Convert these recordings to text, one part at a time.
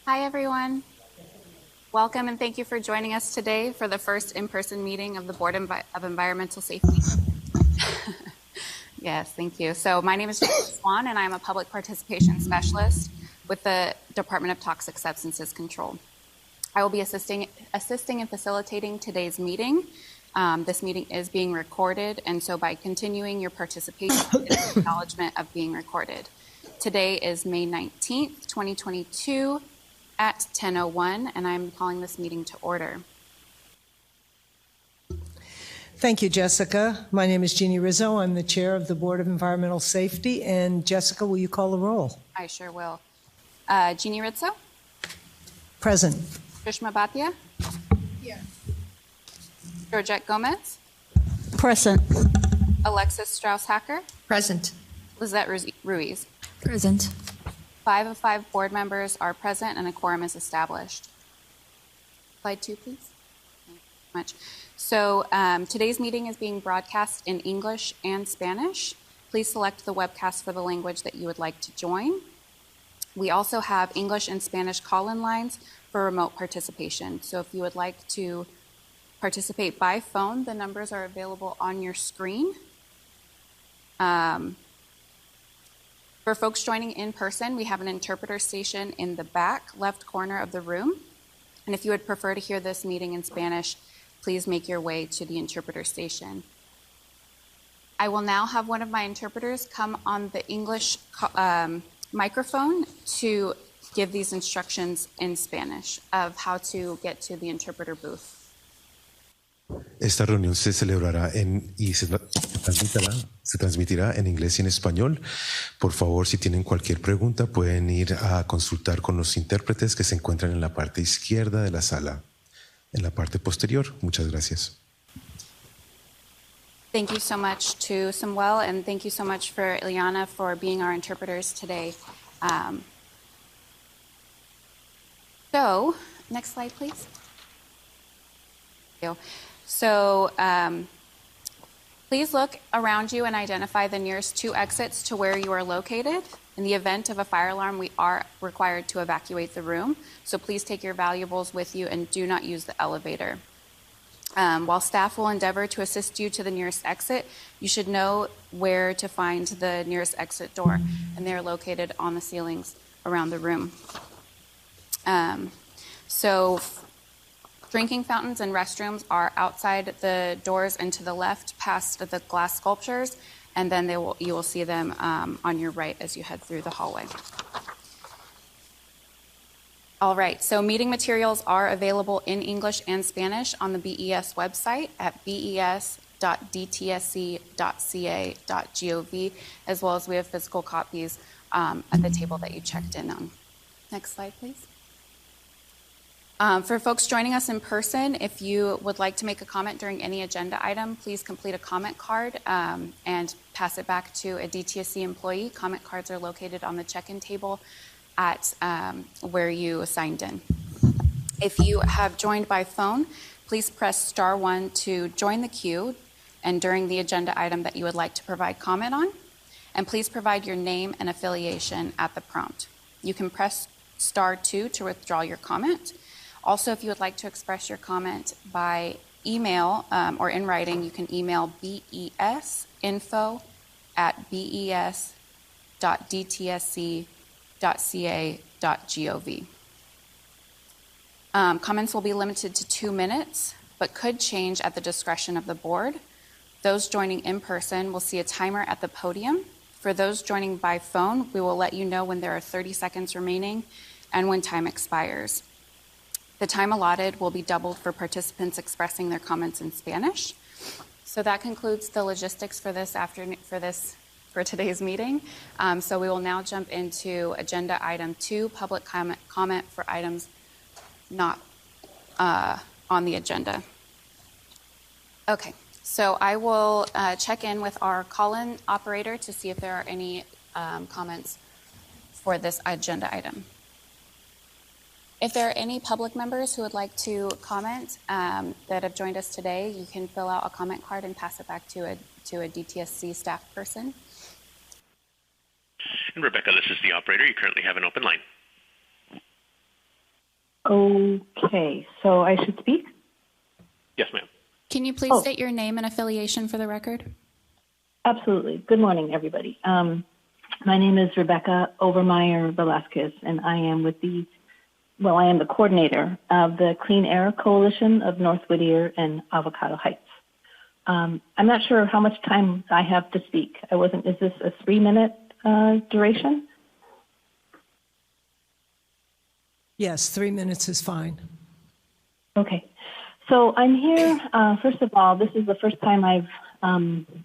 Hi, everyone. Welcome and thank you for joining us today for the first in-person meeting of the Board of Environmental Safety. Yes, thank you. So my name is Jessica Swan, and I'm a public participation specialist with the Department of Toxic Substances Control. I will be assisting and facilitating today's meeting. This meeting is being recorded, and so by continuing your participation, it is acknowledgement of being recorded. Today is May 19th, 2022 at 10:01, and I'm calling this meeting to order. Thank you, Jessica. My name is Jeannie Rizzo. I'm the chair of the Board of Environmental Safety. And Jessica, will you call the roll? I sure will. Jeannie Rizzo? Present. Sushma Bhatia? Here. Georgette Gomez? Present. Alexis Strauss-Hacker? Present. Lizette Ruiz? Present. 5 of 5 board members are present and a quorum is established. Slide 2, please. Thank you so much. So today's meeting is being broadcast in English and Spanish. Please select the webcast for the language that you would like to join. We also have English and Spanish call-in lines for remote participation. So if you would like to participate by phone, the numbers are available on your screen. For folks joining in person, we have an interpreter station in the back left corner of the room. And if you would prefer to hear this meeting in Spanish, please make your way to the interpreter station. I will now have one of my interpreters come on the English microphone to give these instructions in Spanish of how to get to the interpreter booth. Esta reunión se celebrará y se transmitirá en inglés y en español. Por favor, si tienen cualquier pregunta, pueden ir a consultar con los intérpretes que se encuentran en la parte izquierda de la sala, en la parte posterior. Muchas gracias. Thank you so much to Samuel, and thank you so much for Ileana for being our interpreters today. So, next slide, please. Thank you. So please look around you and identify the nearest 2 exits to where you are located. In the event of a fire alarm, we are required to evacuate the room. So please take your valuables with you and do not use the elevator. While staff will endeavor to assist you to the nearest exit, you should know where to find the nearest exit door, and they're located on the ceilings around the room. So drinking fountains and restrooms are outside the doors and to the left past the glass sculptures, and then you will see them on your right as you head through the hallway. All right, so meeting materials are available in English and Spanish on the BES website at bes.dtsc.ca.gov, as well as we have physical copies at the table that you checked in on. Next slide, please. For folks joining us in person, if you would like to make a comment during any agenda item, please complete a comment card and pass it back to a DTSC employee. Comment cards are located on the check-in table at where you signed in. If you have joined by phone, please press *1 to join the queue and during the agenda item that you would like to provide comment on. And please provide your name and affiliation at the prompt. You can press *2 to withdraw your comment. Also, if you would like to express your comment by email or in writing, you can email besinfo@bes.dtsc.ca.gov. Comments will be limited to 2 minutes, but could change at the discretion of the board. Those joining in person will see a timer at the podium. For those joining by phone, we will let you know when there are 30 seconds remaining and when time expires. The time allotted will be doubled for participants expressing their comments in Spanish. So that concludes the logistics for this afternoon, for today's meeting. So we will now jump into agenda item 2, public comment for items not on the agenda. Okay, so I will check in with our call-in operator to see if there are any comments for this agenda item. If there are any public members who would like to comment that have joined us today, you can fill out a comment card and pass it back to a DTSC staff person. And Rebecca, this is the operator. You currently have an open line. Okay, so I should speak? Yes, ma'am. Can you please state your name and affiliation for the record? Absolutely. Good morning, everybody. My name is Rebecca Overmeyer Velasquez, and I am with I am the coordinator of the Clean Air Coalition of North Whittier and Avocado Heights. I'm not sure how much time I have to speak. Is this a 3-minute duration? Yes, 3 minutes is fine. Okay. So I'm here, first of all, this is the first time I've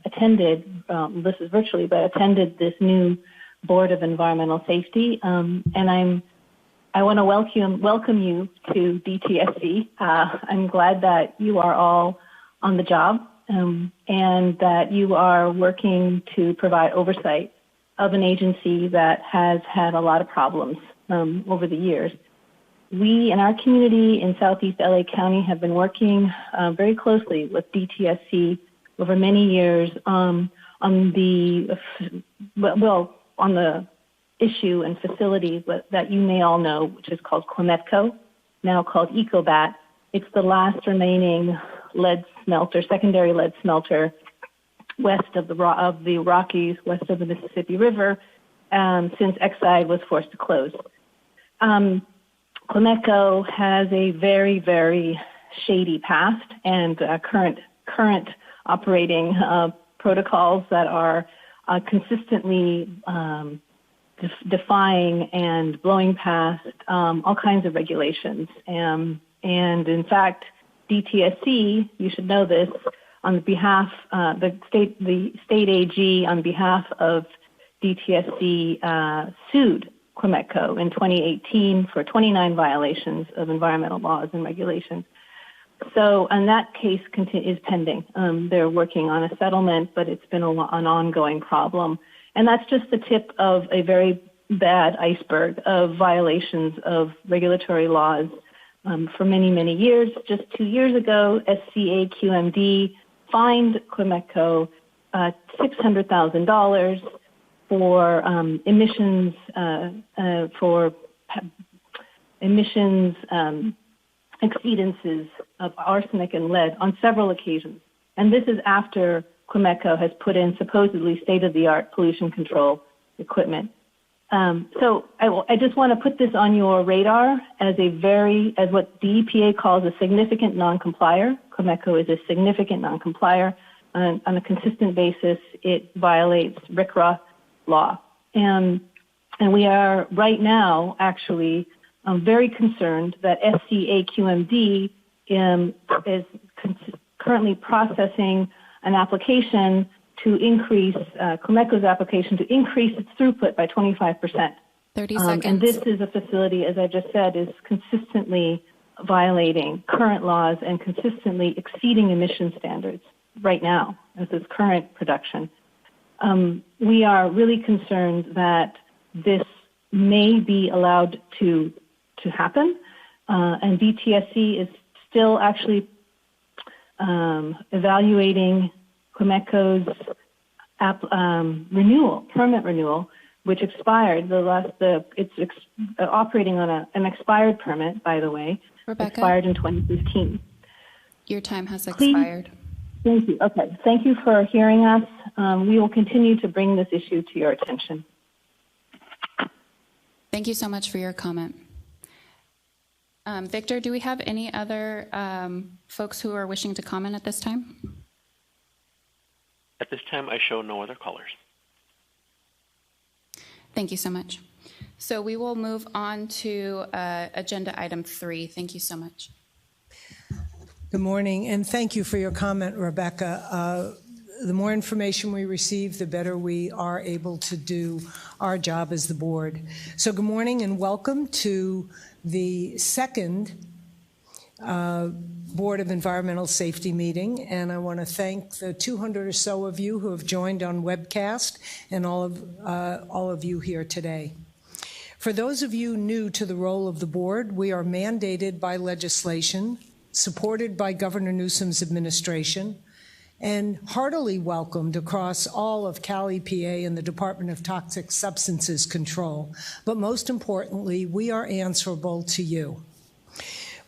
attended, this is virtually, but attended this new Board of Environmental Safety. And I want to welcome you to DTSC. I'm glad that you are all on the job and that you are working to provide oversight of an agency that has had a lot of problems over the years. We in our community in Southeast LA County have been working very closely with DTSC over many years on the issue and facility that you may all know, which is called Commenco, now called EcoBat. It's the last remaining secondary lead smelter west of the Rockies, west of the Mississippi River, since Exide was forced to close. Commenco has a very, very shady past and current operating protocols that are consistently defying and blowing past all kinds of regulations. And in fact, DTSC, you should know this, on behalf the state AG on behalf of DTSC sued Commenco in 2018 for 29 violations of environmental laws and regulations. So, and that case is pending. They're working on a settlement, but it's been an ongoing problem. And that's just the tip of a very bad iceberg of violations of regulatory laws for many, many years. Just 2 years ago, SCAQMD fined Commenco $600,000 for emissions exceedances of arsenic and lead on several occasions. And this is after Commenco has put in supposedly state-of-the-art pollution control equipment. So I just want to put this on your radar as what the EPA calls a significant non-complier. Commenco is a significant non-complier. On a consistent basis, it violates RCRA law. And we are right now actually very concerned that SCAQMD is currently processing an application to increase, Commenco's application to increase its throughput by 25%. 30 seconds. And this is a facility, as I just said, is consistently violating current laws and consistently exceeding emission standards right now, as is current production. We are really concerned that this may be allowed to happen, and DTSC is still actually evaluating Commenco's permit renewal, which expired. It's operating on an expired permit, by the way. Rebecca, expired in 2015. Your time has expired. Thank you. Okay. Thank you for hearing us. We will continue to bring this issue to your attention. Thank you so much for your comment. Victor, do we have any other folks who are wishing to comment at this time? At this time, I show no other callers. Thank you so much. So we will move on to agenda item 3. Thank you so much. Good morning, and thank you for your comment, Rebecca. The more information we receive, the better we are able to do our job as the board. So good morning and welcome to the second Board of Environmental Safety meeting, and I want to thank the 200 or so of you who have joined on webcast and all of you here today. For those of you new to the role of the board, we are mandated by legislation, supported by Governor Newsom's administration, and heartily welcomed across all of Cal EPA and the Department of Toxic Substances Control. But most importantly, we are answerable to you.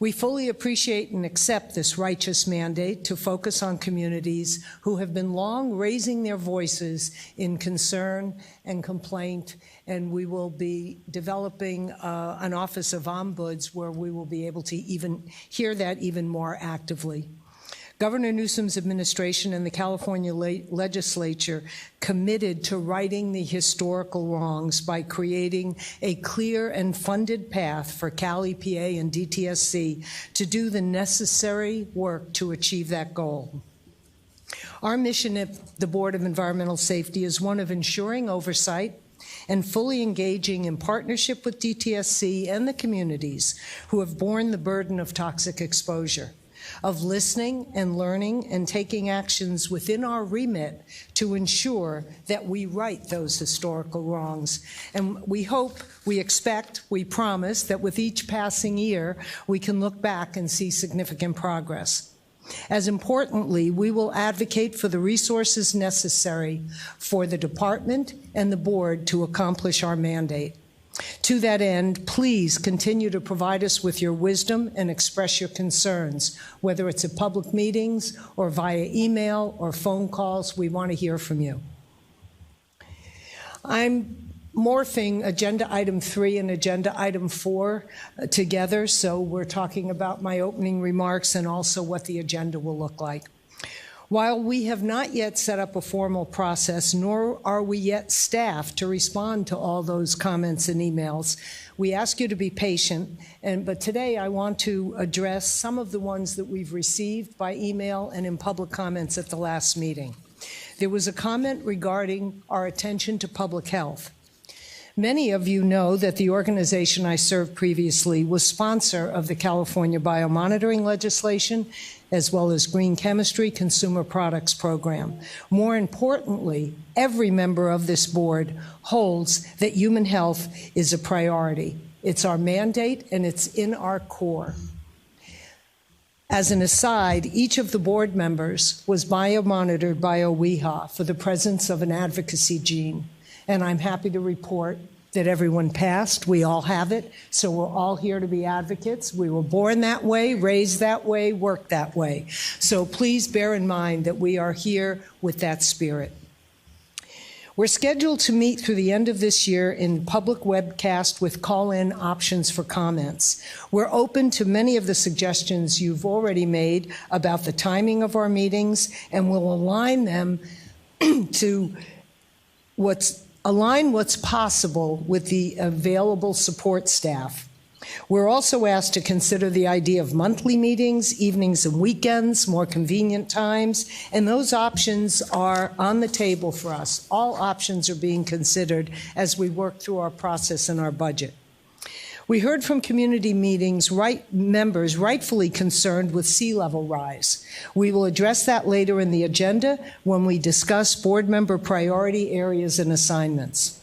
We fully appreciate and accept this righteous mandate to focus on communities who have been long raising their voices in concern and complaint, and we will be developing an Office of Ombuds where we will be able to even hear that even more actively. Governor Newsom's administration and the California Legislature committed to righting the historical wrongs by creating a clear and funded path for Cal EPA and Dtsc to do the necessary work to achieve that goal. Our mission at the Board of Environmental Safety is one of ensuring oversight and fully engaging in partnership with Dtsc and the communities who have borne the burden of toxic exposure, of listening and learning and taking actions within our remit to ensure that we right those historical wrongs. And we hope, we expect, we promise that with each passing year, we can look back and see significant progress. As importantly, we will advocate for the resources necessary for the department and the board to accomplish our mandate. To that end, please continue to provide us with your wisdom and express your concerns, whether it's at public meetings or via email or phone calls. We want to hear from you. I'm morphing Agenda Item 3 and Agenda Item 4 together, so we're talking about my opening remarks and also what the agenda will look like. While we have not yet set up a formal process, nor are we yet staffed to respond to all those comments and emails, we ask you to be patient. But today I want to address some of the ones that we've received by email and in public comments at the last meeting. There was a comment regarding our attention to public health. Many of you know that the organization I served previously was sponsor of the California biomonitoring legislation, as well as Green Chemistry Consumer Products Program. More importantly, every member of this board holds that human health is a priority. It's our mandate and it's in our core. As an aside, each of the board members was biomonitored by OWIHA for the presence of an advocacy gene. And I'm happy to report that everyone passed. We all have it, so we're all here to be advocates. We were born that way, raised that way, worked that way. So please bear in mind that we are here with that spirit. We're scheduled to meet through the end of this year in public webcast with call-in options for comments. We're open to many of the suggestions you've already made about the timing of our meetings, and we'll align them to align what's possible with the available support staff. We're also asked to consider the idea of monthly meetings, evenings and weekends, more convenient times, and those options are on the table for us. All options are being considered as we work through our process and our budget. We heard from community meetings members rightfully concerned with sea level rise. We will address that later in the agenda when we discuss board member priority areas and assignments.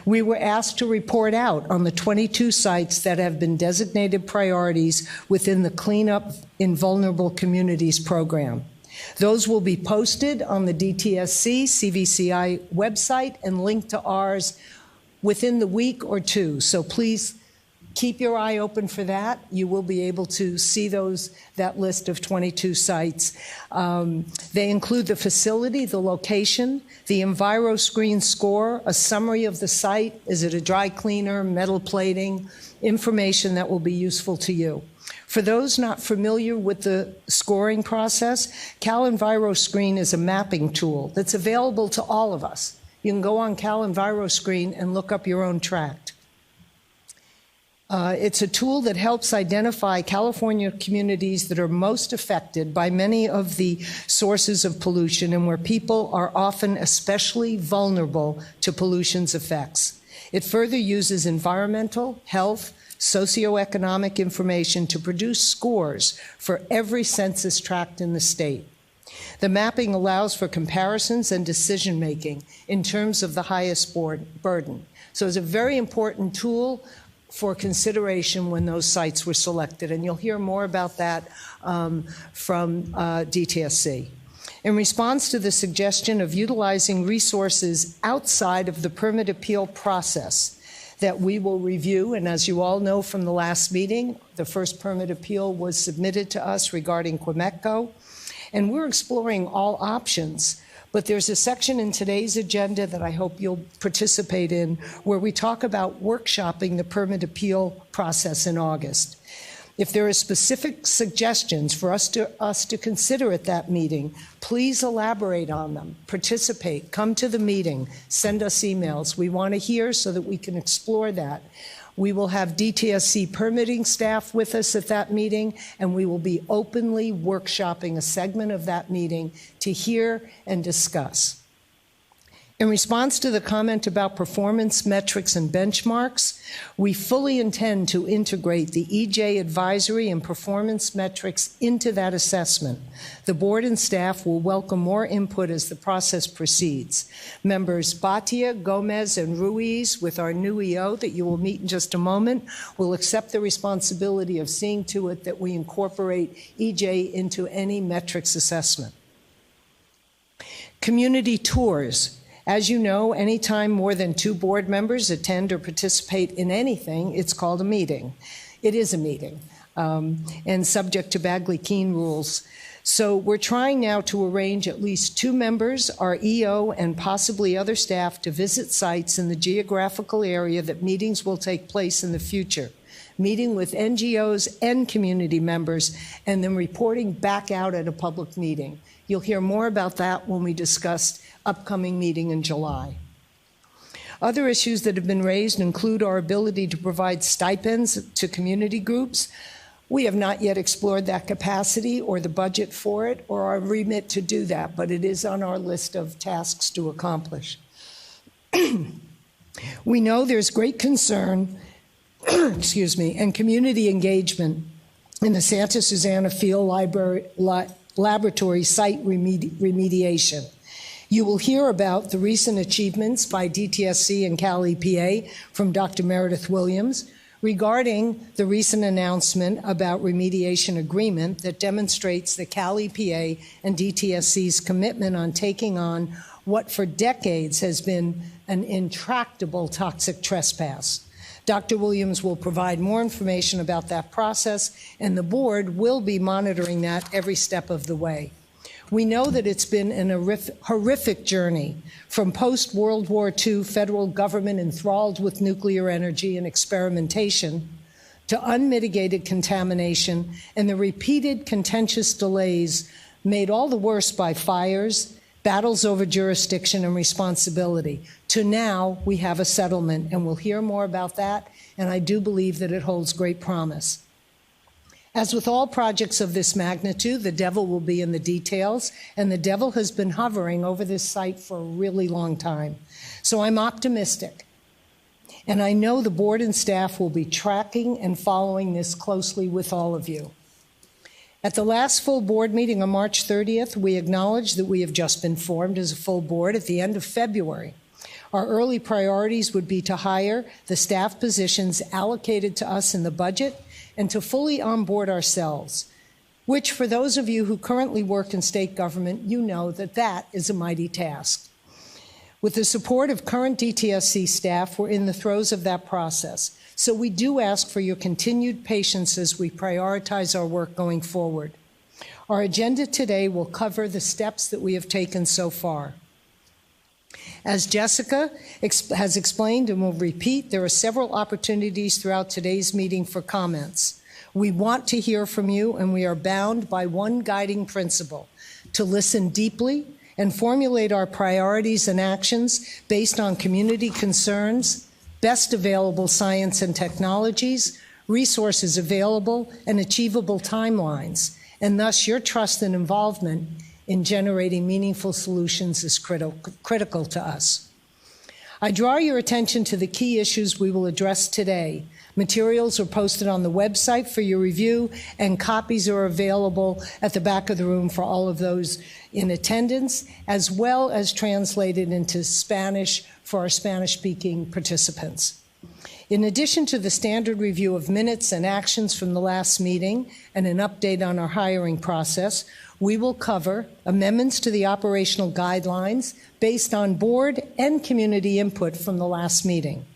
We were asked to report out on the 22 sites that have been designated priorities within the Cleanup in Vulnerable Communities program. Those will be posted on the DTSC CVCI website and linked to ours within the week or two. So please keep your eye open for that. You will be able to see that list of 22 sites. They include the facility, the location, the EnviroScreen score, a summary of the site, is it a dry cleaner, metal plating, information that will be useful to you. For those not familiar with the scoring process, Cal EnviroScreen is a mapping tool that's available to all of us. You can go on Cal EnviroScreen and look up your own tract. It's a tool that helps identify California communities that are most affected by many of the sources of pollution and where people are often especially vulnerable to pollution's effects. It further uses environmental, health, socioeconomic information to produce scores for every census tract in the state. The mapping allows for comparisons and decision-making in terms of the highest burden. So it's a very important tool for consideration when those sites were selected, and you'll hear more about that from DTSC. In response to the suggestion of utilizing resources outside of the permit appeal process, that we will review. And as you all know from the last meeting, the first permit appeal was submitted to us regarding Commenco. And we're exploring all options. But there's a section in today's agenda that I hope you'll participate in where we talk about workshopping the permit appeal process in August. If there are specific suggestions for us to consider at that meeting, please elaborate on them, participate, come to the meeting, send us emails. We want to hear so that we can explore that. We will have Dtsc permitting staff with us at that meeting, and we will be openly workshopping a segment of that meeting to hear and discuss. In response to the comment about performance metrics and benchmarks, we fully intend to integrate the EJ advisory and performance metrics into that assessment. The board and staff will welcome more input as the process proceeds. Members Bhatia, Gomez, and Ruiz, with our new EO that you will meet in just a moment, will accept the responsibility of seeing to it that we incorporate EJ into any metrics assessment. Community tours. As you know, anytime more than 2 board members attend or participate in anything, it's called a meeting. It is a meeting, and subject to Bagley-Keene rules. So we're trying now to arrange at least 2 members, our EO, and possibly other staff to visit sites in the geographical area that meetings will take place in the future, meeting with NGOs and community members, and then reporting back out at a public meeting. You'll hear more about that when we discuss upcoming meeting in July. Other issues that have been raised include our ability to provide stipends to community groups. We have not yet explored that capacity or the budget for it or our remit to do that, but it is on our list of tasks to accomplish. We know there's great concern and community engagement in the Santa Susana Field Laboratory site remediation. You will hear about the recent achievements by Dtsc and Cal Epa from Dr. Meredith Williams regarding the recent announcement about remediation agreement that demonstrates the Cal Epa and Dtsc's commitment on taking on what for decades has been an intractable toxic trespass. Dr. Williams will provide more information about that process, and the board will be monitoring that every step of the way. We know that it's been an horrific journey from post-World War II federal government enthralled with nuclear energy and experimentation to unmitigated contamination and the repeated contentious delays made all the worse by fires, battles over jurisdiction and responsibility, to now we have a settlement, and we'll hear more about that, and I do believe that it holds great promise. As with all projects of this magnitude, the devil will be in the details, and the devil has been hovering over this site for a really long time. So I'm optimistic, and I know the board and staff will be tracking and following this closely with all of you. At the last full board meeting on March 30th, we acknowledged that we have just been formed as a full board at the end of February. Our early priorities would be to hire the staff positions allocated to us in the budget and to fully onboard ourselves, which for those of you who currently work in state government, you know that that is a mighty task. With the support of current DTSC staff, we're in the throes of that process. So we do ask for your continued patience as we prioritize our work going forward. Our agenda today will cover the steps that we have taken so far. As Jessica has explained and will repeat, there are several opportunities throughout today's meeting for comments. We want to hear from you, and we are bound by one guiding principle: to listen deeply and formulate our priorities and actions based on community concerns, best available science and technologies, resources available, and achievable timelines. And thus, your trust and involvement in generating meaningful solutions is critical to us. I draw your attention to the key issues we will address today. Materials are posted on the website for your review, and copies are available at the back of the room for all of those in attendance, as well as translated into Spanish for our Spanish-speaking participants. In addition to the standard review of minutes and actions from the last meeting and an update on our hiring process, we will cover amendments to the operational guidelines based on board and community input from the last meeting.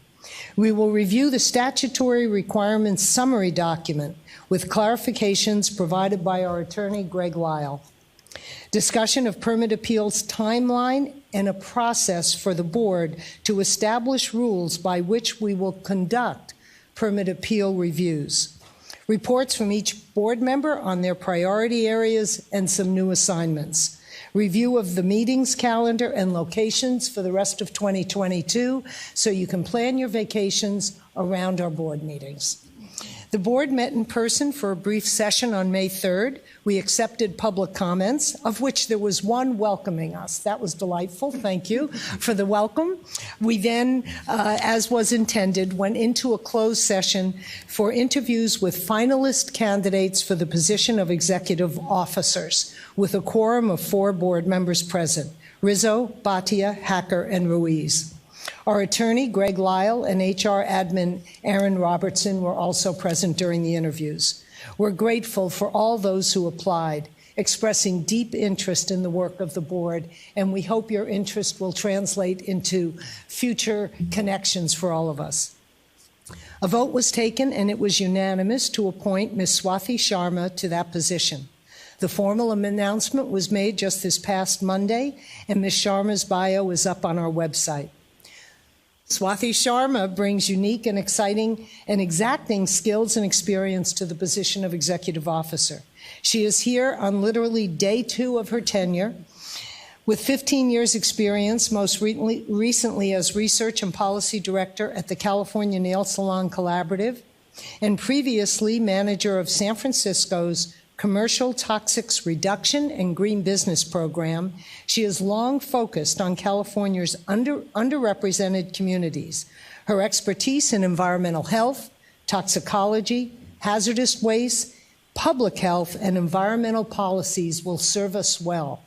We will review the statutory requirements summary document with clarifications provided by our attorney, Greg Lyle. Discussion of permit appeals timeline and a process for the board to establish rules by which we will conduct permit appeal reviews. Reports from each board member on their priority areas and some new assignments. Review of the meetings calendar and locations for the rest of 2022 so you can plan your vacations around our board meetings. The board met in person for a brief session on May 3rd. We accepted public comments, of which there was one welcoming us. That was delightful. Thank you for the welcome. We then, as was intended, went into a closed session for interviews with finalist candidates for the position of executive officers, with a quorum of 4 board members present: Rizzo, Bhatia, Hacker, and Ruiz. Our attorney, Greg Lyle, and HR admin, Aaron Robertson, were also present during the interviews. We're grateful for all those who applied, expressing deep interest in the work of the board, and we hope your interest will translate into future connections for all of us. A vote was taken, and it was unanimous to appoint Ms. Swathi Sharma to that position. The formal announcement was made just this past Monday, and Ms. Sharma's bio is up on our website. Swathi Sharma brings unique and exciting and exacting skills and experience to the position of executive officer. She is here on literally day 2 of her tenure, with 15 years experience, most recently as research and policy director at the California Nail Salon Collaborative, and previously manager of San Francisco's Commercial Toxics Reduction and Green Business Program. She has long focused on California's underrepresented communities. Her expertise in environmental health, toxicology, hazardous waste, public health, and environmental policies will serve us well.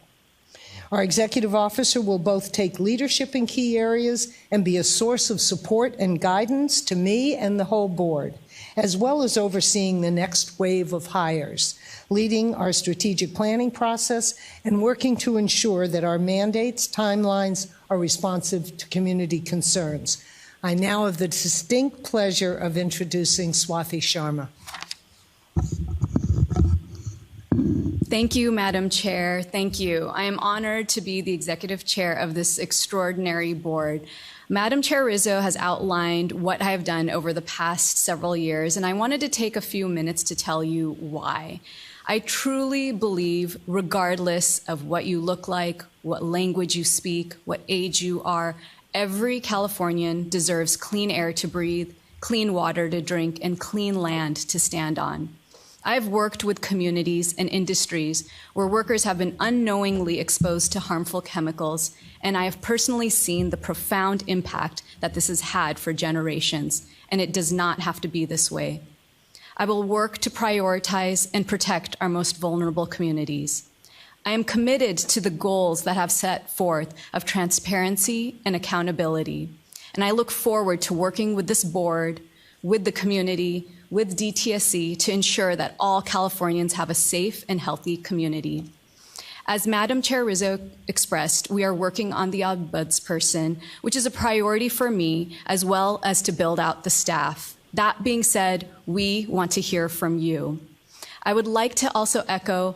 Our executive officer will both take leadership in key areas and be a source of support and guidance to me and the whole board, as well as overseeing the next wave of hires, leading our strategic planning process and working to ensure that our mandates, timelines are responsive to community concerns. I now have the distinct pleasure of introducing Swathi Sharma. Thank you, Madam Chair. Thank you. I am honored to be the executive chair of this extraordinary board. Madam Chair Rizzo has outlined what I have done over the past several years, and I wanted to take a few minutes to tell you why. I truly believe, regardless of what you look like, what language you speak, what age you are, every Californian deserves clean air to breathe, clean water to drink, and clean land to stand on. I've worked with communities and industries where workers have been unknowingly exposed to harmful chemicals, and I have personally seen the profound impact that this has had for generations, and it does not have to be this way. I will work to prioritize and protect our most vulnerable communities. I am committed to the goals that have set forth of transparency and accountability, and I look forward to working with this board, with the community, with Dtsc to ensure that all Californians have a safe and healthy community. As Madam Chair Rizzo expressed, we are working on the ombudsperson, which is a priority for me, as well as to build out the staff. That being said, we want to hear from you. I would like to also echo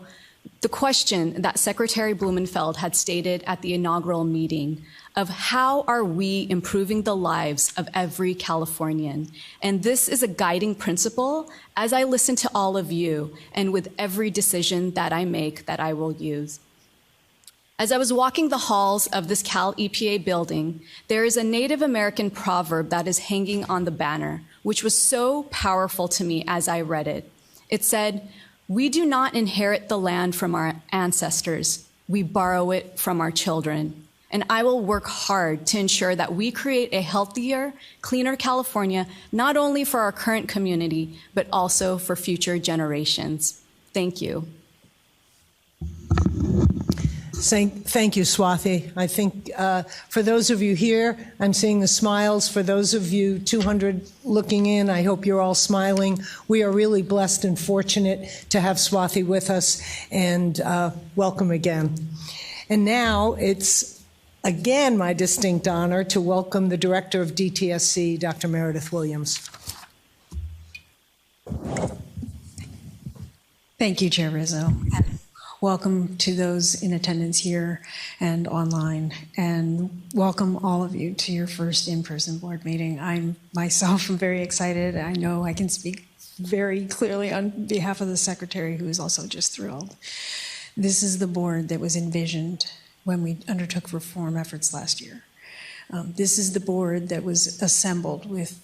the question that Secretary Blumenfeld had stated at the inaugural meeting of how are we improving the lives of every Californian? And this is a guiding principle as I listen to all of you and with every decision that I make that I will use. As I was walking the halls of this Cal EPA building, there is a Native American proverb that is hanging on the banner, which was so powerful to me as I read it. It said, "We do not inherit the land from our ancestors, we borrow it from our children." And I will work hard to ensure that we create a healthier, cleaner California, not only for our current community, but also for future generations. Thank you. Thank you, Swathi. I think for those of you here, I'm seeing the smiles. For those of you 200 looking in, I hope you're all smiling. We are really blessed and fortunate to have Swathi with us, and welcome again. And now it's again, my distinct honor to welcome the Director of DTSC, Dr. Meredith Williams. Thank you, Chair Rizzo. And welcome to those in attendance here and online. And welcome all of you to your first in-person board meeting. I'm myself very excited. I know I can speak very clearly on behalf of the Secretary, who is also just thrilled. This is the board that was envisioned when we undertook reform efforts last year. This is the board that was assembled with,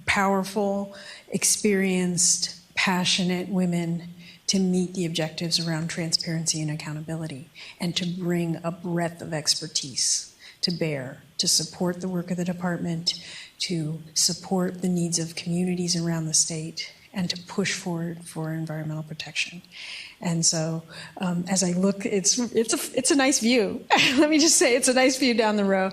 powerful, experienced, passionate women to meet the objectives around transparency and accountability, and to bring a breadth of expertise to bear, to support the work of the department, to support the needs of communities around the state, and to push forward for environmental protection. And so, as I look, it's a nice view. Let me just say, it's a nice view down the row,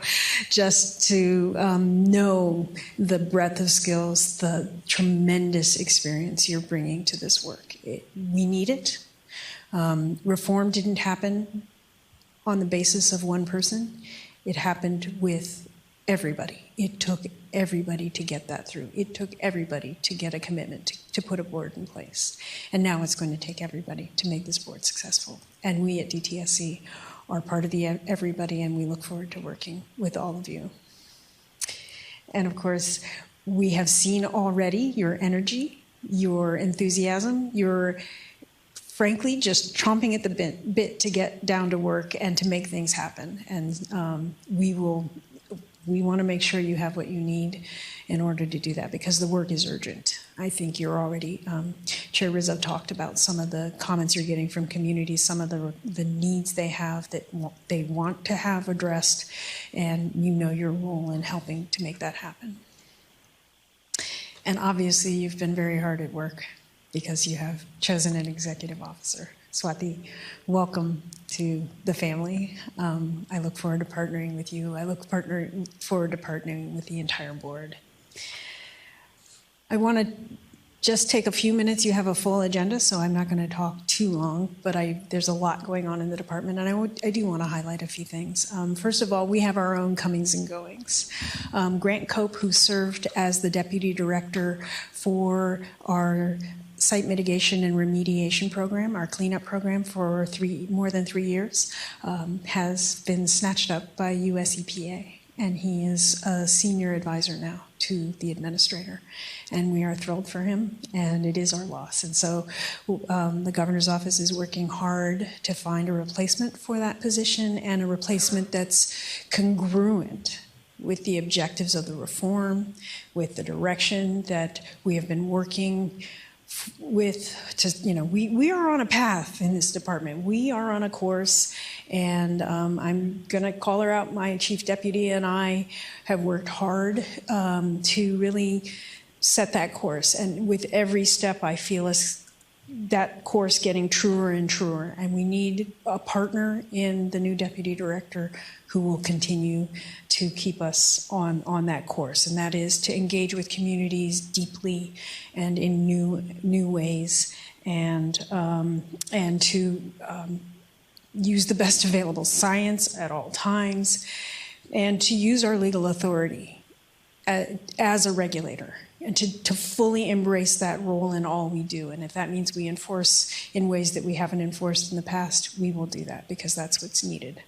just to know the breadth of skills, the tremendous experience you're bringing to this work. We need it. Reform didn't happen on the basis of one person. It happened with everybody. It took everybody to get that through. It took everybody to get a commitment to put a board in place. And now it's going to take everybody to make this board successful. And we at DTSC are part of the everybody, and we look forward to working with all of you. And of course, we have seen already your energy, your enthusiasm, your frankly just chomping at the bit to get down to work and to make things happen. And we want to make sure you have what you need in order to do that, because the work is urgent. I think you're already, Chair Rizzo talked about some of the comments you're getting from communities, some of the needs they have that they want to have addressed, and your role in helping to make that happen. And obviously you've been very hard at work because you have chosen an executive officer. Swati, welcome to the family. I look forward to partnering with you. I look forward to partnering with the entire board. I want to just take a few minutes. You have a full agenda, so I'm not going to talk too long, but there's a lot going on in the department, and I do want to highlight a few things. First of all, we have our own comings and goings. Grant Cope, who served as the Deputy Director for our Site Mitigation and Remediation Program, our cleanup program for more than 3 years, has been snatched up by US EPA, and he is a senior advisor now to the administrator. And we are thrilled for him, and it is our loss. And so the governor's office is working hard to find a replacement for that position, and a replacement that's congruent with the objectives of the reform, with the direction that we have been working with. We are on a path in this department. We are on a course, and I'm going to call her out. My chief deputy and I have worked hard to really set that course, and with every step I feel that course getting truer and truer, and we need a partner in the new deputy director who will continue to keep us on that course, and that is to engage with communities deeply and in new ways, and to use the best available science at all times, and to use our legal authority as a regulator, and to fully embrace that role in all we do. And if that means we enforce in ways that we haven't enforced in the past, we will do that, because that's what's needed.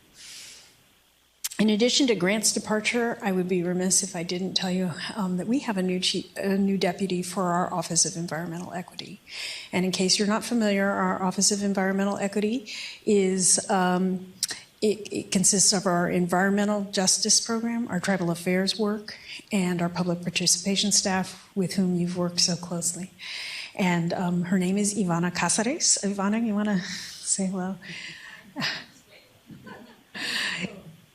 In addition to Grant's departure, I would be remiss if I didn't tell you that we have a new deputy for our Office of Environmental Equity. And in case you're not familiar, our Office of Environmental Equity is it consists of our environmental justice program, our tribal affairs work, and our public participation staff with whom you've worked so closely. And her name is Ivana Casares. Ivana, you want to say hello?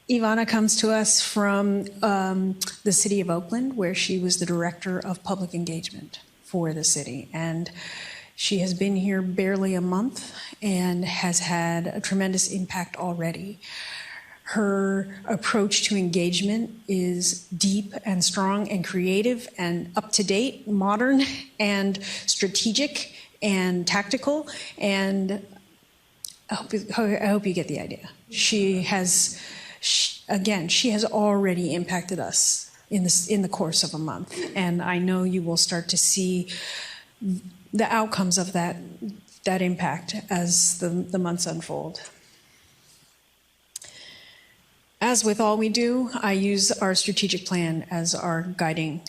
Ivana comes to us from the city of Oakland, where she was the director of public engagement for the city. And she has been here barely a month and has had a tremendous impact already. Her approach to engagement is deep and strong and creative and up-to-date, modern and strategic and tactical. And I hope you get the idea. again, she has already impacted us in the course of a month, and I know you will start to see the outcomes of that impact as the months unfold. As with all we do, I use our strategic plan as our guiding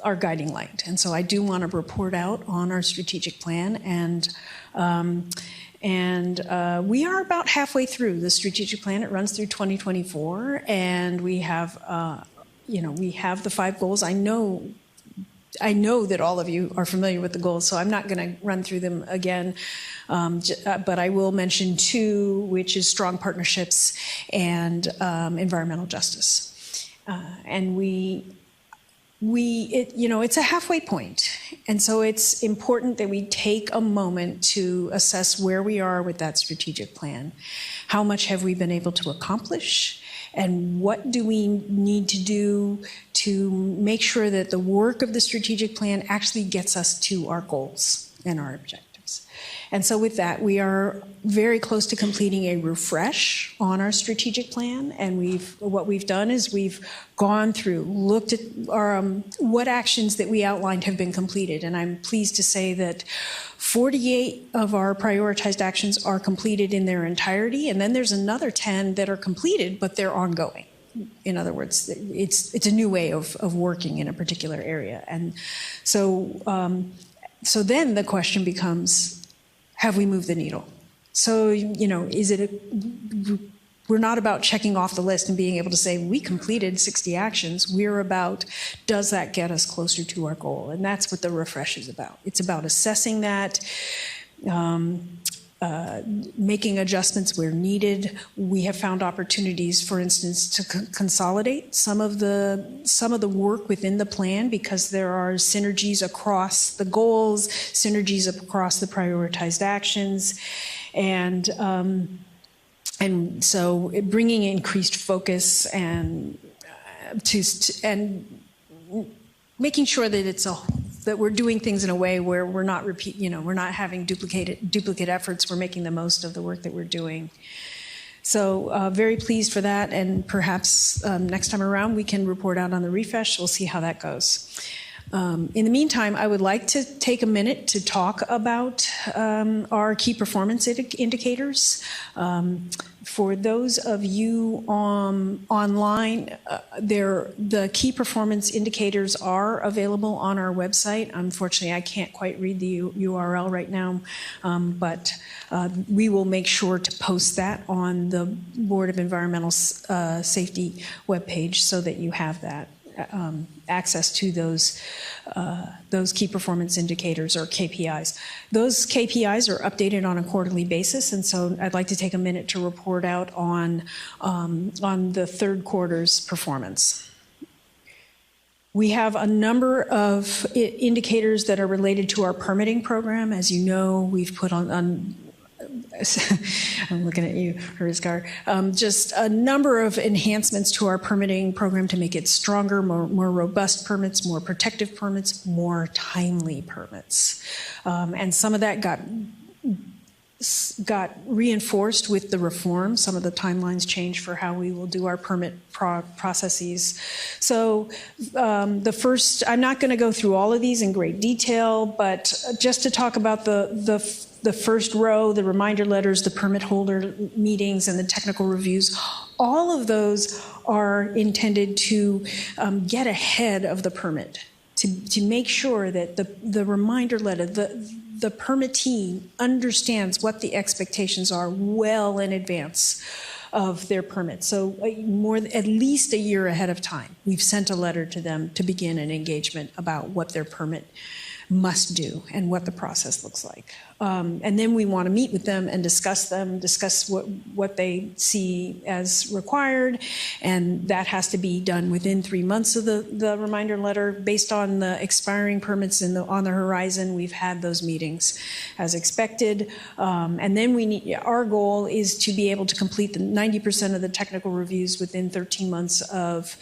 light. And so I do want to report out on our strategic plan, and we are about halfway through the strategic plan. It runs through 2024, and we have, we have the 5 goals. I know that all of you are familiar with the goals, so I'm not going to run through them again, but I will mention 2, which is strong partnerships and environmental justice. And it's a halfway point, and so it's important that we take a moment to assess where we are with that strategic plan. How much have we been able to accomplish? And what do we need to do to make sure that the work of the strategic plan actually gets us to our goals and our objectives? And so with that, we are very close to completing a refresh on our strategic plan. And what we've done is we've gone through, looked at what actions that we outlined have been completed. And I'm pleased to say that 48 of our prioritized actions are completed in their entirety, and then there's another 10 that are completed, but they're ongoing. In other words, it's a new way of working in a particular area. And so then the question becomes, have we moved the needle? So, we're not about checking off the list and being able to say we completed 60 actions. We're about, does that get us closer to our goal? And that's what the refresh is about. It's about assessing that, making adjustments where needed. We have found opportunities, for instance, to consolidate some of the work within the plan, because there are synergies across the goals, synergies across the prioritized actions, and so bringing increased focus and making sure that that we're doing things in a way where we're not we're not having duplicate efforts. We're making the most of the work that we're doing. So very pleased for that, and perhaps next time around we can report out on the refresh. We'll see how that goes. In the meantime, I would like to take a minute to talk about our key performance indicators. For those of you online, the key performance indicators are available on our website. Unfortunately, I can't quite read the URL right now, but we will make sure to post that on the Board of Environmental Safety webpage so that you have that. Access to those key performance indicators, or KPIs. Those KPIs are updated on a quarterly basis, and so I'd like to take a minute to report out on the third quarter's performance. We have a number of indicators that are related to our permitting program. As you know, we've put on I'm looking at you, Rizgar. Just a number of enhancements to our permitting program to make it stronger, more robust permits, more protective permits, more timely permits. And some of that got reinforced with the reform. Some of the timelines changed for how we will do our permit processes. So I'm not going to go through all of these in great detail, but just to talk about the first row, the reminder letters, the permit holder meetings, and the technical reviews, all of those are intended to get ahead of the permit, to make sure that the reminder letter, the permittee understands what the expectations are well in advance of their permit. So at least a year ahead of time, we've sent a letter to them to begin an engagement about what their permit must do and what the process looks like. And then we want to meet with them and discuss what they see as required, and that has to be done within 3 months of the reminder letter. Based on the expiring permits on the horizon, we've had those meetings as expected. And then our goal is to be able to complete the 90% of the technical reviews within 13 months of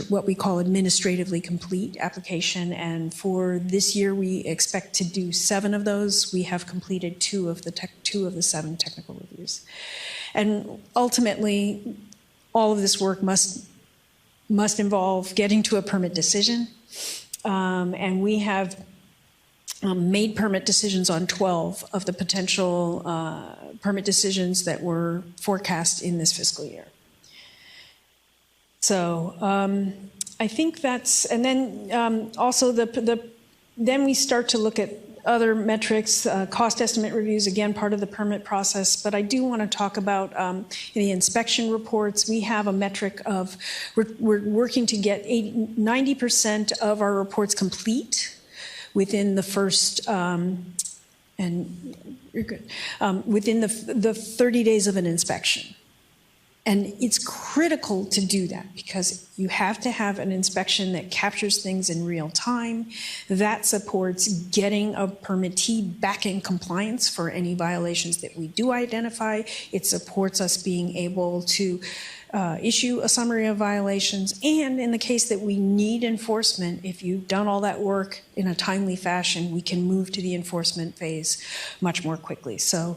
what we call administratively complete application. And for this year, we expect to do 7 of those. We have completed 2 of the 7 technical reviews. And ultimately, all of this work must involve getting to a permit decision. And we have made permit decisions on 12 of the potential permit decisions that were forecast in this fiscal year. So I think that's, and then also then we start to look at other metrics, cost estimate reviews, again, part of the permit process. But I do want to talk about the inspection reports. We have a metric of, we're working to get 90% of our reports complete within the first, and you're good, within the 30 days of an inspection. And it's critical to do that because you have to have an inspection that captures things in real time, that supports getting a permittee back in compliance for any violations that we do identify. It supports us being able to issue a summary of violations, and in the case that we need enforcement, if you've done all that work in a timely fashion, we can move to the enforcement phase much more quickly. So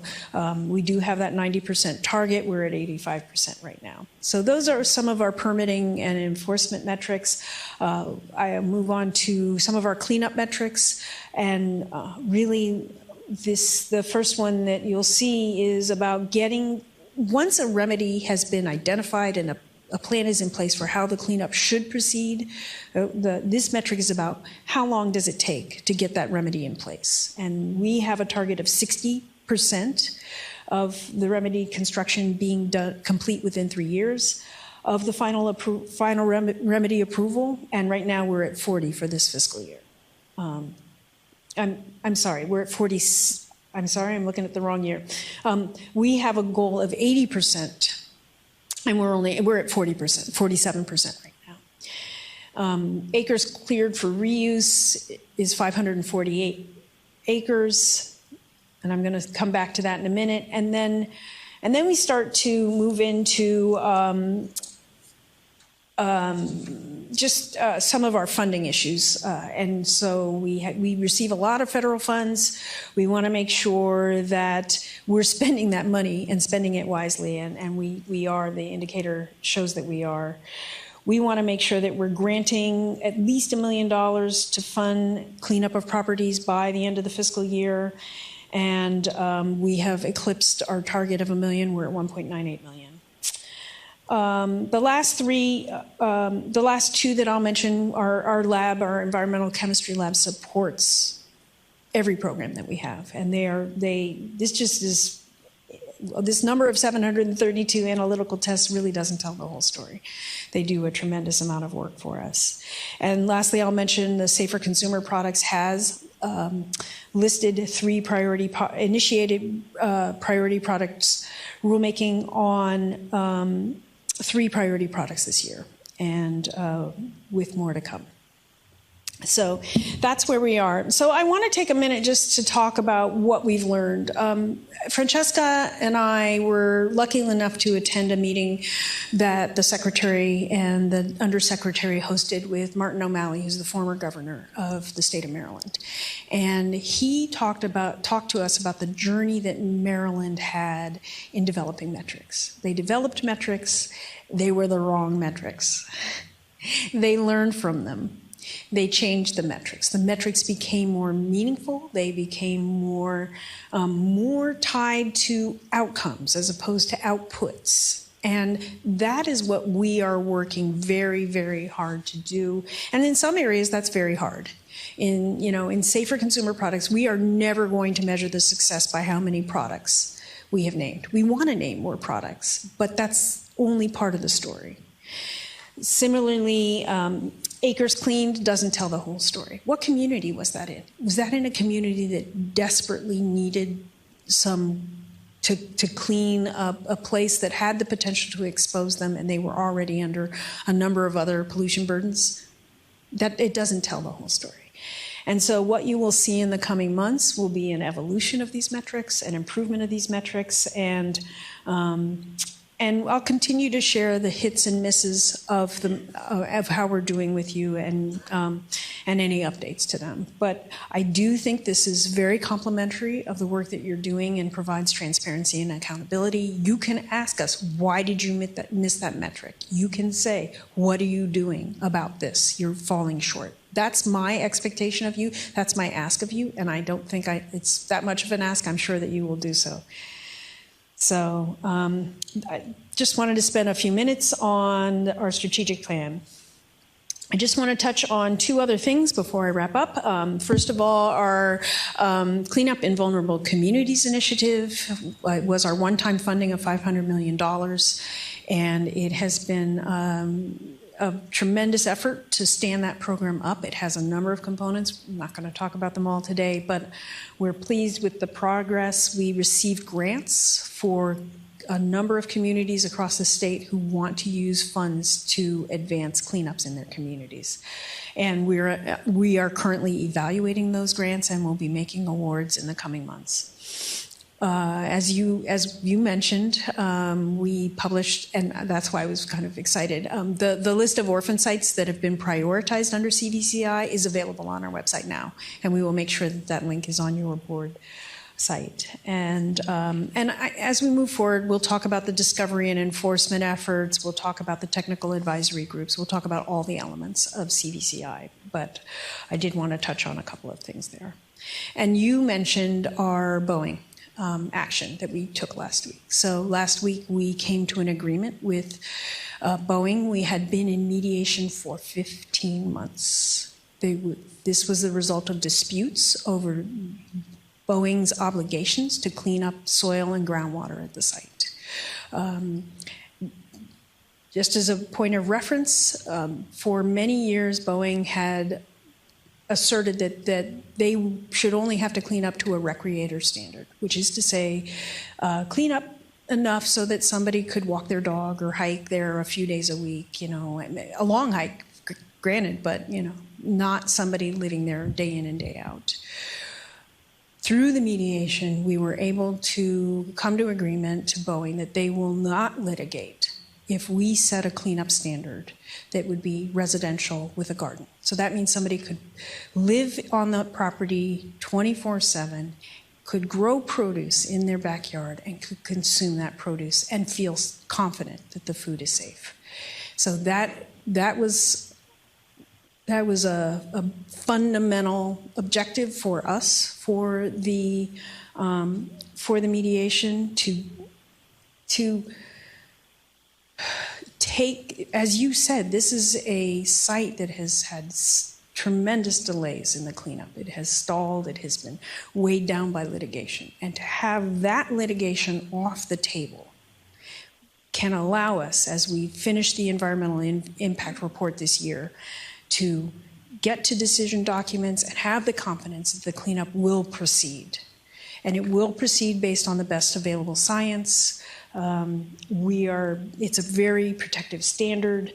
we do have that 90% target. We're at 85% right now. So those are some of our permitting and enforcement metrics. I move on to some of our cleanup metrics, and really the first one that you'll see is about getting, once a remedy has been identified and a plan is in place for how the cleanup should proceed, this metric is about how long does it take to get that remedy in place. And we have a target of 60% of the remedy construction being done, complete within 3 years of the final remedy approval. And right now we're at 40 for this fiscal year. I'm sorry, we're at 40. I'm sorry, I'm looking at the wrong year. We have a goal of 80%, and we're at 40%, 47% right now. Acres cleared for reuse is 548 acres, and I'm going to come back to that in a minute. And then we start to move into just some of our funding issues. And so we receive a lot of federal funds. We want to make sure that we're spending that money and spending it wisely. And we are, the indicator shows that we are. We want to make sure that we're granting at least $1 million to fund cleanup of properties by the end of the fiscal year. And we have eclipsed our target of $1 million. We're at $1.98 million. The last two that I'll mention are our environmental chemistry lab supports every program that we have. And this number of 732 analytical tests really doesn't tell the whole story. They do a tremendous amount of work for us. And lastly, I'll mention the Safer Consumer Products has listed initiated priority products rulemaking on 3 priority products this year, and with more to come. So that's where we are. So I want to take a minute just to talk about what we've learned. Francesca and I were lucky enough to attend a meeting that the Secretary and the Undersecretary hosted with Martin O'Malley, who's the former governor of the state of Maryland. And he talked to us about the journey that Maryland had in developing metrics. They developed metrics. They were the wrong metrics. They learned from them. They changed the metrics. The metrics became more meaningful. They became more tied to outcomes as opposed to outputs. And that is what we are working very, very hard to do. And in some areas, that's very hard. In Safer Consumer Products, we are never going to measure the success by how many products we have named. We want to name more products, but that's only part of the story. Similarly, Acres Cleaned doesn't tell the whole story. What community was that in? Was that in a community that desperately needed to clean a place that had the potential to expose them, and they were already under a number of other pollution burdens? That it doesn't tell the whole story. And so what you will see in the coming months will be an evolution of these metrics, an improvement of these metrics, and And I'll continue to share the hits and misses of how we're doing with you and any updates to them. But I do think this is very complimentary of the work that you're doing and provides transparency and accountability. You can ask us, why did you miss that metric? You can say, what are you doing about this? You're falling short. That's my expectation of you. That's my ask of you. And I don't think it's that much of an ask. I'm sure that you will do so. So I just wanted to spend a few minutes on our strategic plan. I just want to touch on two other things before I wrap up. First of all, our Cleanup in Vulnerable Communities initiative was our one-time funding of $500 million, and it has been a tremendous effort to stand that program up. It has a number of components. I'm not going to talk about them all today, but we're pleased with the progress. We received grants for a number of communities across the state who want to use funds to advance cleanups in their communities. And we are currently evaluating those grants and will be making awards in the coming months. As you mentioned, we published, and that's why I was kind of excited, the list of orphan sites that have been prioritized under CDCI is available on our website now, and we will make sure that that link is on your board site. And as we move forward, we'll talk about the discovery and enforcement efforts, we'll talk about the technical advisory groups, we'll talk about all the elements of CDCI, but I did want to touch on a couple of things there. And you mentioned our Boeing action that we took last week. So last week we came to an agreement with Boeing. We had been in mediation for 15 months. This was the result of disputes over Boeing's obligations to clean up soil and groundwater at the site. Just as a point of reference, for many years Boeing had asserted that they should only have to clean up to a recreator standard, which is to say, clean up enough so that somebody could walk their dog or hike there a few days a week, a long hike, granted, but, not somebody living there day in and day out. Through the mediation, we were able to come to agreement to Boeing that they will not litigate if we set a cleanup standard that would be residential with a garden. So that means somebody could live on the property 24/7, could grow produce in their backyard and could consume that produce and feel confident that the food is safe. So that was a fundamental objective for us for the mediation to take, as you said, this is a site that has had tremendous delays in the cleanup. It has stalled, it has been weighed down by litigation. And to have that litigation off the table can allow us, as we finish the environmental impact report this year, to get to decision documents and have the confidence that the cleanup will proceed. And it will proceed based on the best available science. It's a very protective standard.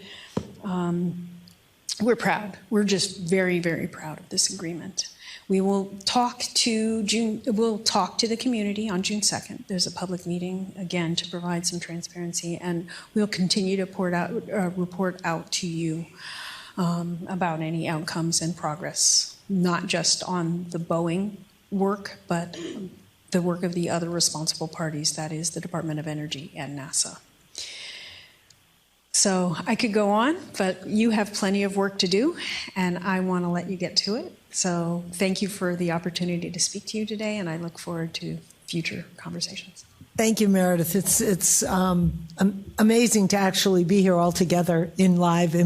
We're proud. We're just very, very proud of this agreement. We will talk to the community on June 2nd. There's a public meeting, again, to provide some transparency, and we'll continue to report out to you about any outcomes and progress, not just on the Boeing work, but the work of the other responsible parties, that is the Department of Energy and NASA. So I could go on, but you have plenty of work to do, and I want to let you get to it. So thank you for the opportunity to speak to you today, and I look forward to future conversations. Thank you, Meredith. It's amazing to actually be here all together in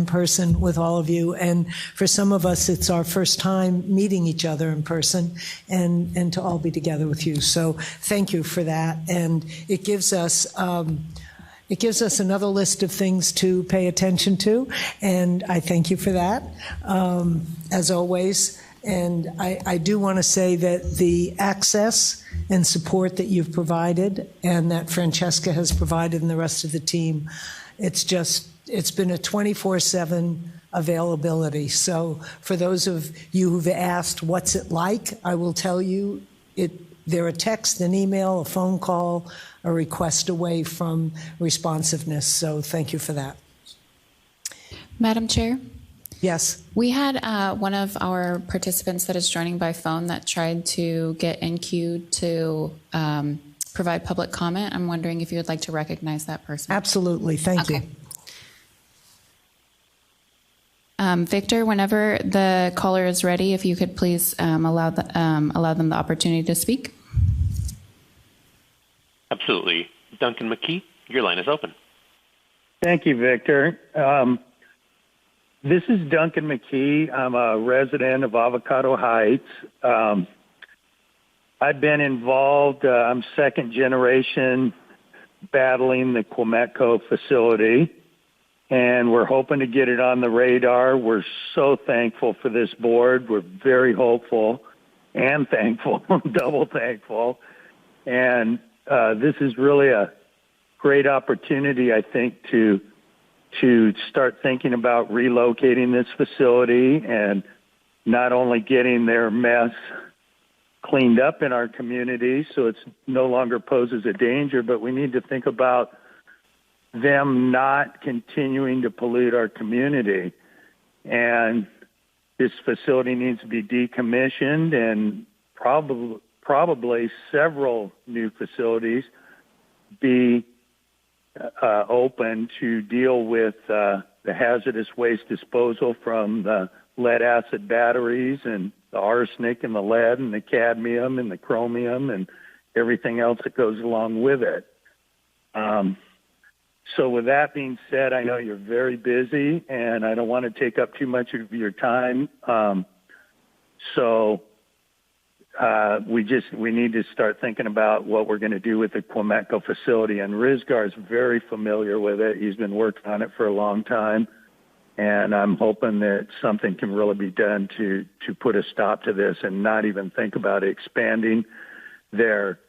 person with all of you. And for some of us, it's our first time meeting each other in person and to all be together with you. So thank you for that. And it gives us another list of things to pay attention to. And I thank you for that, as always. And I do want to say that the access and support that you've provided and that Francesca has provided and the rest of the team, it's been a 24/7 availability. So for those of you who've asked, what's it like? I will tell you, they're a text, an email, a phone call, a request away from responsiveness. So thank you for that. Madam Chair? Yes. We had one of our participants that is joining by phone that tried to get in queue to provide public comment. I'm wondering if you would like to recognize that person. Absolutely. Thank you. Victor, whenever the caller is ready, if you could please allow them the opportunity to speak. Absolutely. Duncan McKee, your line is open. Thank you, Victor. This is Duncan McKee. I'm a resident of Avocado Heights. I've been involved, I'm second generation battling the Commenco facility, and we're hoping to get it on the radar. We're so thankful for this board. We're very hopeful and thankful, double thankful. And this is really a great opportunity, I think, to start thinking about relocating this facility and not only getting their mess cleaned up in our community so it's no longer poses a danger, but we need to think about them not continuing to pollute our community. And this facility needs to be decommissioned, and probably several new facilities be open to deal with the hazardous waste disposal from the lead acid batteries and the arsenic and the lead and the cadmium and the chromium and everything else that goes along with it. So with that being said, I know you're very busy and I don't want to take up too much of your time. We need to start thinking about what we're going to do with the Commenco facility, and Rizgar's very familiar with it. He's been working on it for a long time, and I'm hoping that something can really be done to put a stop to this and not even think about expanding their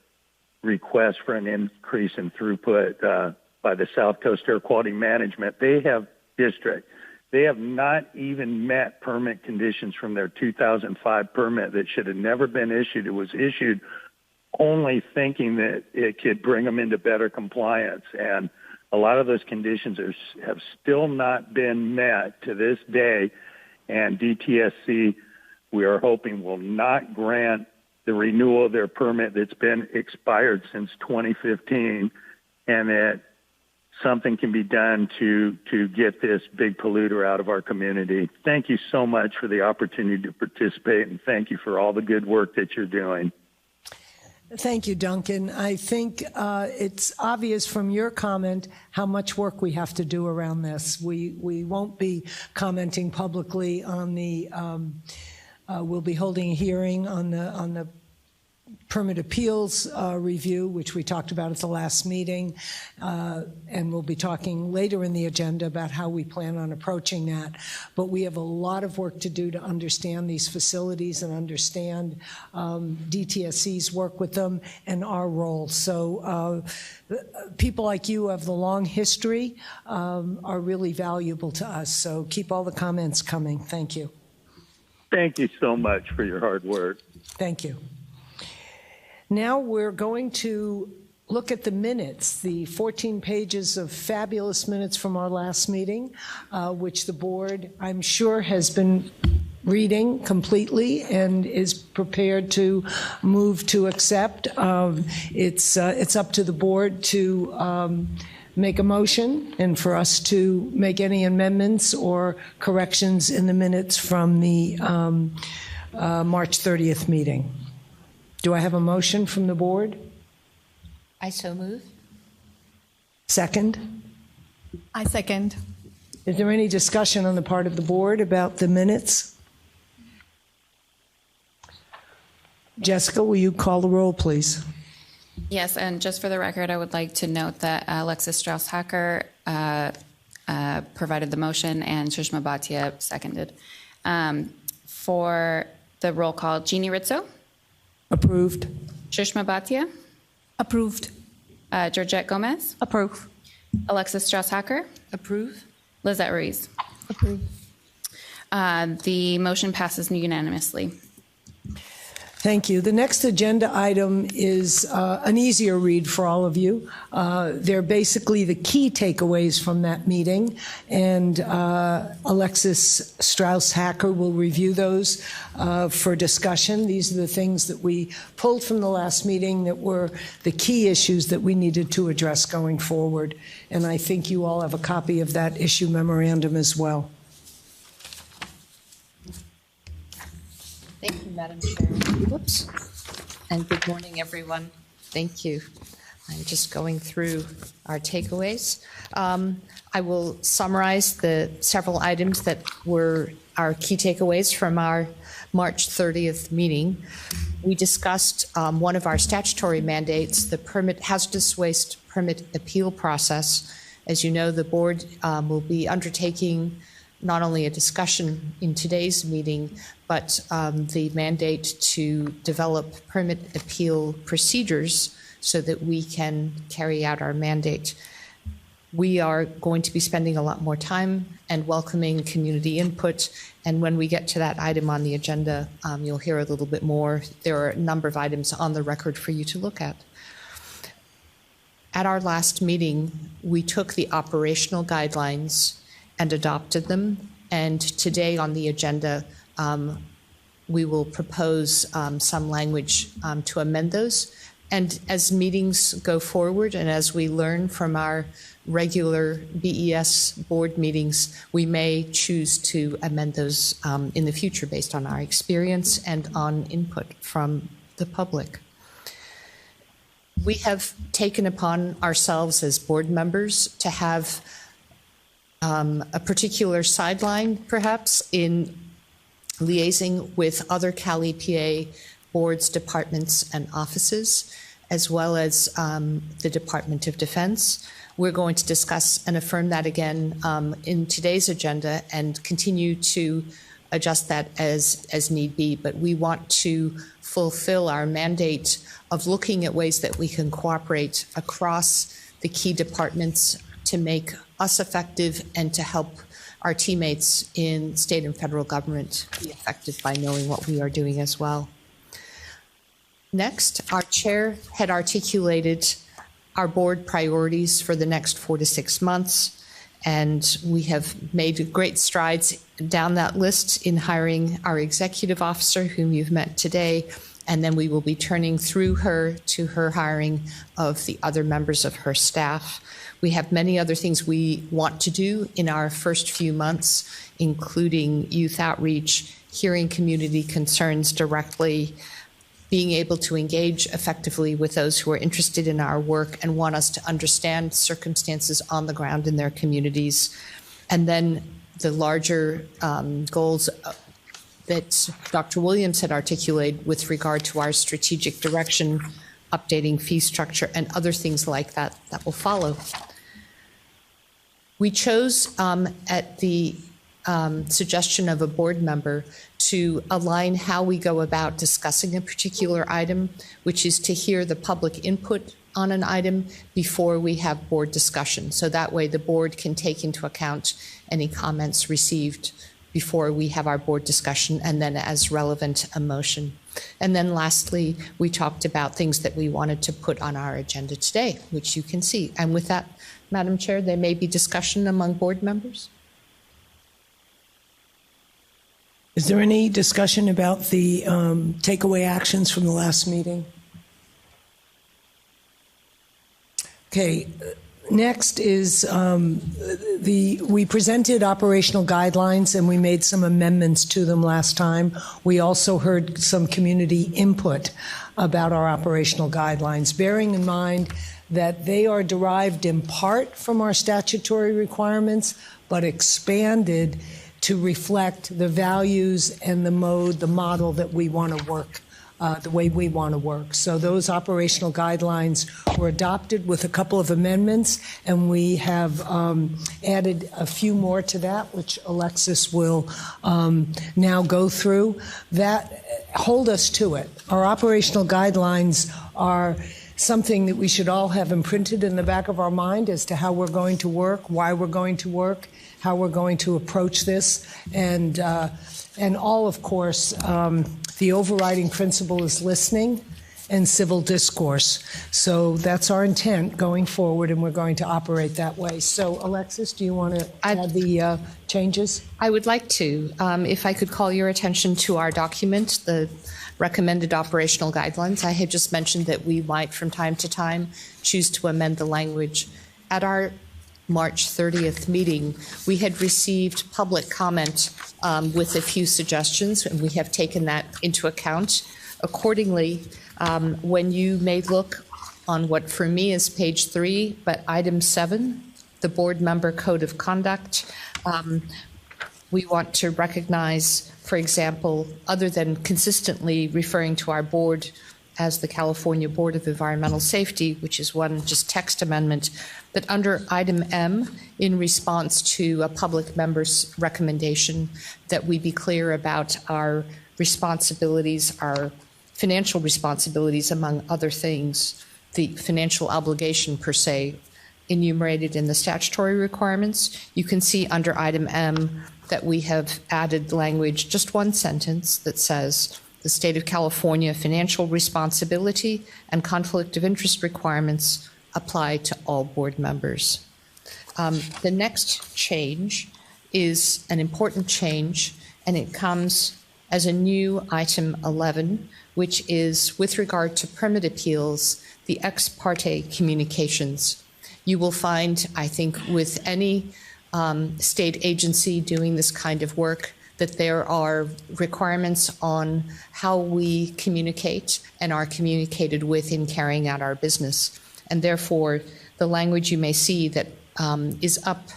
request for an increase in throughput by the South Coast Air Quality Management. They have not even met permit conditions from their 2005 permit that should have never been issued. It was issued only thinking that it could bring them into better compliance. And a lot of those conditions have still not been met to this day. And DTSC, we are hoping, will not grant the renewal of their permit that's been expired since 2015, and that something can be done to get this big polluter out of our community. Thank you so much for the opportunity to participate, and thank you for all the good work that you're doing. Thank you, Duncan. I think it's obvious from your comment how much work we have to do around this. We won't be commenting publicly on the, we'll be holding a hearing on the permit appeals review, which we talked about at the last meeting, and we'll be talking later in the agenda about how we plan on approaching that. But we have a lot of work to do to understand these facilities and understand DTSC's work with them and our role. So people like you who have the long history are really valuable to us. So keep all the comments coming. Thank you. Thank you so much for your hard work. Thank you. Now we're going to look at the minutes, the 14 pages of fabulous minutes from our last meeting, which the board, I'm sure, has been reading completely and is prepared to move to accept. It's up to the board to make a motion and for us to make any amendments or corrections in the minutes from the March 30th meeting. Do I have a motion from the board? I so move. Second? I second. Is there any discussion on the part of the board about the minutes? Jessica, will you call the roll, please? Yes, and just for the record, I would like to note that Alexis Strauss-Hacker provided the motion and Shrishma Bhatia seconded. For the roll call, Jeannie Rizzo? Approved. Shrishma Bhatia? Approved. Georgette Gomez? Approve. Alexis Strauss-Hacker? Approve. Lizette Ruiz? Approve. The motion passes unanimously. Thank you. The next agenda item is an easier read for all of you. They're basically the key takeaways from that meeting, and Alexis Strauss-Hacker will review those for discussion. These are the things that we pulled from the last meeting that were the key issues that we needed to address going forward, and I think you all have a copy of that issue memorandum as well. Thank you, Madam Chair. Whoops. And good morning, everyone. Thank you. I'm just going through our takeaways. I will summarize the several items that were our key takeaways from our March 30th meeting. We discussed one of our statutory mandates, the hazardous waste permit appeal process. As you know, the board will be undertaking not only a discussion in today's meeting, but the mandate to develop permit appeal procedures so that we can carry out our mandate. We are going to be spending a lot more time and welcoming community input, and when we get to that item on the agenda, you'll hear a little bit more. There are a number of items on the record for you to look at. At our last meeting, we took the operational guidelines and adopted them. And today on the agenda, we will propose some language to amend those. And as meetings go forward and as we learn from our regular BES board meetings, we may choose to amend those in the future based on our experience and on input from the public. We have taken upon ourselves as board members to have a particular sideline, perhaps, in liaising with other Cal EPA boards, departments, and offices, as well as the Department of Defense. We're going to discuss and affirm that again in today's agenda and continue to adjust that as need be. But we want to fulfill our mandate of looking at ways that we can cooperate across the key departments to make us effective and to help our teammates in state and federal government be effective by knowing what we are doing as well. Next, our chair had articulated our board priorities for the next 4 to 6 months, and we have made great strides down that list in hiring our executive officer, whom you've met today, and then we will be turning through her to her hiring of the other members of her staff. We have many other things we want to do in our first few months, including youth outreach, hearing community concerns directly, being able to engage effectively with those who are interested in our work and want us to understand circumstances on the ground in their communities, and then the larger goals that Dr. Williams had articulated with regard to our strategic direction, updating fee structure, and other things like that that will follow. We chose at the suggestion of a board member to align how we go about discussing a particular item, which is to hear the public input on an item before we have board discussion. So that way the board can take into account any comments received before we have our board discussion, and then as relevant, a motion. And then lastly, we talked about things that we wanted to put on our agenda today, which you can see. And with that, Madam Chair, there may be discussion among board members. Is there any discussion about the takeaway actions from the last meeting? Okay. Next is we presented operational guidelines and we made some amendments to them last time. We also heard some community input about our operational guidelines, bearing in mind that they are derived in part from our statutory requirements, but expanded to reflect the values and the model that we want to work, the way we want to work. So those operational guidelines were adopted with a couple of amendments, and we have added a few more to that, which Alexis will now go through. That hold us to it. Our operational guidelines are something that we should all have imprinted in the back of our mind as to how we're going to work, why we're going to work, how we're going to approach this, and all, of course, The overriding principle is listening and civil discourse. So that's our intent going forward, and we're going to operate that way. So, Alexis, do you want to add the changes? I would like to. If I could call your attention to our document, the recommended operational guidelines. I had just mentioned that we might, from time to time, choose to amend the language. At our March 30th meeting, we had received public comment with a few suggestions, and we have taken that into account. Accordingly, when you may look on what for me is page 3, but item 7, the board member code of conduct, we want to recognize, for example, other than consistently referring to our board as the California Board of Environmental Safety, which is one just text amendment, but under item M, in response to a public member's recommendation, that we be clear about our responsibilities, our financial responsibilities, among other things, the financial obligation per se, enumerated in the statutory requirements. You can see under item M that we have added language, just one sentence that says, the state of California financial responsibility and conflict of interest requirements apply to all board members. The next change is an important change, and it comes as a new item 11, which is with regard to permit appeals, the ex parte communications. You will find, I think, with any state agency doing this kind of work, that there are requirements on how we communicate and are communicated with in carrying out our business. And therefore, the language you may see that is up,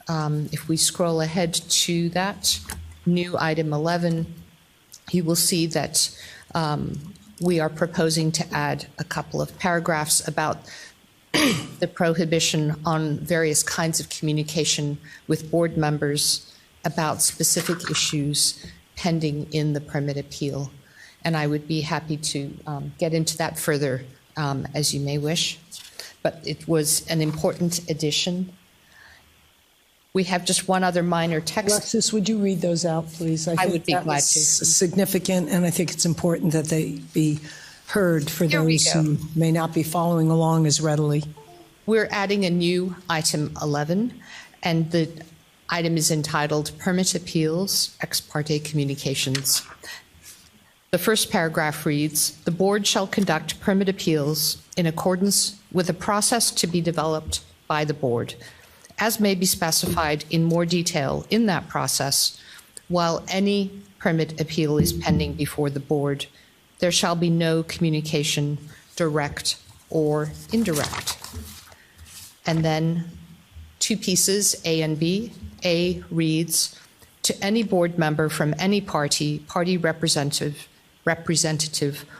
if we scroll ahead to that, new item 11, you will see that we are proposing to add a couple of paragraphs about the prohibition on various kinds of communication with board members about specific issues pending in the permit appeal. And I would be happy to get into that further as you may wish. But it was an important addition. We have just one other minor text. Alexis, would you read those out, please? I would be glad to. Significant, and I think it's important that they be heard for those who may not be following along as readily. We're adding a new item 11, and the item is entitled Permit Appeals, Ex Parte Communications. The first paragraph reads, the board shall conduct permit appeals in accordance with a process to be developed by the board, as may be specified in more detail in that process. While any permit appeal is pending before the board, there shall be no communication, direct or indirect. And then two pieces, A and B. A reads, to any board member from any party, party representative,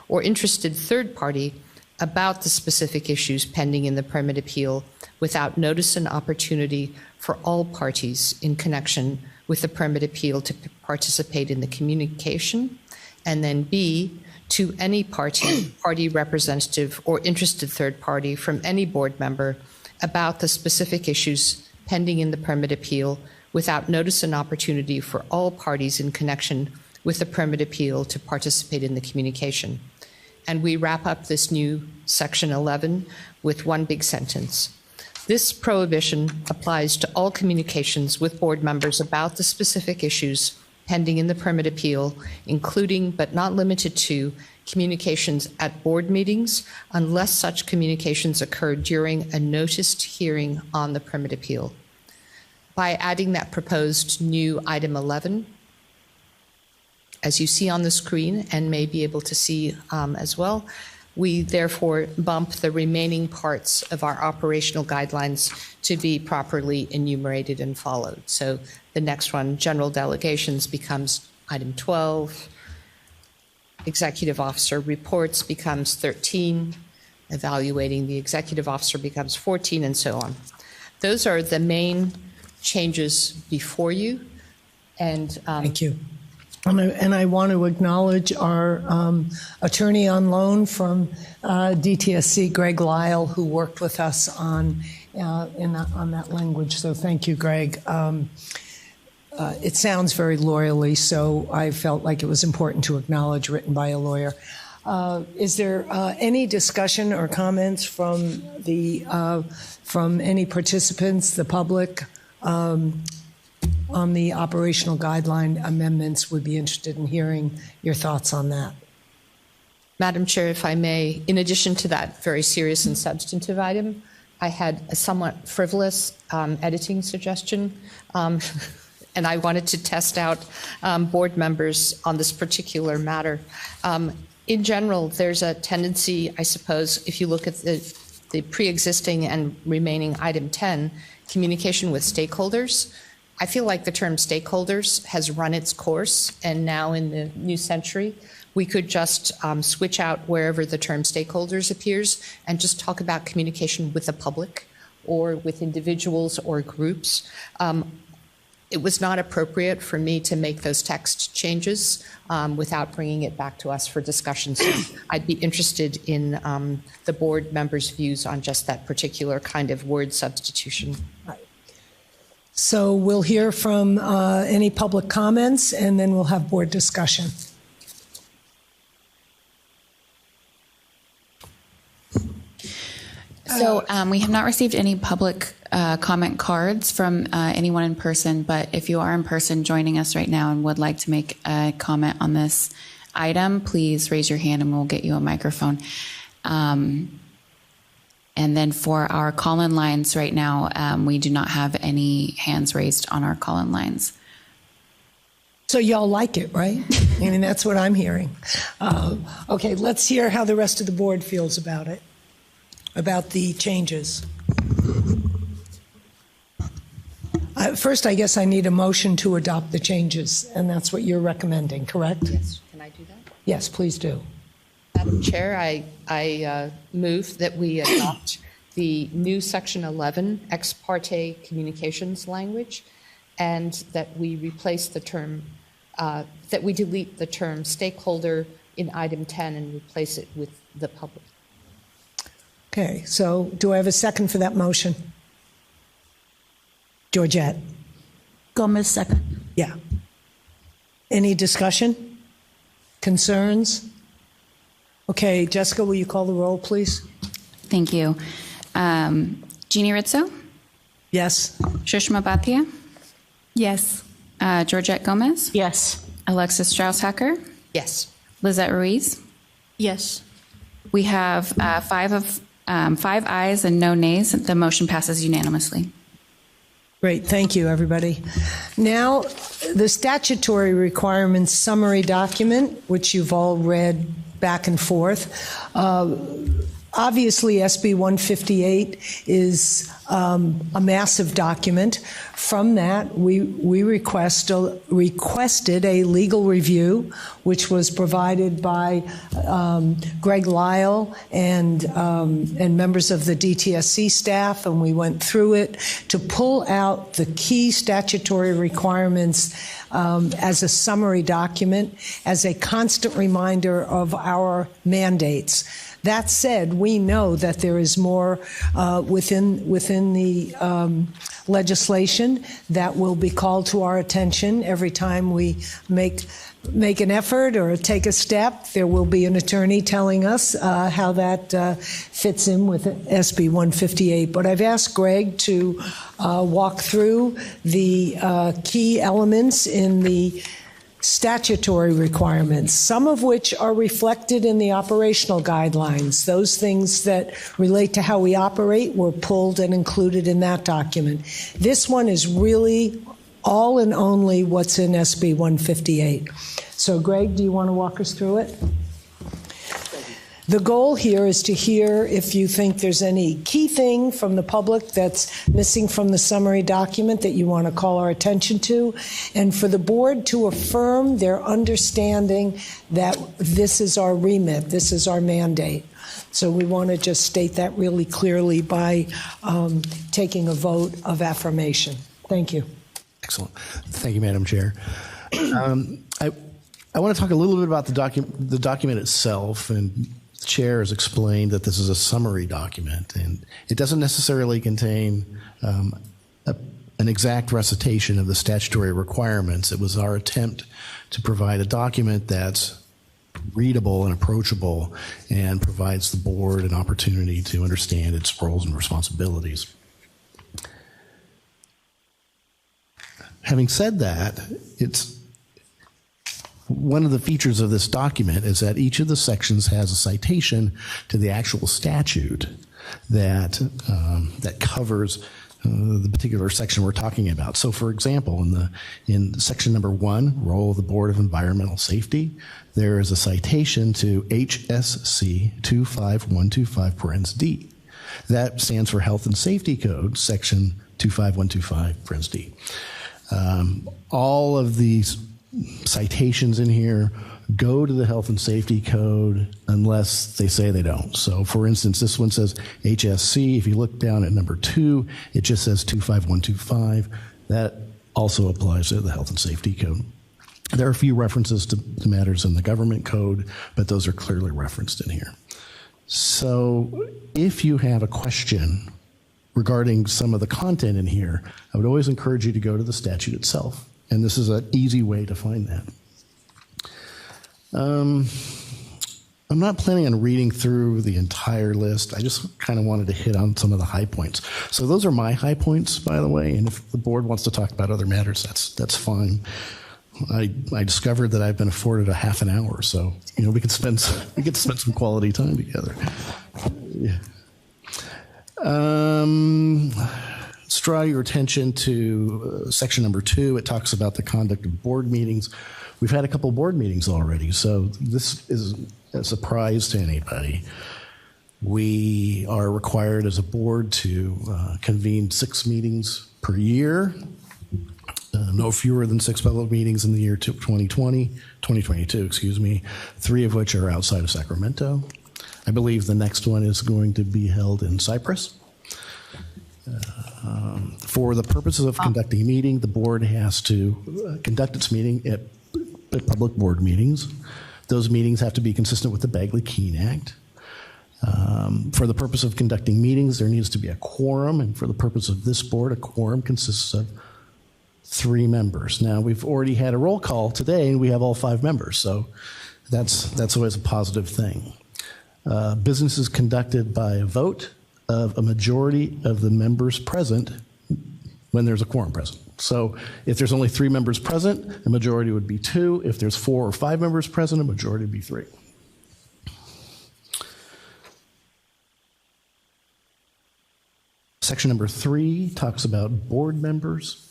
or interested third party about the specific issues pending in the permit appeal without notice and opportunity for all parties in connection with the permit appeal to participate in the communication. And then B, to any party, party representative, or interested third party from any board member about the specific issues pending in the permit appeal without notice and opportunity for all parties in connection with the permit appeal to participate in the communication. And we wrap up this new section 11 with one big sentence. This prohibition applies to all communications with board members about the specific issues pending in the permit appeal, including but not limited to communications at board meetings, unless such communications occur during a noticed hearing on the permit appeal. By adding that proposed new item 11, as you see on the screen and may be able to see as well, we therefore bump the remaining parts of our operational guidelines to be properly enumerated and followed. So the next one, general delegations, becomes item 12. Executive officer reports becomes 13. Evaluating the executive officer becomes 14, and so on. Those are the main changes before you. And thank you. And I want to acknowledge our attorney on loan from Dtsc, Greg Lyle, who worked with us on that language. So thank you, Greg. it sounds very lawyerly, so I felt like it was important to acknowledge written by a lawyer. Is there any discussion or comments from any participants, the public, on the operational guideline amendments? Would be interested in hearing your thoughts on that. Madam Chair, if I may, in addition to that very serious and substantive item, I had a somewhat frivolous editing suggestion, and I wanted to test out board members on this particular matter. In general, there's a tendency, I suppose, if you look at the pre-existing and remaining item 10, communication with stakeholders. I feel like the term stakeholders has run its course, and now in the new century, we could just switch out wherever the term stakeholders appears and just talk about communication with the public or with individuals or groups. It was not appropriate for me to make those text changes without bringing it back to us for discussion. So I'd be interested in the board members' views on just that particular kind of word substitution. So we'll hear from any public comments, and then we'll have board discussion. So we have not received any public comment cards from anyone in person, but if you are in person joining us right now and would like to make a comment on this item, please raise your hand and we'll get you a microphone. And then for our call-in lines right now, we do not have any hands raised on our call-in lines. So y'all like it, right? I mean, that's what I'm hearing. Okay, let's hear how the rest of the board feels about it, about the changes. First, I guess I need a motion to adopt the changes, and that's what you're recommending, correct? Yes, can I do that? Yes, please do. Madam Chair, I move that we adopt the new Section 11 ex parte communications language, and that we replace the term, that we delete the term stakeholder in item 10 and replace it with the public. Okay, so do I have a second for that motion? Georgette? Gomez, second. Yeah. Any discussion? Concerns? Okay, Jessica, will you call the roll, please? Thank you. Jeannie Rizzo? Yes. Shushma Bhatia? Yes. Georgette Gomez? Yes. Alexis Strauss-Hacker? Yes. Lizette Ruiz? Yes. We have 5 ayes and no nays. The motion passes unanimously. Great, thank you, everybody. Now, the statutory requirements summary document, which you've all read back and forth. Obviously, SB 158 is a massive document. From that, we requested a legal review, which was provided by Greg Lyle and members of the Dtsc staff, and we went through it to pull out the key statutory requirements as a summary document, as a constant reminder of our mandates. That said, we know that there is more within the legislation that will be called to our attention every time we make an effort or take a step. There will be an attorney telling us how that fits in with SB 158. But I've asked Greg to walk through the key elements in the statutory requirements, some of which are reflected in the operational guidelines. Those things that relate to how we operate were pulled and included in that document. This one is really all and only what's in SB 158. So, Greg, do you want to walk us through it? The goal here is to hear if you think there's any key thing from the public that's missing from the summary document that you want to call our attention to, and for the board to affirm their understanding that this is our remit, this is our mandate. So we want to just state that really clearly by taking a vote of affirmation. Thank you. Excellent. Thank you, Madam Chair. I want to talk a little bit about the document itself, and the Chair has explained that this is a summary document, and it doesn't necessarily contain an exact recitation of the statutory requirements. It was our attempt to provide a document that's readable and approachable and provides the board an opportunity to understand its roles and responsibilities. Having said that, it's one of the features of this document is that each of the sections has a citation to the actual statute that covers the particular section we're talking about. So, for example, in section number 1, role of the Board of Environmental Safety, there is a citation to HSC 25125 parens D. That stands for Health and Safety Code, section 25125 parens D. All of these citations in here go to the Health and Safety Code unless they say they don't. So, for instance, this one says HSC. If you look down at number 2, it just says 25125. That also applies to the Health and Safety Code. There are a few references to matters in the government code, but those are clearly referenced in here. So, if you have a question regarding some of the content in here, I would always encourage you to go to the statute itself. And this is an easy way to find that. I'm not planning on reading through the entire list. I just kind of wanted to hit on some of the high points. So those are my high points, by the way, and if the board wants to talk about other matters, that's fine. I discovered that I've been afforded a half an hour, so we could spend some quality time together. Yeah. Let's draw your attention to section number 2. It talks about the conduct of board meetings. We've had a couple board meetings already, so this isn't a surprise to anybody. We are required as a board to convene 6 meetings per year, no fewer than 6 public meetings in the year 2022, 3 of which are outside of Sacramento. I believe the next one is going to be held in Cypress. For the purposes of conducting a meeting, the board has to conduct its meeting at public board meetings. Those meetings have to be consistent with the Bagley-Keene Act. For the purpose of conducting meetings, there needs to be a quorum, and for the purpose of this board, a quorum consists of 3 members. Now, we've already had a roll call today, and we have all 5 members, so that's always a positive thing. Business is conducted by a vote of a majority of the members present when there's a quorum present. So if there's only 3 members present, a majority would be 2. If there's 4 or 5 members present, a majority would be 3. Section number 3 talks about board members.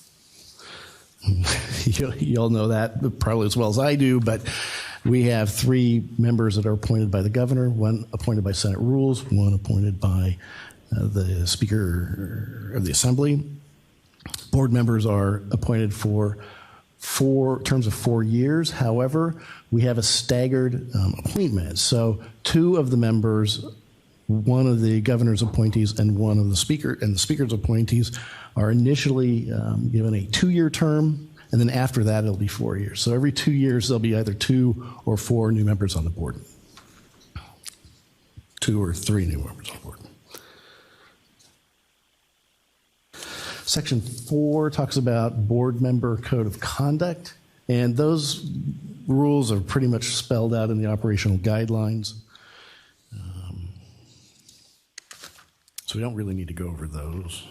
You all know that probably as well as I do, but we have 3 members that are appointed by the governor, 1 appointed by Senate rules, 1 appointed by the Speaker of the Assembly. Board members are appointed for terms of 4 years. However, we have a staggered appointment. So 2 of the members, 1 of the governor's appointees and 1 of the speaker's appointees are initially given a 2-year term, and then after that it'll be 4 years. So every 2 years there'll be either 2 or 4 new members on the board. 2 or 3 new members on the board. Section 4 talks about board member code of conduct, and those rules are pretty much spelled out in the operational guidelines. So we don't really need to go over those.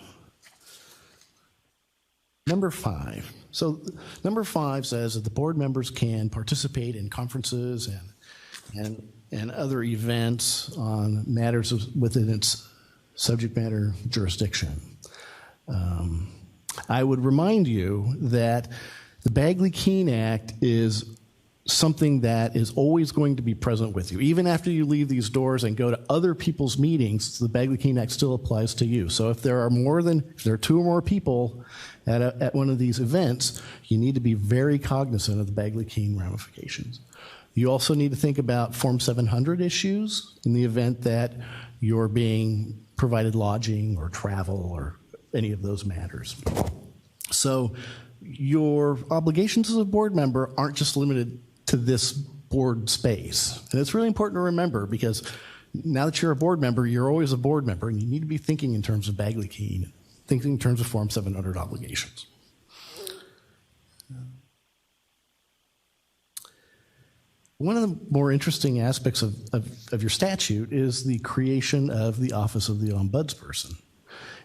Number 5. So number 5 says that the board members can participate in conferences and other events on matters within its subject matter jurisdiction. I would remind you that the Bagley-Keene Act is something that is always going to be present with you. Even after you leave these doors and go to other people's meetings, the Bagley-Keene Act still applies to you. So if there are 2 or more people at one of these events, you need to be very cognizant of the Bagley-Keene ramifications. You also need to think about Form 700 issues in the event that you're being provided lodging or travel or any of those matters. So your obligations as a board member aren't just limited to this board space. And it's really important to remember, because now that you're a board member, you're always a board member, and you need to be thinking in terms of Bagley-Keene thinking in terms of Form 700 obligations. One of the more interesting aspects of your statute is the creation of the Office of the Ombudsperson.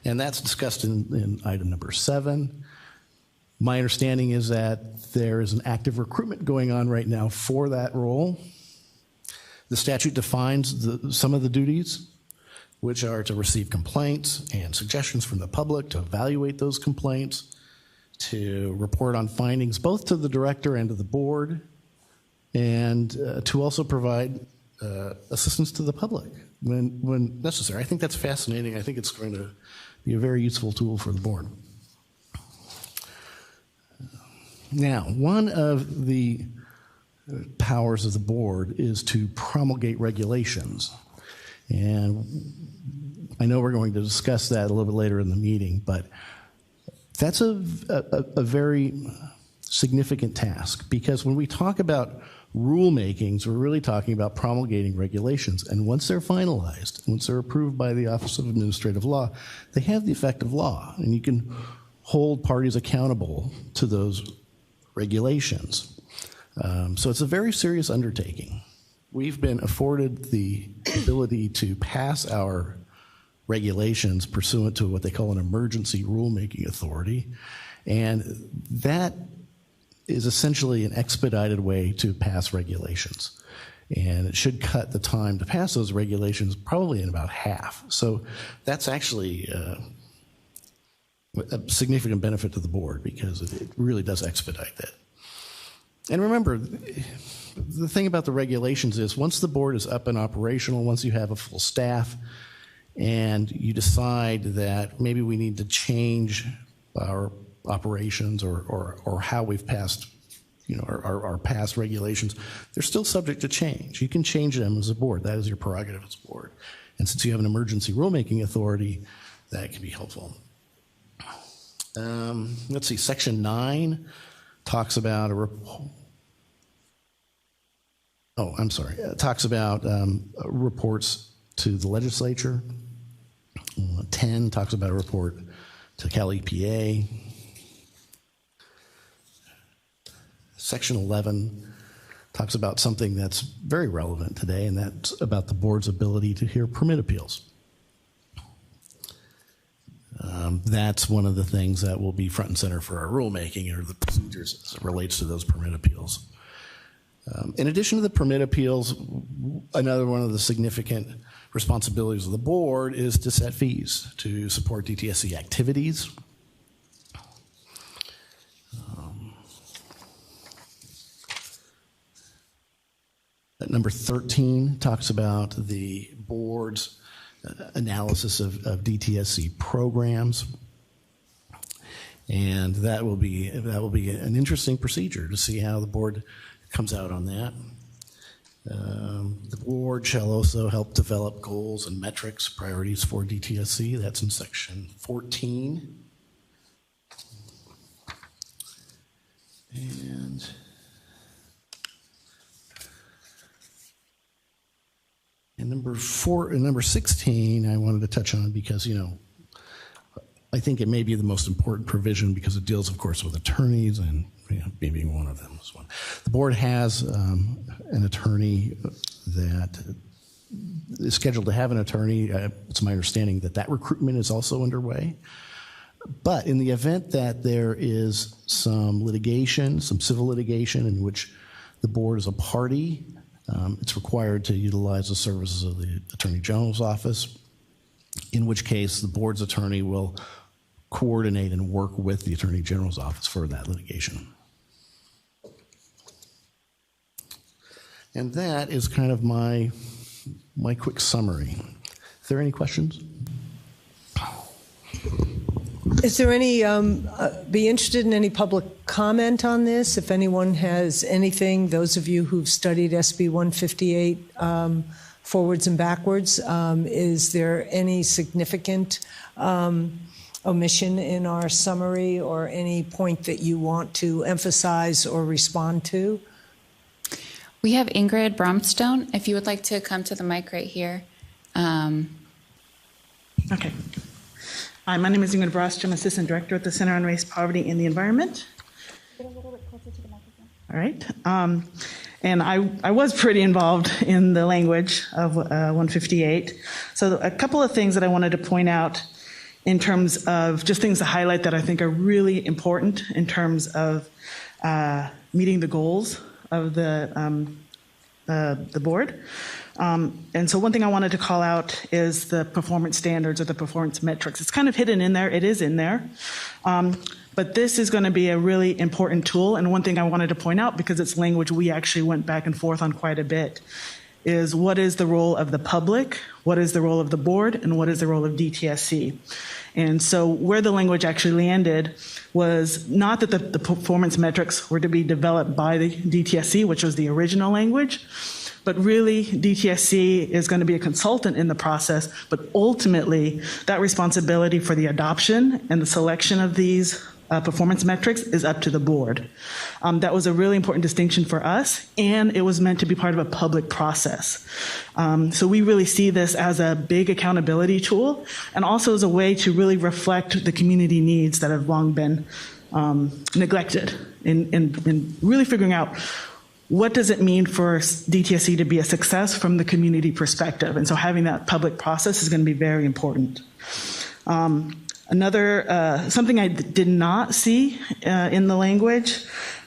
And that's discussed in item number 7. My understanding is that there is an active recruitment going on right now for that role. The statute defines some of the duties, which are to receive complaints and suggestions from the public, to evaluate those complaints, to report on findings both to the director and to the board, and to also provide assistance to the public when necessary. I think that's fascinating. I think it's going to be a very useful tool for the board. Now, one of the powers of the board is to promulgate regulations. And I know we're going to discuss that a little bit later in the meeting, but that's a very significant task, because when we talk about rulemakings, we're really talking about promulgating regulations. And once they're finalized, once they're approved by the Office of Administrative Law, they have the effect of law, and you can hold parties accountable to those regulations. So it's a very serious undertaking. We've been afforded the ability to pass our regulations pursuant to what they call an emergency rulemaking authority, and that is essentially an expedited way to pass regulations. And it should cut the time to pass those regulations probably in about half. So that's actually a significant benefit to the board, because it really does expedite that. And remember, the thing about the regulations is once the board is up and operational, once you have a full staff, and you decide that maybe we need to change our operations or how we've passed, our past regulations, they're still subject to change. You can change them as a board. That is your prerogative as a board. And since you have an emergency rulemaking authority, that can be helpful. Let's see, Section 9 talks about talks about reports to the legislature. 10 talks about a report to Cal EPA. Section 11 talks about something that's very relevant today, and that's about the board's ability to hear permit appeals. That's one of the things that will be front and center for our rulemaking, or the procedures as it relates to those permit appeals. In addition to the permit appeals, another one of the significant responsibilities of the board is to set fees to support DTSC activities. Number 13 talks about the board's analysis of DTSC programs, and that will be an interesting procedure to see how the board comes out on that. The board shall also help develop goals and metrics, priorities for DTSC. That's in Section 14. And number 16, I wanted to touch on because, I think it may be the most important provision because it deals, of course, with attorneys, and maybe one of them is one. The board has an attorney that is scheduled to have an attorney. It's my understanding that recruitment is also underway. But in the event that there is some litigation, some civil litigation in which the board is a party, it's required to utilize the services of the Attorney General's office, in which case the board's attorney will coordinate and work with the Attorney General's office for that litigation. And that is kind of my quick summary. Is there any questions? Is there any, be interested in any public comment on this? If anyone has anything, those of you who've studied SB 158 forwards and backwards, is there any significant omission in our summary or any point that you want to emphasize or respond to? We have Ingrid Bromstone. If you would like to come to the mic right here. Okay. Hi, my name is Ingrid Brost. I'm Assistant Director at the Center on Race, Poverty, and the Environment. Get a little bit closer to the microphone. All right. And I was pretty involved in the language of 158. So a couple of things that I wanted to point out in terms of just things to highlight that I think are really important in terms of meeting the goals of the board. And so one thing I wanted to call out is the performance standards or the performance metrics. It's kind of hidden in there. It is in there. But this is going to be a really important tool. And one thing I wanted to point out, because it's language we actually went back and forth on quite a bit, is what is the role of the public, what is the role of the board, and what is the role of DTSC. And so where the language actually landed was not that the performance metrics were to be developed by the DTSC, which was the original language, but really DTSC is going to be a consultant in the process, but ultimately that responsibility for the adoption and the selection of these performance metrics is up to the board. That was a really important distinction for us, and it was meant to be part of a public process. So we really see this as a big accountability tool, and also as a way to really reflect the community needs that have long been neglected in really figuring out what does it mean for DTSC to be a success from the community perspective. And so having that public process is going to be very important. Something I did not see in the language,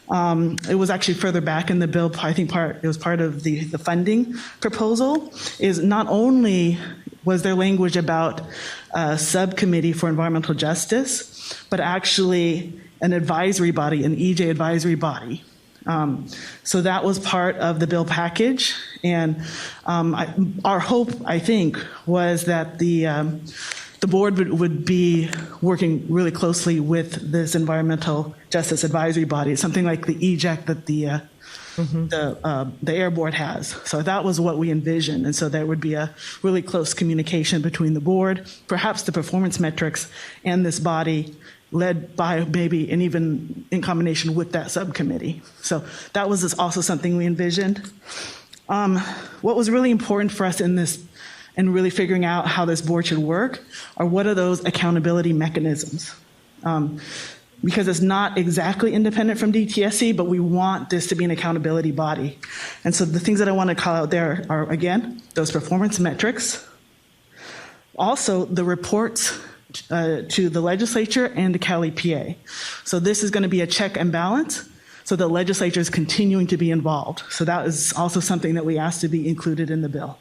it was actually further back in the bill, I think it was part of the funding proposal, is not only was there language about a subcommittee for environmental justice, but actually an advisory body, an EJ advisory body. So that was part of the bill package. And our hope, I think, was that the board would be working really closely with this environmental justice advisory body, something like the EJAC that the Air Board has. So that was what we envisioned. And so there would be a really close communication between the board, perhaps the performance metrics, and this body led by maybe, and even in combination with that subcommittee. So that was also something we envisioned. What was really important for us in this, and really figuring out how this board should work, are what are those accountability mechanisms? Because it's not exactly independent from DTSC, but we want this to be an accountability body. And so the things that I want to call out there are, again, those performance metrics, also the reports to the legislature and the Cal EPA. So this is going to be a check and balance, so the legislature is continuing to be involved. So that is also something that we asked to be included in the bill.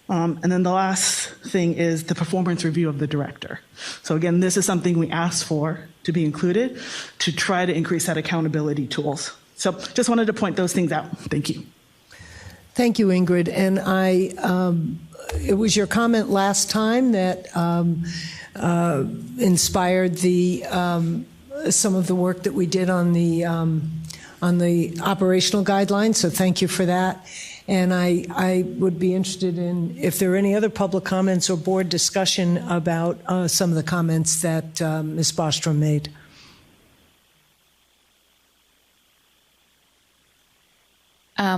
And then the last thing is the performance review of the director. So again, this is something we asked for to be included to try to increase that accountability tools. So just wanted to point those things out. Thank you. Thank you, Ingrid. And it was your comment last time that inspired some of the work that we did on the operational guidelines. So thank you for that. And I would be interested in if there are any other public comments or board discussion about some of the comments that Ms. Bostrom made.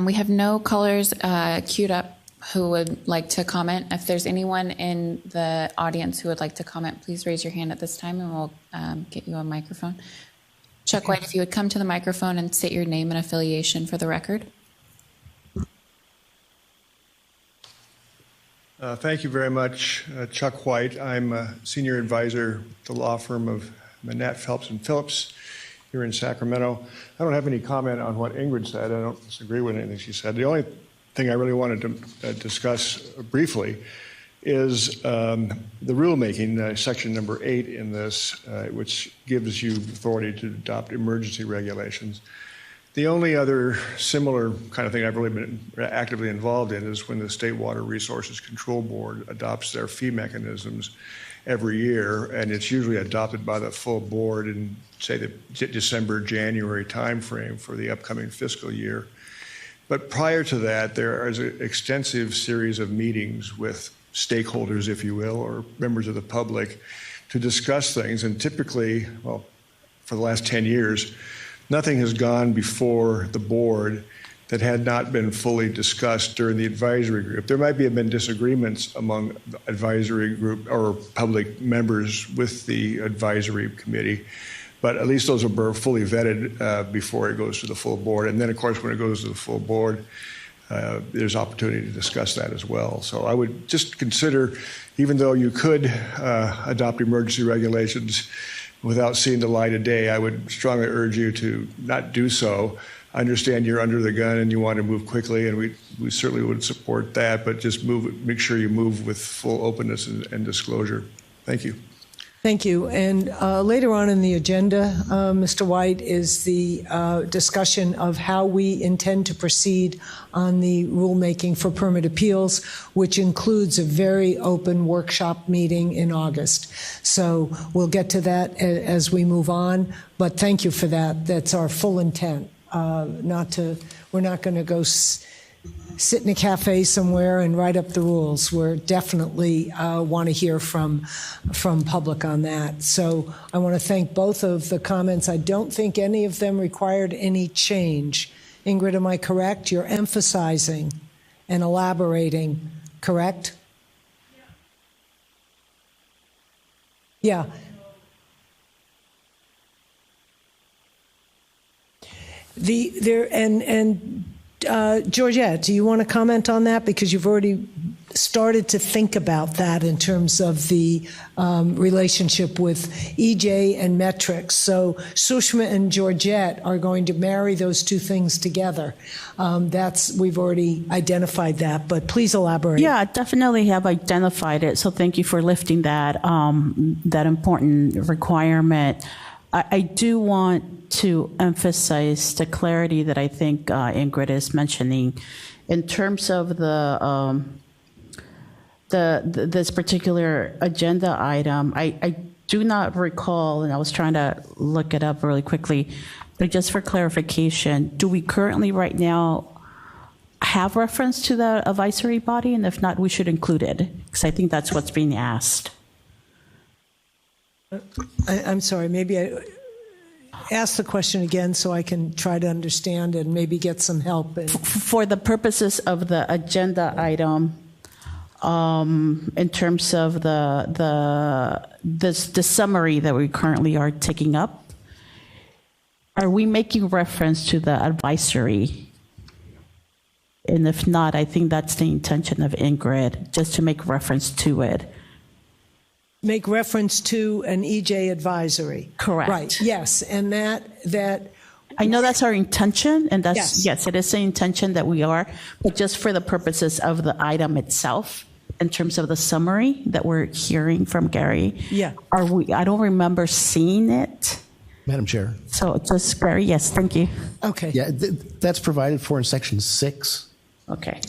We have no callers queued up who would like to comment. If there's anyone in the audience who would like to comment, please raise your hand at this time and we'll get you a microphone. Chuck White, if you would come to the microphone and state your name and affiliation for the record. Thank you very much, Chuck White. I'm a senior advisor at the law firm of Manette, Phelps & Phillips here in Sacramento. I don't have any comment on what Ingrid said. I don't disagree with anything she said. The only thing I really wanted to discuss briefly is the rulemaking, section number 8 in this, which gives you authority to adopt emergency regulations. The only other similar kind of thing I've really been actively involved in is when the State Water Resources Control Board adopts their fee mechanisms every year, and it's usually adopted by the full board in, say, the December, January timeframe for the upcoming fiscal year. But prior to that, there is an extensive series of meetings with stakeholders, if you will, or members of the public to discuss things. And typically, well, for the last 10 years, nothing has gone before the board that had not been fully discussed during the advisory group. There might have been disagreements among the advisory group or public members with the advisory committee, but at least those are fully vetted before it goes to the full board. And then, of course, when it goes to the full board, there's opportunity to discuss that as well. So I would just consider, even though you could adopt emergency regulations without seeing the light of day, I would strongly urge you to not do so. I understand you're under the gun and you want to move quickly, and we certainly would support that, but just make sure you move with full openness and disclosure. Thank you. Thank you. And later on in the agenda, Mr. White, is the discussion of how we intend to proceed on the rulemaking for permit appeals, which includes a very open workshop meeting in August. So we'll get to that as we move on, but thank you for that. That's our full intent. We're not going to go sit in a cafe somewhere and write up the rules. We're definitely want to hear from public on that. So I want to thank both of the comments. I don't think any of them required any change. Ingrid, am I correct? You're emphasizing and elaborating, correct? Yeah. Georgette, do you want to comment on that? Because you've already started to think about that in terms of the relationship with EJ and metrics. So Sushma and Georgette are going to marry those two things together. We've already identified that, but please elaborate. Yeah, I definitely have identified it. So thank you for lifting that, that important requirement. I do want to emphasize the clarity that I think Ingrid is mentioning in terms of this particular agenda item. I do not recall, and I was trying to look it up really quickly, but just for clarification, do we currently right now have reference to the advisory body? And if not, we should include it, because I think that's what's being asked. I'm sorry, maybe I ask the question again so I can try to understand and maybe get some help. For the purposes of the agenda item, in terms of the summary that we currently are taking up, are we making reference to the advisory? And if not, I think that's the intention of Ingrid, just to make reference to it. Make reference to an EJ advisory. Correct. Right, yes, and that I know that's our intention, and that's, yes, it is the intention that we are, but just for the purposes of the item itself, in terms of the summary that we're hearing from Gary, I don't remember seeing it. Madam Chair. So just Gary, yes, thank you. Okay. Yeah, that's provided for in Section 6. Okay.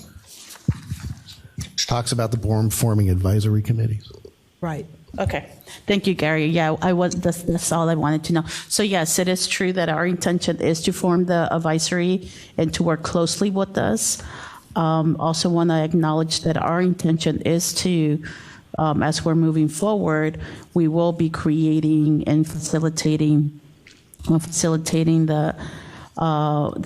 Which talks about the board forming advisory committees. Right. Okay. Thank you, Gary. Yeah, that's all I wanted to know. So yes, it is true that our intention is to form the advisory and to work closely with us. Also want to acknowledge that our intention is to, as we're moving forward, we will be creating and facilitating the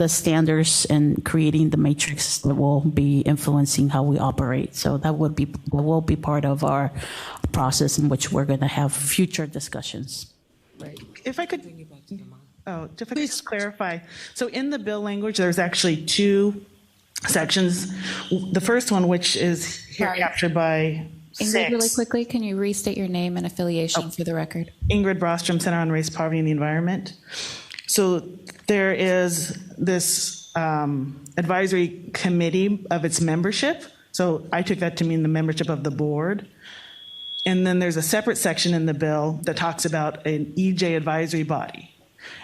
standards and creating the matrix that will be influencing how we operate. So that will be part of our process in which we're going to have future discussions. Right. If I could just clarify. So in the bill language, there's actually two sections. The first one, which is here captured by Ingrid, really quickly, can you restate your name and affiliation for the record? Ingrid Brostrom, Center on Race, Poverty, and the Environment. So there is this advisory committee of its membership. So I took that to mean the membership of the board. And then there's a separate section in the bill that talks about an EJ advisory body.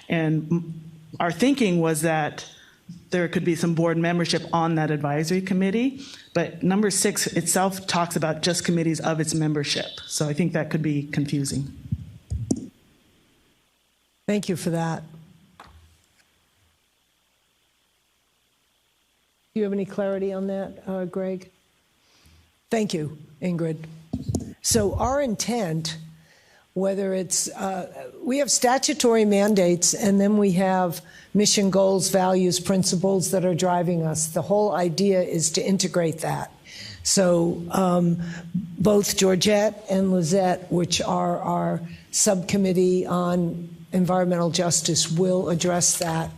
And our thinking was that there could be some board membership on that advisory committee, but number 6 itself talks about just committees of its membership. So I think that could be confusing. Thank you for that. Do you have any clarity on that, Greg? Thank you, Ingrid. So our intent whether it's, we have statutory mandates, and then we have mission goals, values, principles that are driving us. The whole idea is to integrate that. So both Georgette and Lizette, which are our subcommittee on environmental justice, will address that.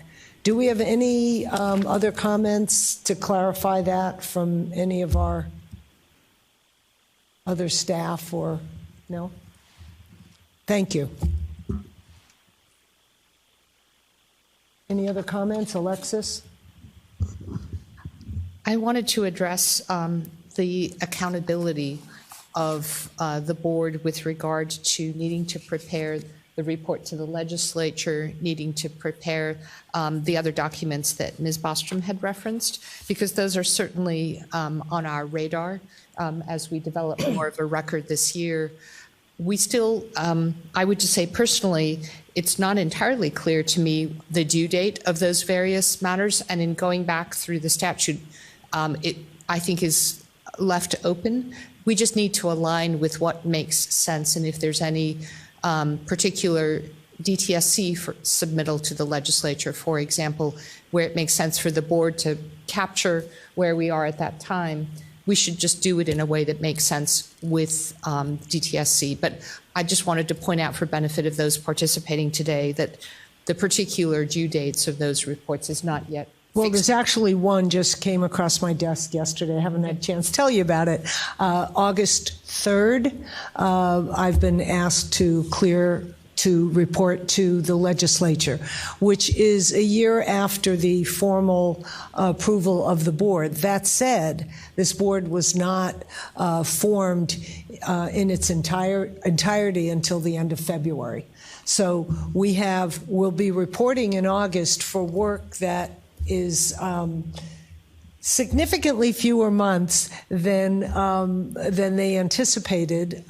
Do we have any other comments to clarify that from any of our other staff, or no? Thank you. Any other comments? Alexis? I wanted to address the accountability of the board with regard to needing to prepare the report to the legislature, needing to prepare the other documents that Ms. Bostrom had referenced, because those are certainly on our radar as we develop more of a record this year. We still, I would just say personally, it's not entirely clear to me the due date of those various matters, and in going back through the statute, it, I think, is left open. We just need to align with what makes sense, and if there's any particular DTSC for submittal to the legislature, for example, where it makes sense for the board to capture where we are at that time, we should just do it in a way that makes sense with DTSC. But I just wanted to point out, for benefit of those participating today, that the particular due dates of those reports is not yet Well, fixed. there's actually one just came across my desk yesterday. I haven't had a chance to tell you about it. August 3rd, I've been asked to report to the legislature, which is a year after the formal approval of the board. That said, this board was not formed in its entirety until the end of February. So we'll be reporting in August for work that is significantly fewer months than they anticipated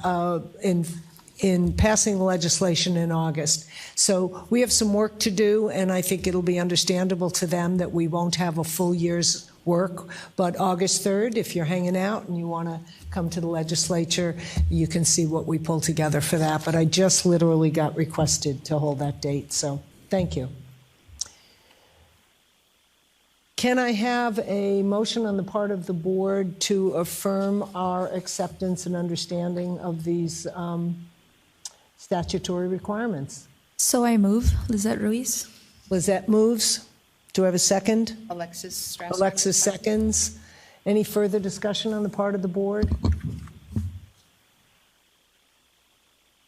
in passing the legislation in August. So we have some work to do, and I think it'll be understandable to them that we won't have a full year's work. But August 3rd, if you're hanging out and you want to come to the legislature, you can see what we pulled together for that. But I just literally got requested to hold that date, so thank you. Can I have a motion on the part of the board to affirm our acceptance and understanding of these statutory requirements? So I move. Lizette Ruiz. Lizette moves. Do I have a second? Alexis Strauss. Alexis seconds. Any further discussion on the part of the board?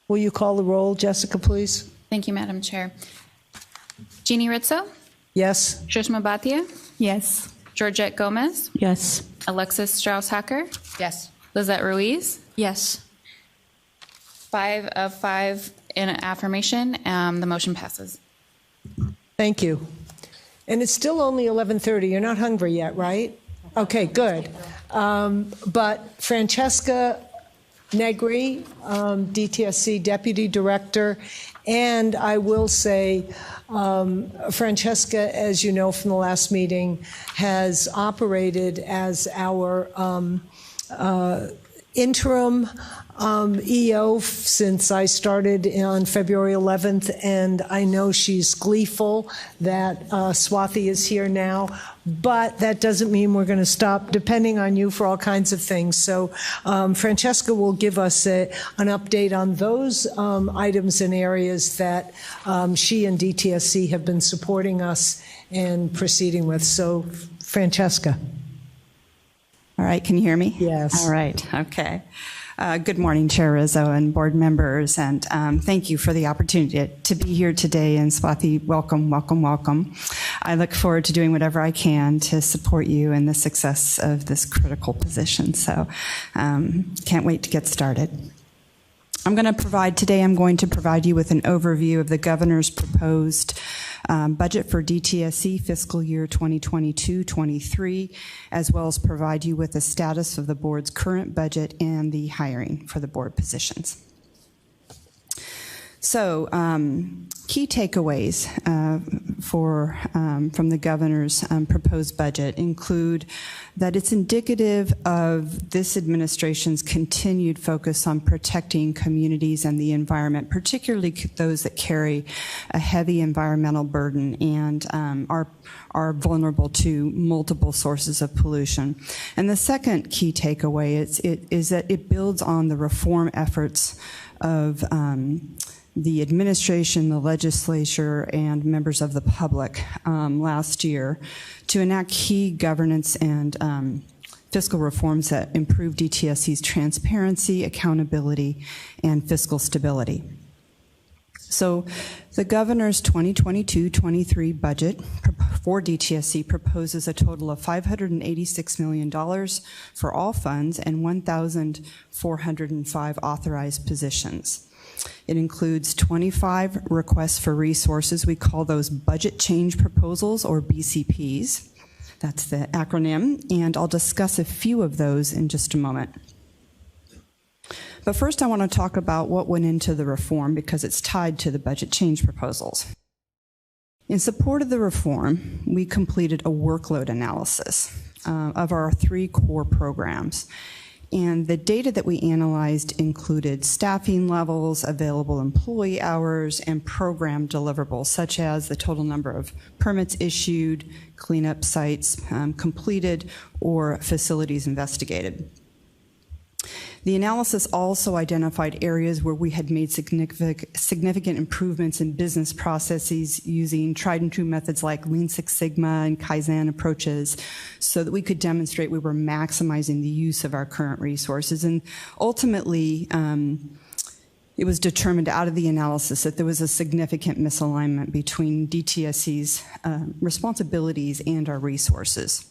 Will you call the roll, Jessica, please? Thank you, Madam Chair. Jeannie Rizzo? Yes. Shrishma Bhatia? Yes. Georgette Gomez? Yes. Alexis Strauss-Hacker? Yes. Lizette Ruiz? Yes. 5 of 5 in affirmation. The motion passes. Thank you. And it's still only 11:30. You're not hungry yet, right? Okay, good. But Francesca Negri, DTSC Deputy Director, and I will say, Francesca, as you know from the last meeting, has operated as our interim EO since I started on February 11th, and I know she's gleeful that Swathi is here now, but that doesn't mean we're going to stop depending on you for all kinds of things. So Francesca will give us an update on those items and areas that she and DTSC have been supporting us and proceeding with. So, Francesca. All right, can you hear me? Yes. All right, okay. Good morning, Chair Rizzo and board members, and thank you for the opportunity to be here today. And Swathi, welcome, welcome, welcome. I look forward to doing whatever I can to support you in the success of this critical position. So can't wait to get started. I'm going to provide you with an overview of the governor's proposed budget for DTSC fiscal year 2022-23, as well as provide you with a status of the board's current budget and the hiring for the board positions. So Key takeaways from the governor's proposed budget include that it's indicative of this administration's continued focus on protecting communities and the environment, particularly those that carry a heavy environmental burden and are vulnerable to multiple sources of pollution. And the second key takeaway is that it builds on the reform efforts of the administration, the legislature, and members of the public last year to enact key governance and fiscal reforms that improve DTSC's transparency, accountability, and fiscal stability. So the governor's 2022-23 budget for DTSC proposes a total of $586 million for all funds and 1,405 authorized positions. It includes 25 requests for resources. We call those budget change proposals, or BCPs. That's the acronym, and I'll discuss a few of those in just a moment. But first I want to talk about what went into the reform because it's tied to the budget change proposals. In support of the reform, we completed a workload analysis of our 3 core programs. And the data that we analyzed included staffing levels, available employee hours, and program deliverables, such as the total number of permits issued, cleanup sites completed, or facilities investigated. The analysis also identified areas where we had made significant improvements in business processes using tried and true methods like Lean Six Sigma and Kaizen approaches so that we could demonstrate we were maximizing the use of our current resources. And ultimately, it was determined out of the analysis that there was a significant misalignment between DTSC's responsibilities and our resources.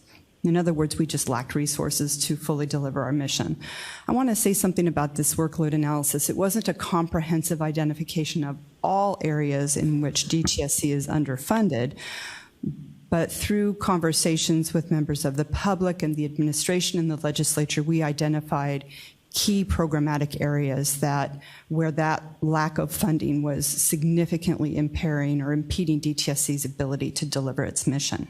In other words, we just lacked resources to fully deliver our mission. I want to say something about this workload analysis. It wasn't a comprehensive identification of all areas in which DTSC is underfunded, but through conversations with members of the public and the administration and the legislature, we identified key programmatic areas where that lack of funding was significantly impairing or impeding DTSC's ability to deliver its mission.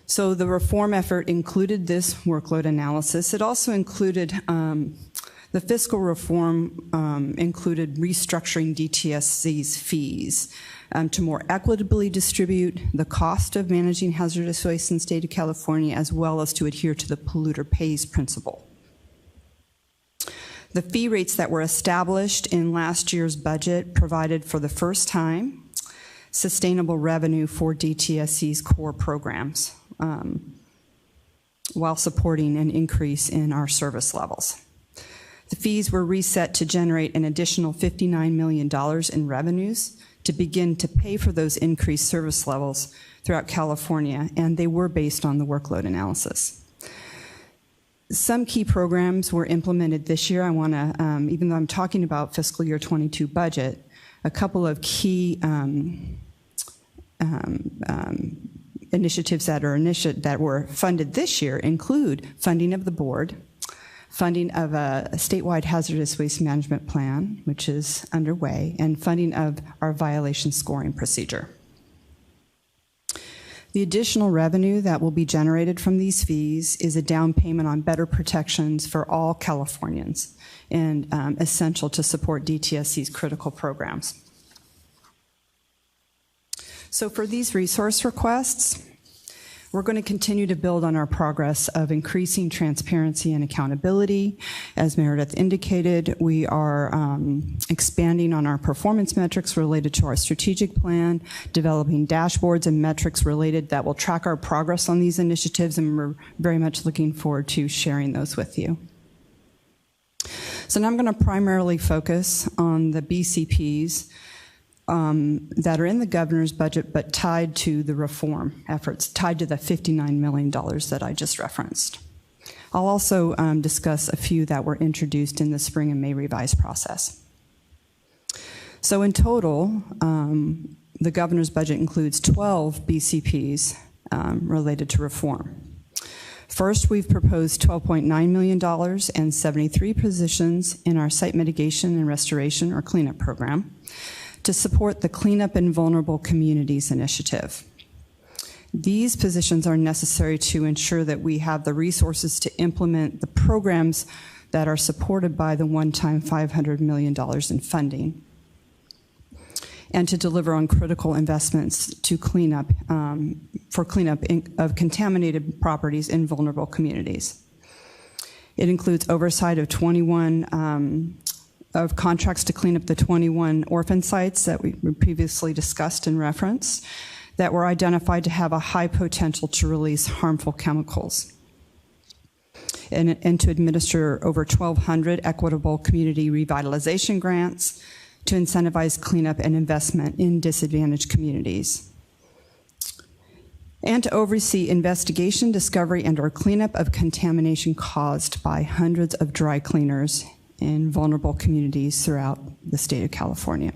So the reform effort included this workload analysis. It also included, the fiscal reform included restructuring DTSC's fees to more equitably distribute the cost of managing hazardous waste in the state of California, as well as to adhere to the polluter pays principle. The fee rates that were established in last year's budget provided for the first time sustainable revenue for DTSC's core programs, while supporting an increase in our service levels. The fees were reset to generate an additional $59 million in revenues to begin to pay for those increased service levels throughout California, and they were based on the workload analysis. Some key programs were implemented this year. I want to, even though I'm talking about fiscal year 22 budget, a couple of key initiatives that were funded this year include funding of the board, funding of a statewide hazardous waste management plan, which is underway, and funding of our violation scoring procedure. The additional revenue that will be generated from these fees is a down payment on better protections for all Californians and essential to support DTSC's critical programs. So for these resource requests, we're going to continue to build on our progress of increasing transparency and accountability. As Meredith indicated, we are expanding on our performance metrics related to our strategic plan, developing dashboards and metrics related that will track our progress on these initiatives, and we're very much looking forward to sharing those with you. So now I'm going to primarily focus on the BCPs that are in the governor's budget but tied to the reform efforts, tied to the $59 million that I just referenced. I'll also discuss a few that were introduced in the spring and May revised process. So in total, the governor's budget includes 12 BCPs related to reform. First, we've proposed $12.9 million and 73 positions in our Site Mitigation and Restoration, or cleanup program, to support the Cleanup in Vulnerable Communities initiative. These positions are necessary to ensure that we have the resources to implement the programs that are supported by the one-time $500 million in funding, and to deliver on critical investments to cleanup of contaminated properties in vulnerable communities. It includes oversight of 21 of contracts to clean up the 21 orphan sites that we previously discussed and referenced that were identified to have a high potential to release harmful chemicals, and to administer over 1,200 equitable community revitalization grants to incentivize cleanup and investment in disadvantaged communities, and to oversee investigation, discovery, and/or cleanup of contamination caused by hundreds of dry cleaners in vulnerable communities throughout the state of California.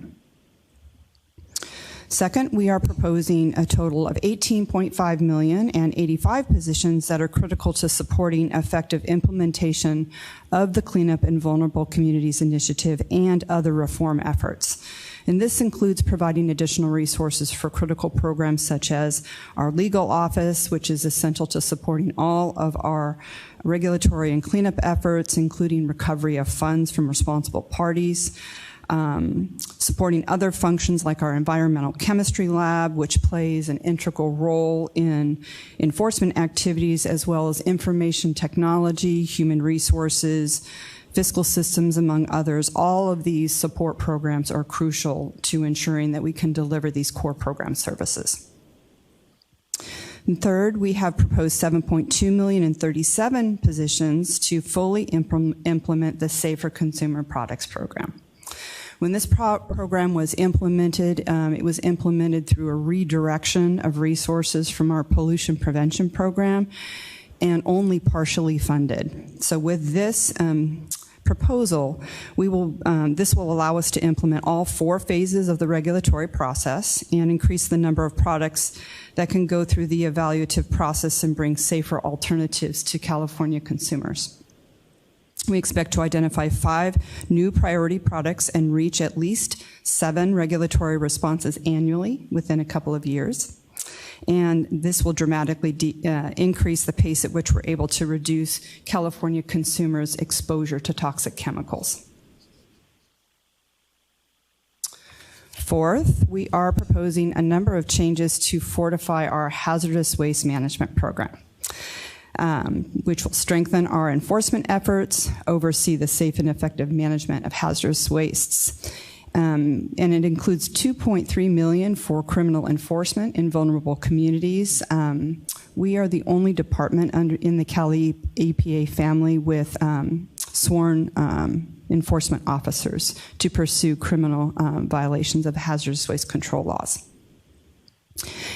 Second, we are proposing a total of $18.5 million and 85 positions that are critical to supporting effective implementation of the Cleanup in Vulnerable Communities initiative and other reform efforts. And this includes providing additional resources for critical programs such as our legal office, which is essential to supporting all of our regulatory and cleanup efforts, including recovery of funds from responsible parties, supporting other functions like our environmental chemistry lab, which plays an integral role in enforcement activities, as well as information technology, human resources, fiscal systems, among others. All of these support programs are crucial to ensuring that we can deliver these core program services. And third, we have proposed $7.2 million and 37 positions to fully implement the Safer Consumer Products Program. When this program was implemented, it was implemented through a redirection of resources from our pollution prevention program and only partially funded. So with this proposal, this will allow us to implement all 4 phases of the regulatory process and increase the number of products that can go through the evaluative process and bring safer alternatives to California consumers. We expect to identify 5 new priority products and reach at least 7 regulatory responses annually within a couple of years. And this will dramatically increase the pace at which we're able to reduce California consumers' exposure to toxic chemicals. Fourth, we are proposing a number of changes to fortify our hazardous waste management program, which will strengthen our enforcement efforts, oversee the safe and effective management of hazardous wastes. And it includes $2.3 million for criminal enforcement in vulnerable communities. We are the only department in the Cal Epa family with sworn enforcement officers to pursue criminal violations of hazardous waste control laws.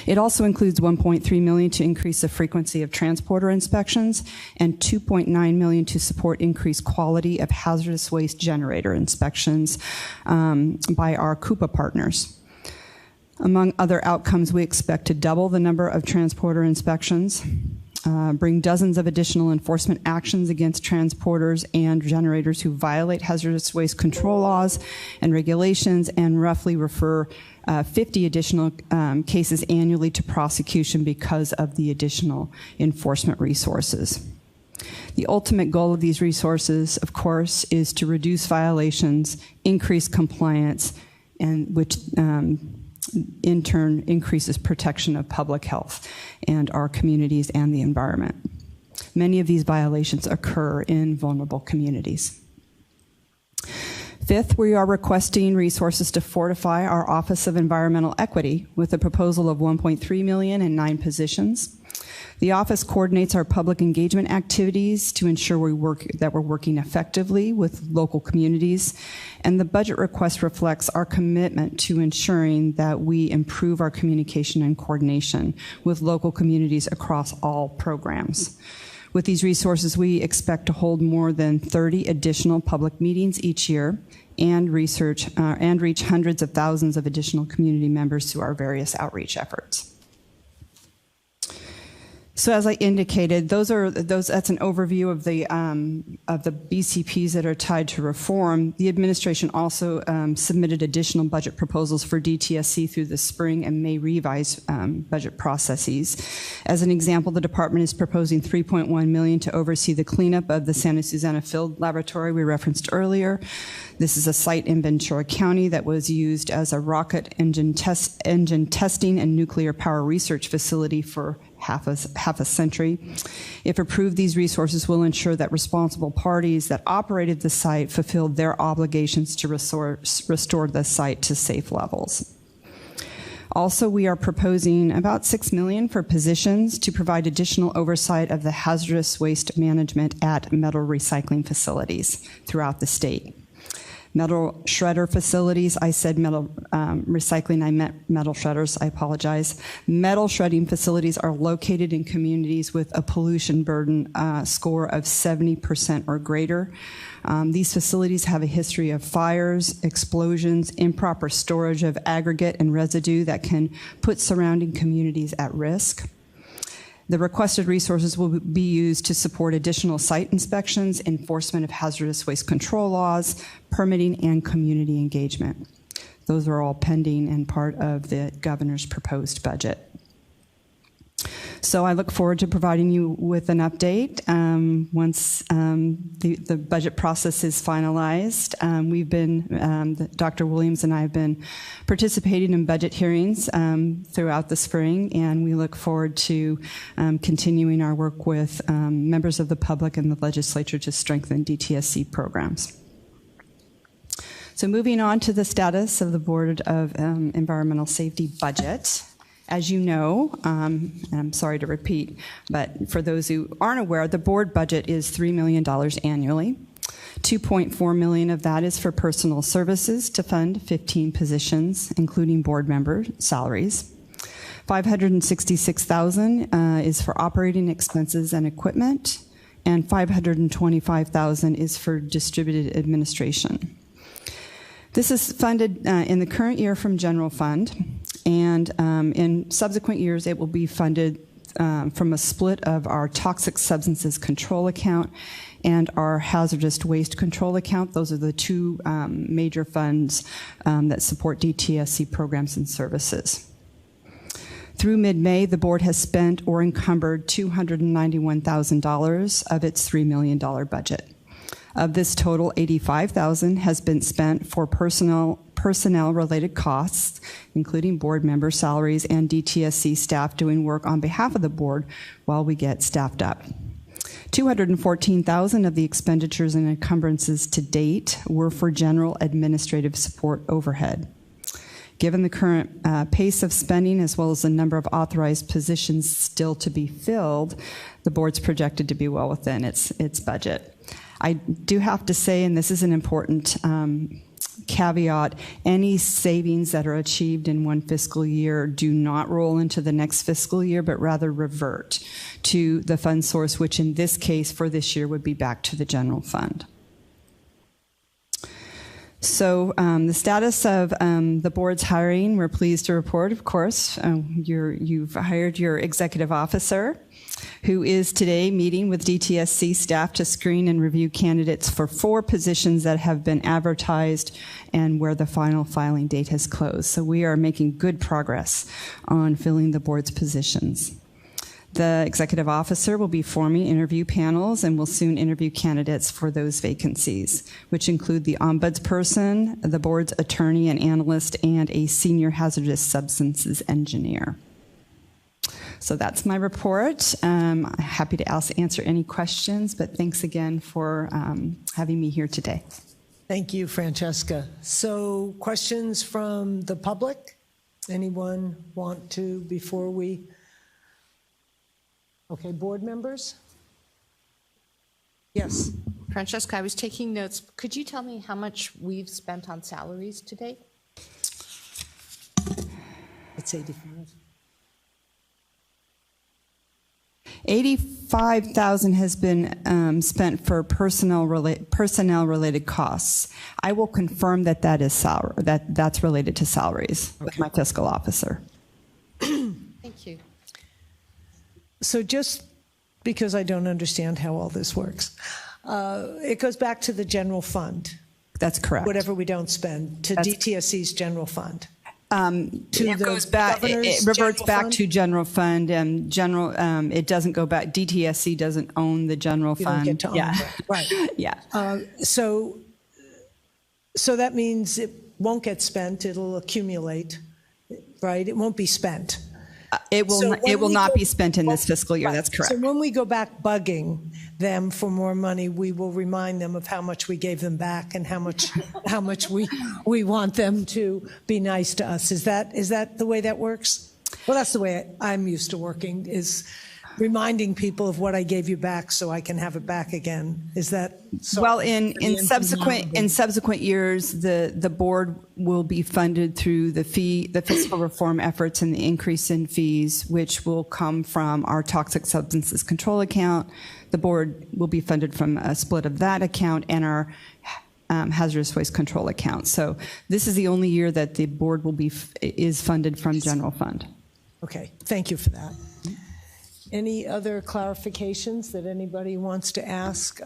It also includes $1.3 million to increase the frequency of transporter inspections and $2.9 million to support increased quality of hazardous waste generator inspections by our CUPA partners. Among other outcomes, we expect to double the number of transporter inspections, bring dozens of additional enforcement actions against transporters and generators who violate hazardous waste control laws and regulations, and roughly refer 50 additional cases annually to prosecution because of the additional enforcement resources. The ultimate goal of these resources, of course, is to reduce violations, increase compliance, and which in turn increases protection of public health and our communities and the environment. Many of these violations occur in vulnerable communities. Fifth, we are requesting resources to fortify our Office of Environmental Equity with a proposal of $1.3 million and 9 positions. The office coordinates our public engagement activities to ensure that we're working effectively with local communities, and the budget request reflects our commitment to ensuring that we improve our communication and coordination with local communities across all programs. With these resources, we expect to hold more than 30 additional public meetings each year and reach hundreds of thousands of additional community members through our various outreach efforts. So as I indicated, that's an overview of the BCPs that are tied to reform. The administration also submitted additional budget proposals for DTSC through the spring and May revised budget processes. As an example, the department is proposing $3.1 million to oversee the cleanup of the Santa Susana Field Laboratory we referenced earlier. This is a site in Ventura County that was used as a rocket engine testing and nuclear power research facility for half a century. If approved, these resources will ensure that responsible parties that operated the site fulfilled their obligations to restore the site to safe levels. Also, we are proposing about $6 million for positions to provide additional oversight of the hazardous waste management at metal recycling facilities throughout the state. Metal shredder facilities, I said metal recycling, I meant metal shredders, I apologize. Metal shredding facilities are located in communities with a pollution burden score of 70% or greater. These facilities have a history of fires, explosions, improper storage of aggregate and residue that can put surrounding communities at risk. The requested resources will be used to support additional site inspections, enforcement of hazardous waste control laws, permitting, and community engagement. Those are all pending and part of the governor's proposed budget. So I look forward to providing you with an update once the budget process is finalized. Dr. Williams and I have been participating in budget hearings throughout the spring, and we look forward to continuing our work with members of the public and the legislature to strengthen DTSC programs. So moving on to the status of the Board of Environmental Safety budget. As you know, and I'm sorry to repeat, but for those who aren't aware, the board budget is $3 million annually. $2.4 million of that is for personal services to fund 15 positions, including board member salaries. $566,000 is for operating expenses and equipment, and $525,000 is for distributed administration. This is funded in the current year from general fund. And in subsequent years, it will be funded from a split of our toxic substances control account and our hazardous waste control account. Those are the two major funds that support DTSC programs and services. Through mid-May, the board has spent or encumbered $291,000 of its $3 million budget. Of this total, $85,000 has been spent for personnel-related costs, including board member salaries and DTSC staff doing work on behalf of the board while we get staffed up. $214,000 of the expenditures and encumbrances to date were for general administrative support overhead. Given the current pace of spending as well as the number of authorized positions still to be filled, the board's projected to be well within its budget. I do have to say, and this is an important caveat, any savings that are achieved in one fiscal year do not roll into the next fiscal year, but rather revert to the fund source, which in this case for this year would be back to the general fund. So the status of the board's hiring, we're pleased to report, of course, you've hired your executive officer, who is today meeting with DTSC staff to screen and review candidates for 4 positions that have been advertised and where the final filing date has closed. So we are making good progress on filling the board's positions. The executive officer will be forming interview panels and will soon interview candidates for those vacancies, which include the ombudsperson, the board's attorney and analyst, and a senior hazardous substances engineer. So that's my report. I'm happy to answer any questions, but thanks again for having me here today. Thank you, Francesca. So questions from the public? Anyone want to, before we? Okay, board members? Yes. Francesca, I was taking notes. Could you tell me how much we've spent on salaries to date? It's 85. $85,000 has been spent for personnel-related costs. I will confirm that that's related to salaries with my fiscal officer. Thank you. So just because I don't understand how all this works, it goes back to the general fund. That's correct. Whatever we don't spend, to Dtsc's general fund. It goes back. It reverts back to general fund, and general. It doesn't go back. Dtsc doesn't own the general fund. You don't get to own it. Right. Yeah. So that means it won't get spent. It'll accumulate, right? It won't be spent. It will not be spent in this fiscal year. Right. That's correct. So when we go back bugging them for more money, we will remind them of how much we gave them back and how much we want them to be nice to us. Is that the way that works? Well, that's the way I'm used to working, is reminding people of what I gave you back so I can have it back again. Is that so? Well, in subsequent years, the board will be funded through the fiscal reform efforts and the increase in fees, which will come from our toxic substances control account. The board will be funded from a split of that account and our hazardous waste control account. So this is the only year that the board is funded from general fund. Okay, thank you for that. Any other clarifications that anybody wants to ask?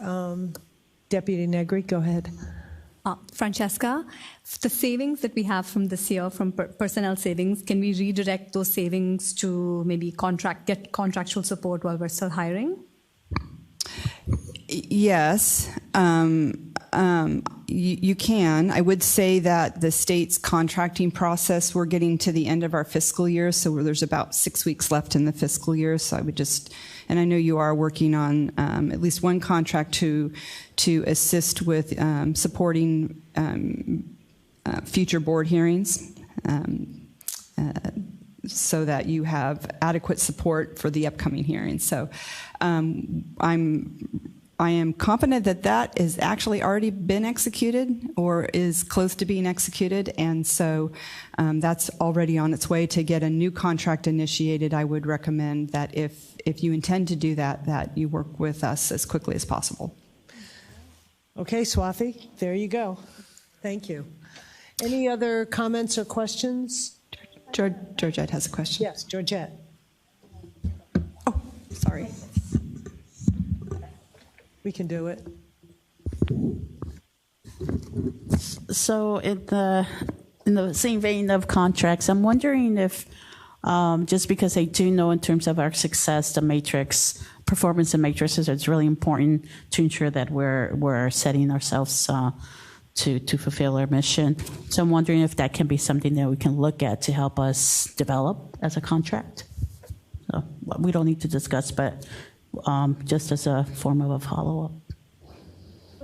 Deputy Negri, go ahead. Francesca, the savings that we have from this year, from personnel savings, can we redirect those savings to maybe get contractual support while we're still hiring? Yes, you can. I would say that the state's contracting process, we're getting to the end of our fiscal year, so there's about 6 weeks left in the fiscal year. So I would and I know you are working on at least one contract to assist with supporting future board hearings, so that you have adequate support for the upcoming hearings. So I am confident that is actually already been executed or is close to being executed, and so that's already on its way to get a new contract initiated. I would recommend that if you intend to do that you work with us as quickly as possible. Okay, Swathi, there you go. Thank you. Any other comments or questions? Georgette has a question. Yes, Georgette. Oh, sorry. We can do it. So in the same vein of contracts, I'm wondering if, just because I do know in terms of our success, the matrix, performance and matrices, it's really important to ensure that we're setting ourselves to fulfill our mission. So I'm wondering if that can be something that we can look at to help us develop as a contract. So we don't need to discuss, but just as a form of a follow-up.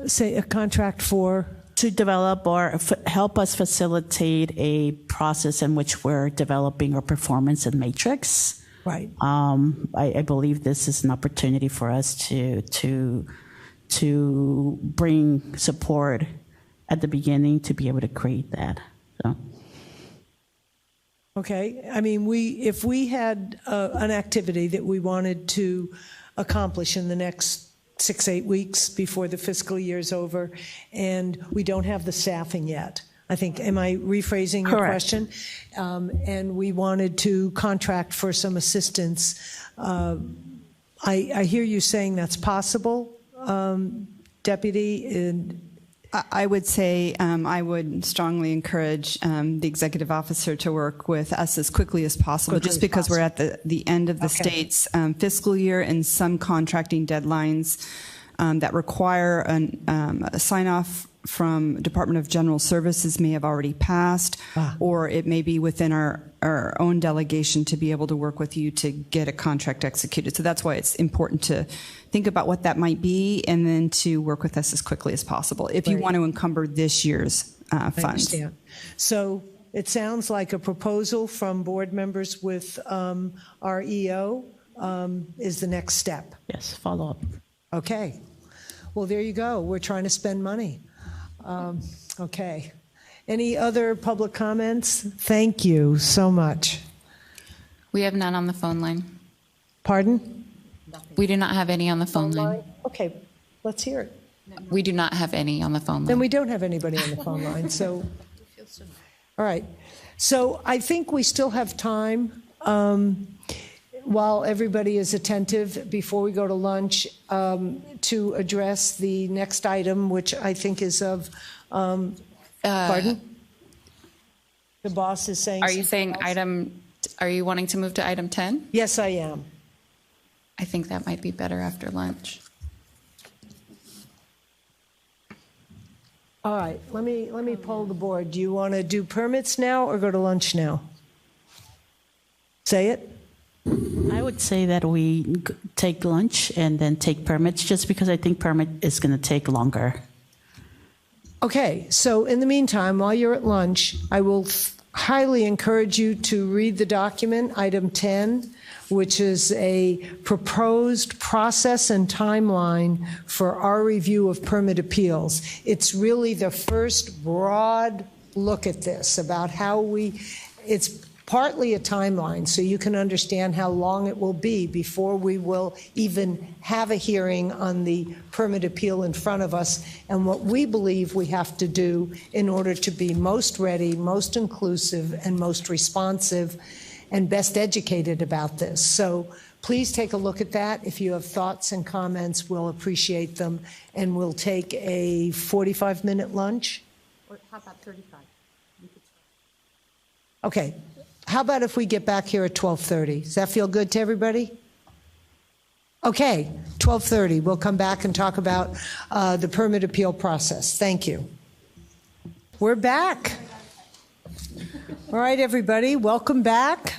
Say a contract for? To develop or help us facilitate a process in which we're developing our performance and matrix. Right. I believe this is an opportunity for us to bring support at the beginning to be able to create that. So. Okay. I mean, if we had an activity that we wanted to accomplish in the next 6-8 weeks before the fiscal year is over, and we don't have the staffing yet. I think, am I rephrasing your question? And we wanted to contract for some assistance. I hear you saying that's possible, Deputy. I would say I would strongly encourage the executive officer to work with us as quickly as possible, just because we're at the end of the state's fiscal year, and some contracting deadlines that require a sign-off from Department of General Services may have already passed, or it may be within our own delegation to be able to work with you to get a contract executed. So that's why it's important to think about what that might be, and then to work with us as quickly as possible if you want to encumber this year's funds. I understand. So it sounds like a proposal from board members with our EO is the next step. Yes, follow up. Okay. Well, there you go. We're trying to spend money. Okay. Any other public comments? Thank you so much. We have none on the phone line. Pardon? We do not have any on the phone line. Okay, let's hear it. We do not have any on the phone line. Then we don't have anybody on the phone line, so. All right. So I think we still have time. while everybody is attentive, before we go to lunch, to address the next item, which I think is of, pardon? The boss is saying. Are you saying are you wanting to move to item 10? Yes, I am. I think that might be better after lunch. All right, let me poll the board. Do you want to do permits now or go to lunch now? Say it. I would say that we take lunch and then take permits, just because I think permit is going to take longer. Okay, so in the meantime, while you're at lunch, I will highly encourage you to read the document, item 10, which is a proposed process and timeline for our review of permit appeals. It's really the first broad look at this, about how it's partly a timeline, so you can understand how long it will be before we will even have a hearing on the permit appeal in front of us, and what we believe we have to do in order to be most ready, most inclusive, and most responsive, and best educated about this. So please take a look at that. If you have thoughts and comments, we'll appreciate them, and we'll take a 45-minute lunch. Or how about 35? Okay. How about if we get back here at 12:30? Does that feel good to everybody? Okay, 12:30. We'll come back and talk about the permit appeal process. Thank you. We're back. All right, everybody, welcome back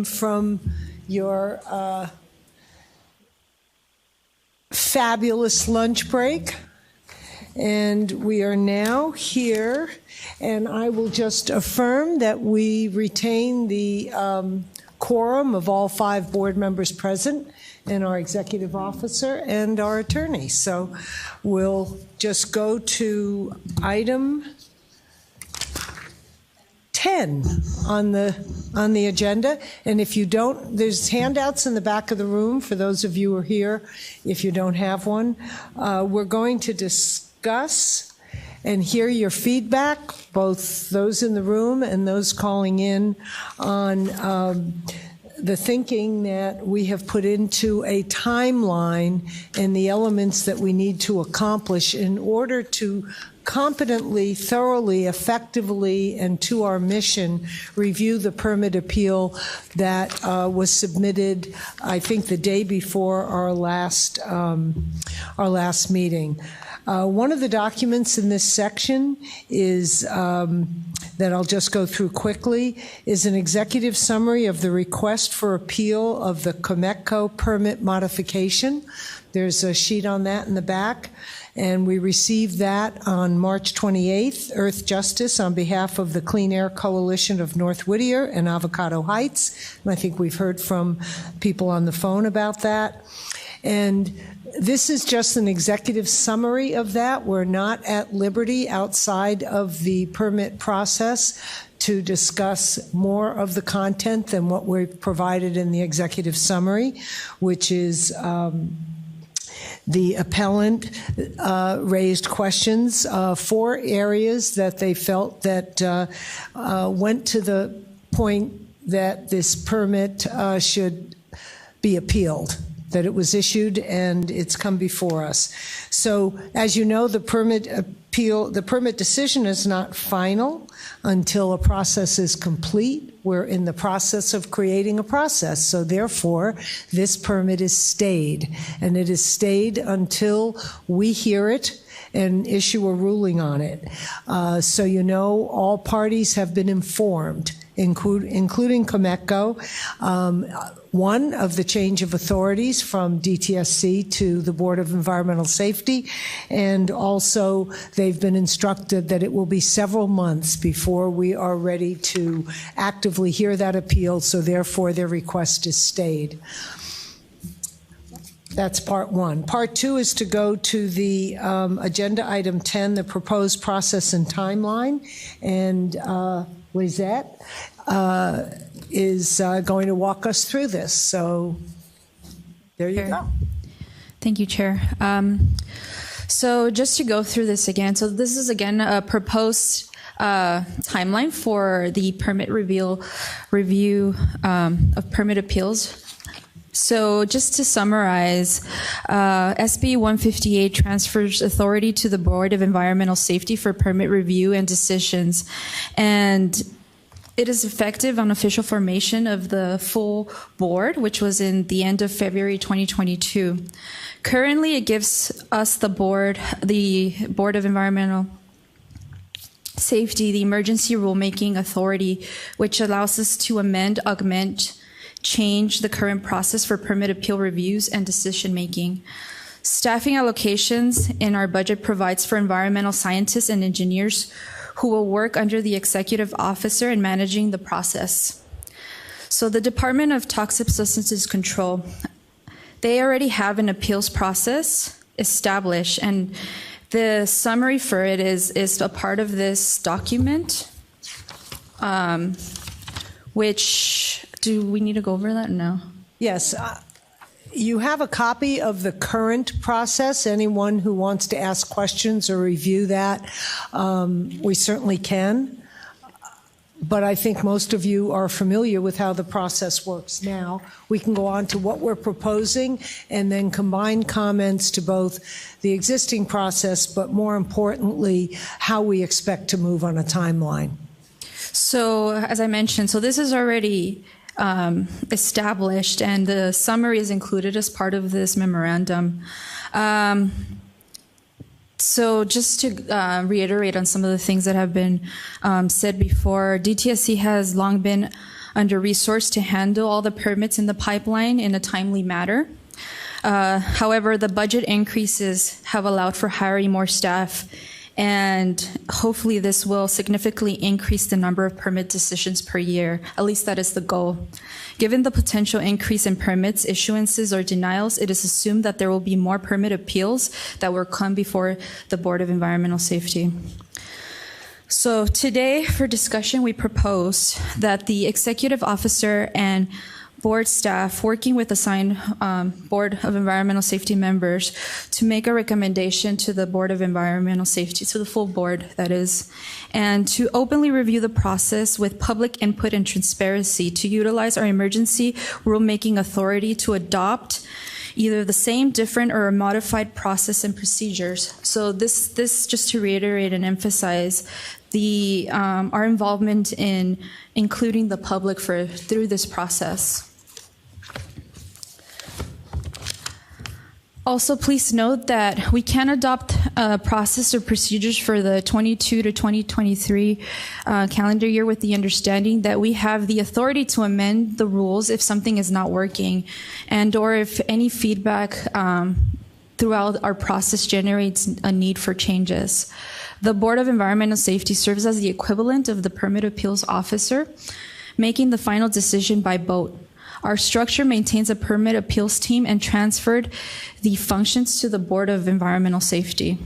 from your fabulous lunch break. And we are now here, and I will just affirm that we retain the quorum of all 5 board members present, and our executive officer and our attorney. So we'll just go to item 10 on the agenda. And if you don't, there's handouts in the back of the room for those of you who are here. If you don't have one, we're going to discuss and hear your feedback, both those in the room and those calling in, on the thinking that we have put into a timeline and the elements that we need to accomplish in order to competently, thoroughly, effectively, and to our mission, review the permit appeal that was submitted, I think, the day before our last meeting. One of the documents in this section is, that I'll just go through quickly, is an executive summary of the request for appeal of the Commenco permit modification. There's a sheet on that in the back. And we received that on March 28th, Earth Justice, on behalf of the Clean Air Coalition of North Whittier and Avocado Heights. And I think we've heard from people on the phone about that. And this is just an executive summary of that. We're not at liberty outside of the permit process to discuss more of the content than what we've provided in the executive summary, which is the appellant raised questions, 4 areas that they felt that went to the point that this permit should be appealed, that it was issued and it's come before us. So, as you know, the permit decision is not final until a process is complete. We're in the process of creating a process. So therefore, this permit is stayed, and it is stayed until we hear it and issue a ruling on it. So you know, all parties have been informed, including Commenco, one of the change of authorities from Dtsc to the Board of Environmental Safety, and also they've been instructed that it will be several months before we are ready to actively hear that appeal, so therefore their request is stayed. That's part 1. Part 2 is to go to the agenda item 10, the proposed process and timeline, and Lizette is going to walk us through this. So there you go. Thank you, Chair. So just to go through this again, so this is again a proposed timeline for the permit review of permit appeals. So just to summarize, SB 158 transfers authority to the Board of Environmental Safety for permit review and decisions, and it is effective on official formation of the full board, which was in the end of February 2022. Currently, it gives us the Board of Environmental Safety, the emergency rulemaking authority, which allows us to amend, augment, change the current process for permit appeal reviews and decision making. Staffing allocations in our budget provides for environmental scientists and engineers who will work under the executive officer in managing the process. So the Department of Toxic Substances Control, they already have an appeals process established, and the summary for it is a part of this document, which, do we need to go over that? No. Yes. You have a copy of the current process. Anyone who wants to ask questions or review that, we certainly can. But I think most of you are familiar with how the process works now. We can go on to what we're proposing and then combine comments to both the existing process, but more importantly, how we expect to move on a timeline. So, as I mentioned, so this is already established, and the summary is included as part of this memorandum. So just to reiterate on some of the things that have been said before, Dtsc has long been under-resourced to handle all the permits in the pipeline in a timely manner. However, the budget increases have allowed for hiring more staff, and hopefully this will significantly increase the number of permit decisions per year. At least that is the goal. Given the potential increase in permits, issuances, or denials, it is assumed that there will be more permit appeals that will come before the Board of Environmental Safety. So today, for discussion, we propose that the executive officer and board staff working with assigned Board of Environmental Safety members to make a recommendation to the Board of Environmental Safety, to the full board, that is, and to openly review the process with public input and transparency to utilize our emergency rulemaking authority to adopt either the same, different, or a modified process and procedures. So this just to reiterate and emphasize our involvement in including the public through this process. Also, please note that we can adopt a process or procedures for the 22 to 2023 calendar year with the understanding that we have the authority to amend the rules if something is not working, and or if any feedback throughout our process generates a need for changes. The Board of Environmental Safety serves as the equivalent of the permit appeals officer, making the final decision by vote. Our structure maintains a permit appeals team and transferred the functions to the Board of Environmental Safety.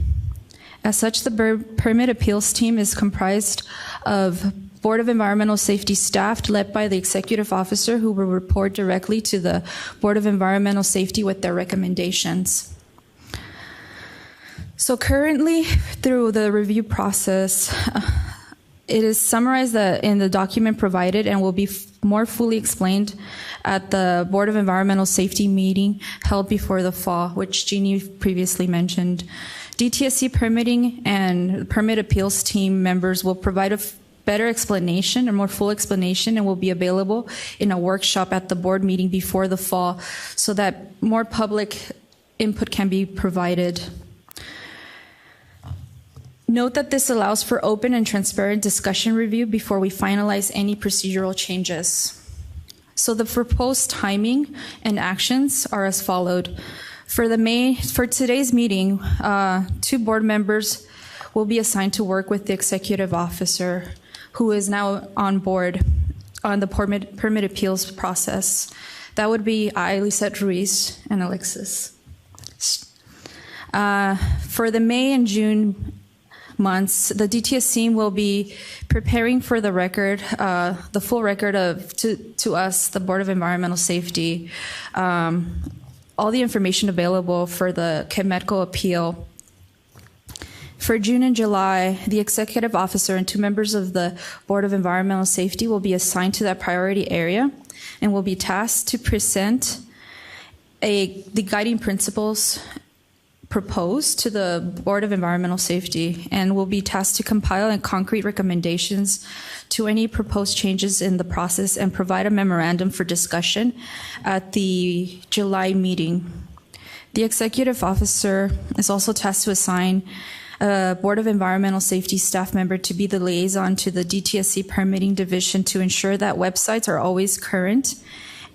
As such, the permit appeals team is comprised of Board of Environmental Safety staff led by the executive officer who will report directly to the Board of Environmental Safety with their recommendations. So currently, through the review process, it is summarized in the document provided and will be more fully explained at the Board of Environmental Safety meeting held before the fall, which Jeannie previously mentioned. Dtsc permitting and permit appeals team members will provide a better explanation, a more full explanation, and will be available in a workshop at the board meeting before the fall so that more public input can be provided. Note that this allows for open and transparent discussion review before we finalize any procedural changes. So the proposed timing and actions are as followed. For today's meeting, 2 board members will be assigned to work with the executive officer, who is now on board on the permit appeals process. That would be I, Lisette Ruiz, and Alexis. For the May and June months, the Dtsc will be preparing for the record, the full record to us, the Board of Environmental Safety, all the information available for the Commenco appeal. For June and July, the executive officer and 2 members of the Board of Environmental Safety will be assigned to that priority area and will be tasked to present the guiding principles proposed to the Board of Environmental Safety and will be tasked to compile and concrete recommendations to any proposed changes in the process and provide a memorandum for discussion at the July meeting. The executive officer is also tasked to assign a Board of Environmental Safety staff member to be the liaison to the Dtsc permitting division to ensure that websites are always current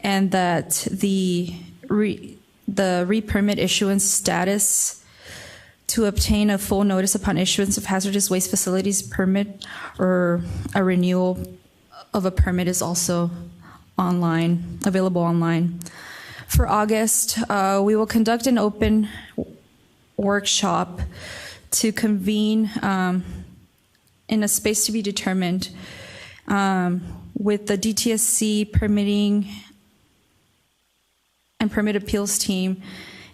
and that the re-permit issuance status to obtain a full notice upon issuance of hazardous waste facilities permit or a renewal of a permit is also available online. For August, we will conduct an open workshop to convene in a space to be determined with the Dtsc permitting and permit appeals team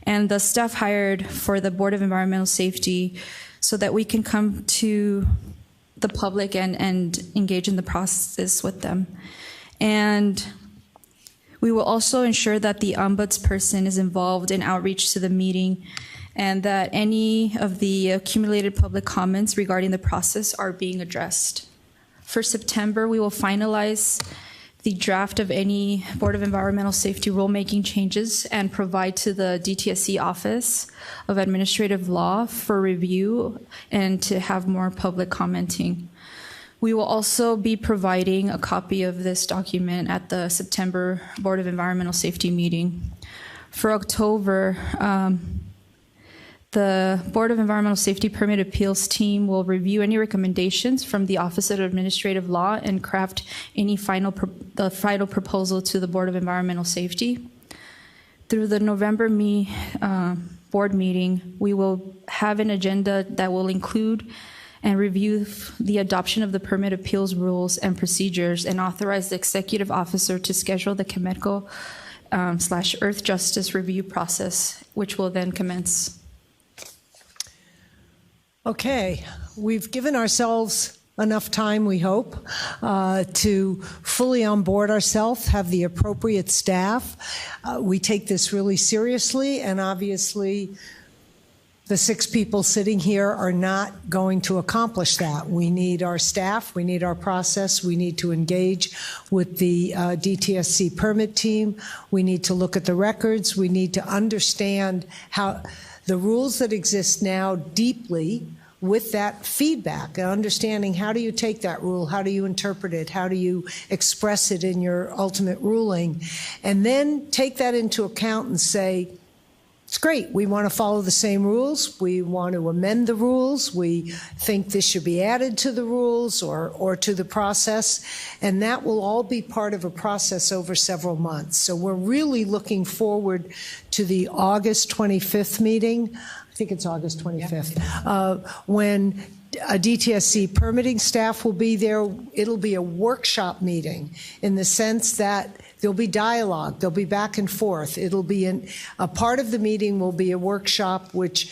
and the staff hired for the Board of Environmental Safety so that we can come to the public and engage in the process with them. And we will also ensure that the ombudsperson is involved in outreach to the meeting and that any of the accumulated public comments regarding the process are being addressed. For September, we will finalize the draft of any Board of Environmental Safety rulemaking changes and provide to the Dtsc Office of Administrative Law for review and to have more public commenting. We will also be providing a copy of this document at the September Board of Environmental Safety meeting. For October, the Board of Environmental Safety Permit Appeals team will review any recommendations from the Office of Administrative Law and craft any final proposal to the Board of Environmental Safety. Through the November board meeting, we will have an agenda that will include and review the adoption of the permit appeals rules and procedures and authorize the executive officer to schedule the Commenco / Earth Justice review process, which will then commence. Okay, we've given ourselves enough time, we hope, to fully onboard ourselves, have the appropriate staff. We take this really seriously, and obviously the 6 people sitting here are not going to accomplish that. We need our staff, we need our process, we need to engage with the Dtsc permit team, we need to look at the records, we need to understand how the rules that exist now deeply with that feedback, understanding how do you take that rule, how do you interpret it, how do you express it in your ultimate ruling, and then take that into account and say, it's great, we want to follow the same rules, we want to amend the rules, we think this should be added to the rules or to the process, and that will all be part of a process over several months. So we're really looking forward to the August 25th meeting. I think it's August 25th, when a Dtsc permitting staff will be there. It'll be a workshop meeting in the sense that there'll be dialogue, there'll be back and forth. It'll be a part of the meeting will be a workshop which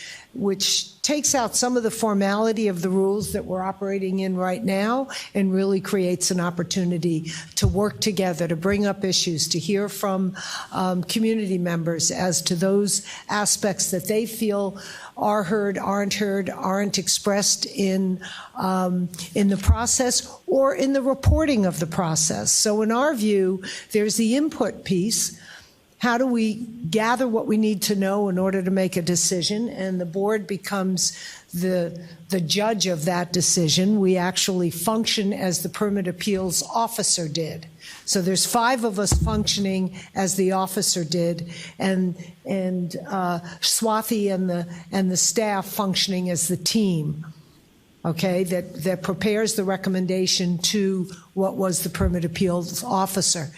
takes out some of the formality of the rules that we're operating in right now and really creates an opportunity to work together, to bring up issues, to hear from community members as to those aspects that they feel are heard, aren't expressed in the process or in the reporting of the process. So in our view, there's the input piece. How do we gather what we need to know in order to make a decision? And the board becomes the judge of that decision. We actually function as the permit appeals officer did. So there's 5 of us functioning as the officer did, and Swati and the staff functioning as the team. Okay, that prepares the recommendation to what was the permit appeals officer.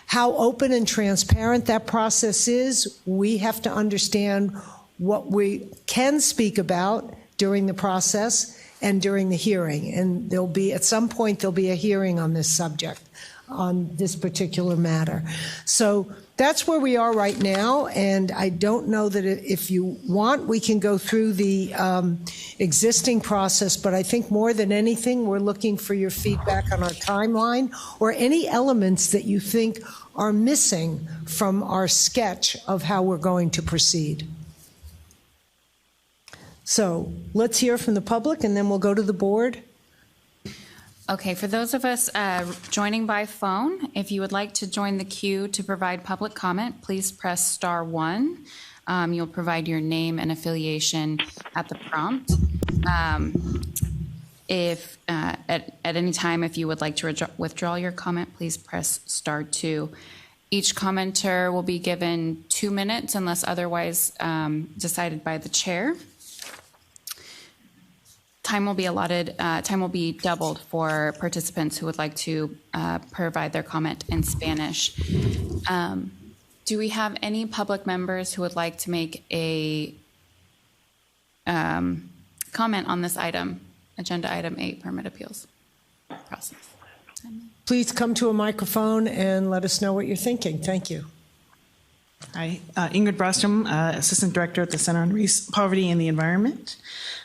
How open and transparent that process is, we have to understand what we can speak about during the process and during the hearing. And there'll be, at some point, there'll be a hearing on this subject. on this particular matter. So that's where we are right now, and I don't know that if you want, we can go through the existing process, but I think more than anything, we're looking for your feedback on our timeline or any elements that you think are missing from our sketch of how we're going to proceed. So let's hear from the public, and then we'll go to the board. Okay, for those of us joining by phone, if you would like to join the queue to provide public comment, please press *1. You'll provide your name and affiliation at the prompt. If at any time, if you would like to withdraw your comment, please press *2. Each commenter will be given 2 minutes unless otherwise decided by the chair. Time will be allotted, time will be doubled for participants who would like to provide their comment in Spanish. Do we have any public members who would like to make a comment on this item, Agenda Item 8, Permit Appeals Process? Please come to a microphone and let us know what you're thinking. Thank you. Hi, Ingrid Brostrom, Assistant Director at the Center on Poverty and the Environment.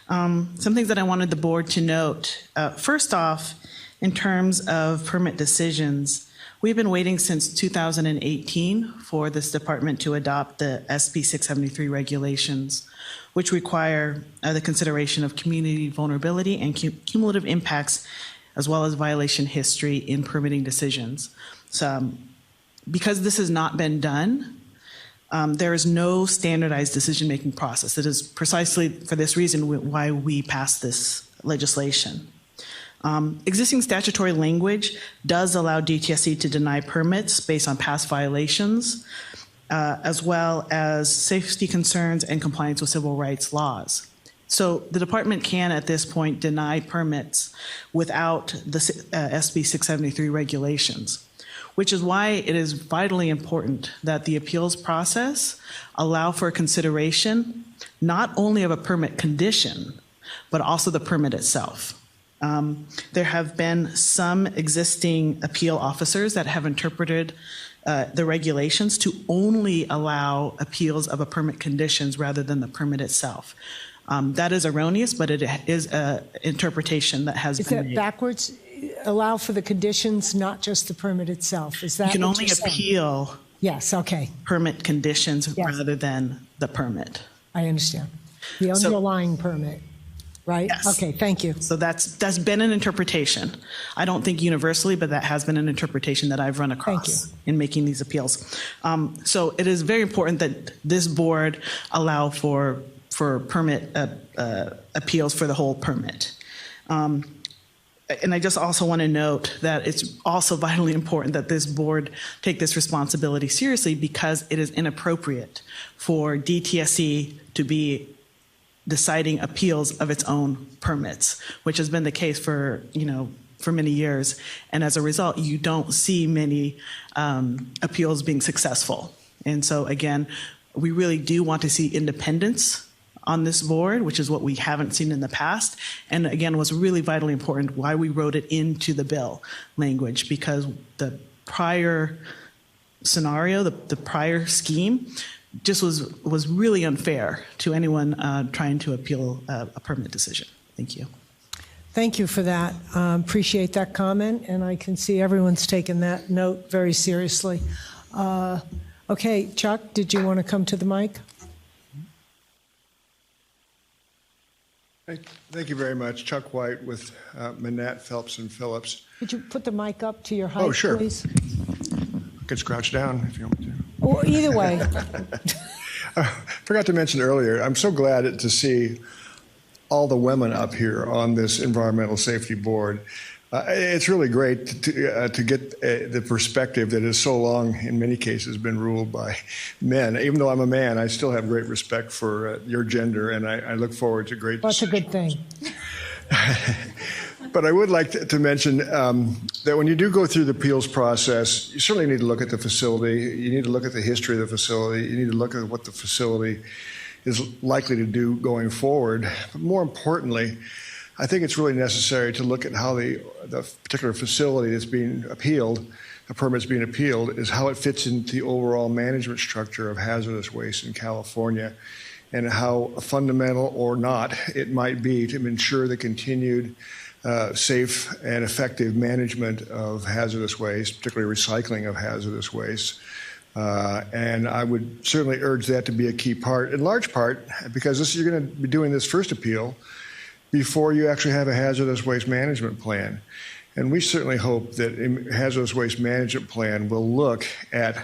Some things that I wanted the board to note. First off, in terms of permit decisions, we've been waiting since 2018 for this department to adopt the SB 673 regulations, which require the consideration of community vulnerability and cumulative impacts, as well as violation history in permitting decisions. So, because this has not been done, there is no standardized decision-making process. It is precisely for this reason why we passed this legislation. Existing statutory language does allow DTSC to deny permits based on past violations, as well as safety concerns and compliance with civil rights laws. So the department can, at this point, deny permits without the SB 673 regulations, which is why it is vitally important that the appeals process allow for consideration not only of a permit condition, but also the permit itself. There have been some existing appeal officers that have interpreted the regulations to only allow appeals of a permit conditions rather than the permit itself. That is erroneous, but it is an interpretation that has been made. Is that backwards? Allow for the conditions, not just the permit itself. Is that you can what only you're saying? appeal Yes, okay. permit conditions rather than the permit. I understand. The underlying permit, right? Yes. Okay, thank you. So that's been an interpretation. I don't think universally, but that has been an interpretation that I've run across in making these appeals. So it is very important that this board allow for permit appeals for the whole permit. And I just also want to note that it's also vitally important that this board take this responsibility seriously, because it is inappropriate for DTSC to be deciding appeals of its own permits, which has been the case for many years. And as a result, you don't see many appeals being successful. And so again, we really do want to see independence on this board, which is what we haven't seen in the past. And again, was really vitally important why we wrote it into the bill language, because the prior scenario, the prior scheme, just was really unfair to anyone trying to appeal a permit decision. Thank you. Thank you for that. Appreciate that comment, and I can see everyone's taken that note very seriously. Okay, Chuck, did you want to come to the mic? Thank you very much. Chuck White with Manette, Phelps & Phillips. Could you put the mic up to your height, sure. please? I could crouch down if you want me to. Or either way. I forgot to mention earlier, I'm so glad to see all the women up here on this Environmental Safety Board. It's really great to get the perspective that has so long, in many cases, been ruled by men. Even though I'm a man, I still have great respect for your gender, and I look forward to great That's decisions. a good thing. But I would like to mention that when you do go through the appeals process, you certainly need to look at the facility. You need to look at the history of the facility. You need to look at what the facility is likely to do going forward. But more importantly, I think it's really necessary to look at how the particular facility that's being appealed, the permit's being appealed, is how it fits into the overall management structure of hazardous waste in California, and how fundamental or not it might be to ensure the continued safe and effective management of hazardous waste, particularly recycling of hazardous waste. And I would certainly urge that to be a key part, in large part, because you're going to be doing this first appeal before you actually have a hazardous waste management plan. And we certainly hope that a hazardous waste management plan will look at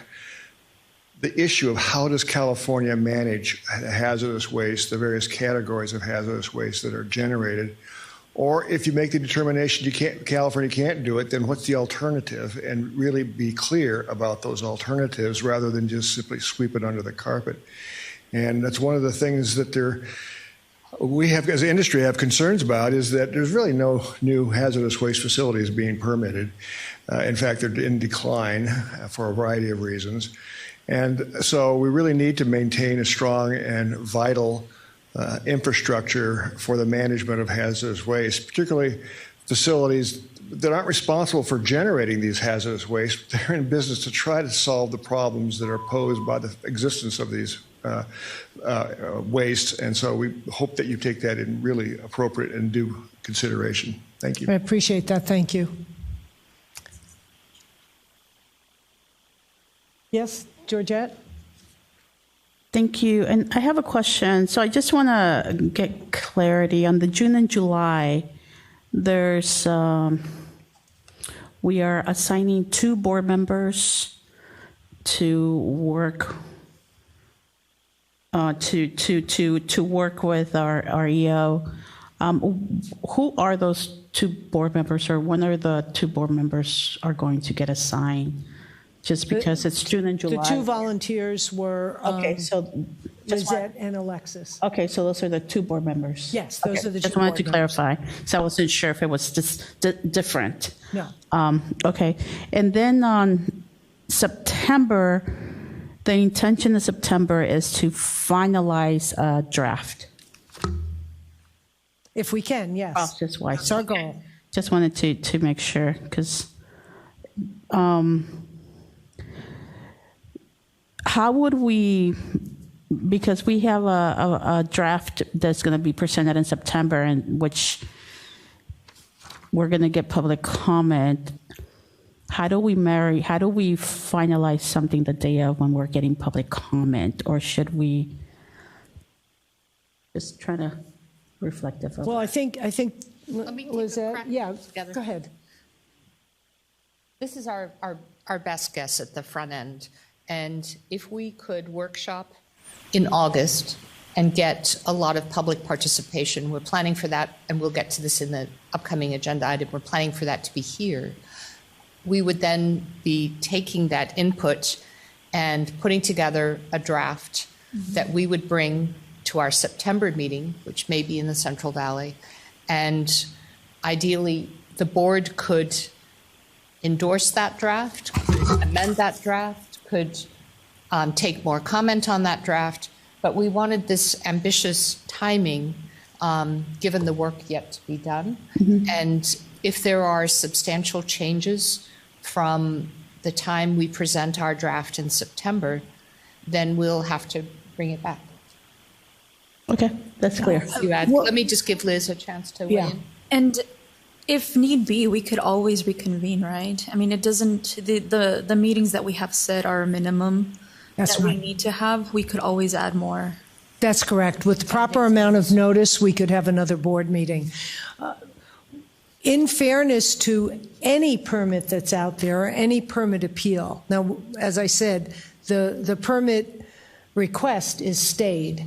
the issue of how does California manage hazardous waste, the various categories of hazardous waste that are generated. Or if you make the determination California can't do it, then what's the alternative? And really be clear about those alternatives rather than just simply sweep it under the carpet. And that's one of the things that we have, as an industry, have concerns about, is that there's really no new hazardous waste facilities being permitted. In fact, they're in decline for a variety of reasons. And so we really need to maintain a strong and vital infrastructure for the management of hazardous waste, particularly facilities that aren't responsible for generating these hazardous waste. They're in business to try to solve the problems that are posed by the existence of these wastes. And so we hope that you take that in really appropriate and due consideration. Thank you. I appreciate that. Thank you. Yes, Georgette? Thank you. And I have a question. So I just want to get clarity on the June and July. There's we are assigning 2 board members to work to work with our EO. Who are those 2 board members, or when are the 2 board members are going to get assigned? Just because it's June and July. The 2 volunteers were okay. So Lizette and Alexis. Okay, so those are the 2 board members. Yes, those are the 2 just wanted board to clarify, so I wasn't sure if it was just different. No. Okay, and then on September, the intention of September is to finalize a draft. If we can, yes. Oh, just why? That's our goal. Just wanted to make sure, because how would we, because we have a draft that's going to be presented in September, and which we're going to get public comment. How do we finalize something the day of when we're getting public comment, or should we just try to reflective of Well, I think Let me Lizette, yeah, go ahead. This is our best guess at the front end. And if we could workshop in August and get a lot of public participation, we're planning for that, and we'll get to this in the upcoming agenda item, we're planning for that to be here. We would then be taking that input and putting together a draft that we would bring to our September meeting, which may be in the Central Valley. And ideally, the board could endorse that draft, could amend that draft, could take more comment on that draft. But we wanted this ambitious timing, given the work yet to be done. And if there are substantial changes from the time we present our draft in September, then we'll have to bring it back. Okay, that's clear. Let me just give Liz a chance to weigh in. And if need be, we could always reconvene, right? I mean, it doesn't, the meetings that we have set are a minimum that we need to have. We could always add more. That's correct. With the proper amount of notice, we could have another board meeting. In fairness to any permit that's out there, or any permit appeal, now, as I said, the permit request is stayed.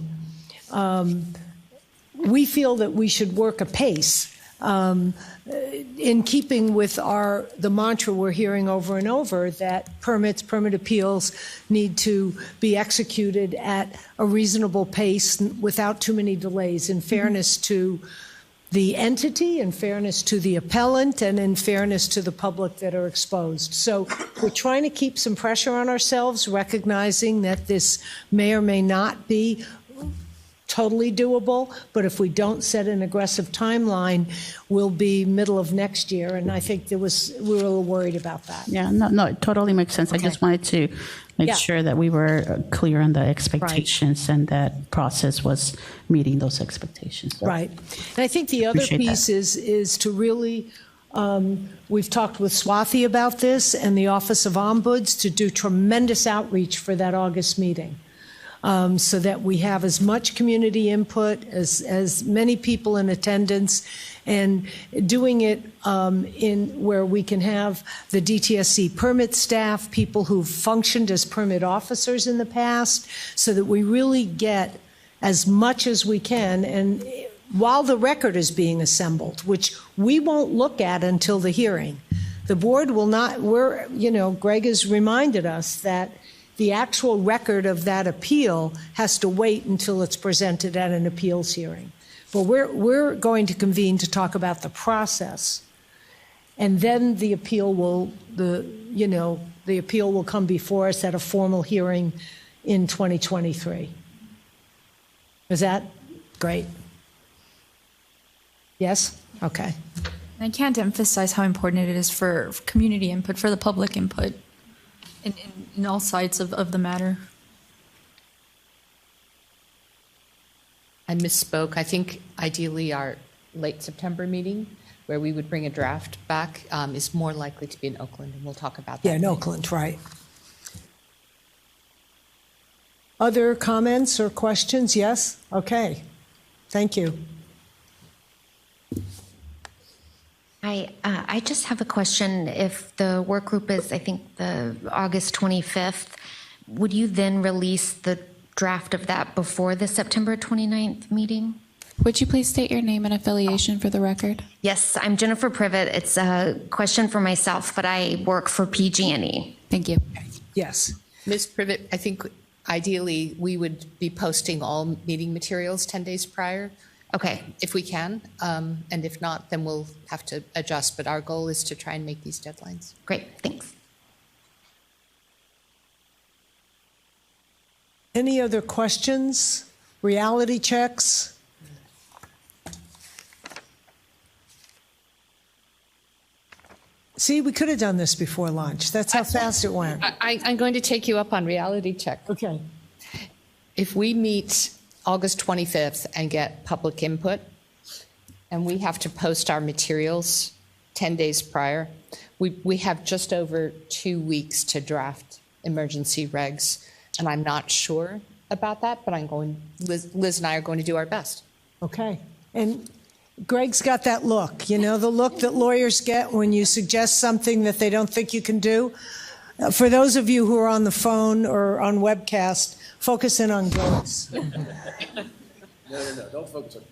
We feel that we should work apace in keeping with the mantra we're hearing over and over, that permit appeals need to be executed at a reasonable pace without too many delays, in fairness to the entity, in fairness to the appellant, and in fairness to the public that are exposed. So we're trying to keep some pressure on ourselves, recognizing that this may or may not be totally doable, but if we don't set an aggressive timeline, we'll be middle of next year, and I think we were a little worried about that. Yeah, no, it totally makes sense. Okay. I just wanted to make sure that we were clear on the expectations and that process was meeting those expectations. So Right. And I think the other appreciate piece is to really, we've talked with Swathi about this and the Office of Ombuds to do tremendous outreach for that August meeting. So that we have as much community input, as many people in attendance, and doing it in where we can have the DTSC permit staff, people who've functioned as permit officers in the past, so that we really get as much as we can, and while the record is being assembled, which we won't look at until the hearing. The board will not, Greg has reminded us that the actual record of that appeal has to wait until it's presented at an appeals hearing. But we're going to convene to talk about the process, and then the appeal will come before us at a formal hearing in 2023. Is that great? Yes? Okay. I can't emphasize how important it is for community input, for the public input in all sides of the matter. I misspoke. I think ideally our late September meeting, where we would bring a draft back, is more likely to be in Oakland, and we'll talk about that. Yeah, in Oakland, right. Other comments or questions? Yes? Okay. Thank you. I just have a question. If the work group is, I think, the August 25th, would you then release the draft of that before the September 29th meeting? Would you please state your name and affiliation for the record? Yes, I'm Jennifer Privet. It's a question for myself, but I work for PG&E. Thank you. Yes. Ms. Privet, I think ideally we would be posting all meeting materials 10 days prior. Okay. If we can, and if not, then we'll have to adjust, but our goal is to try and make these deadlines. Great, thanks. Any other questions? Reality checks? See, we could have done this before lunch. That's how fast it went. I'm going to take you up on reality check. Okay. If we meet August 25th and get public input, and we have to post our materials 10 days prior, we have just over 2 weeks to draft emergency regs, and I'm not sure about that, but Liz and I are going to do our best. Okay. And Greg's got that look, the look that lawyers get when you suggest something that they don't think you can do. For those of you who are on the phone or on webcast, focus in on Greg's. No, don't focus on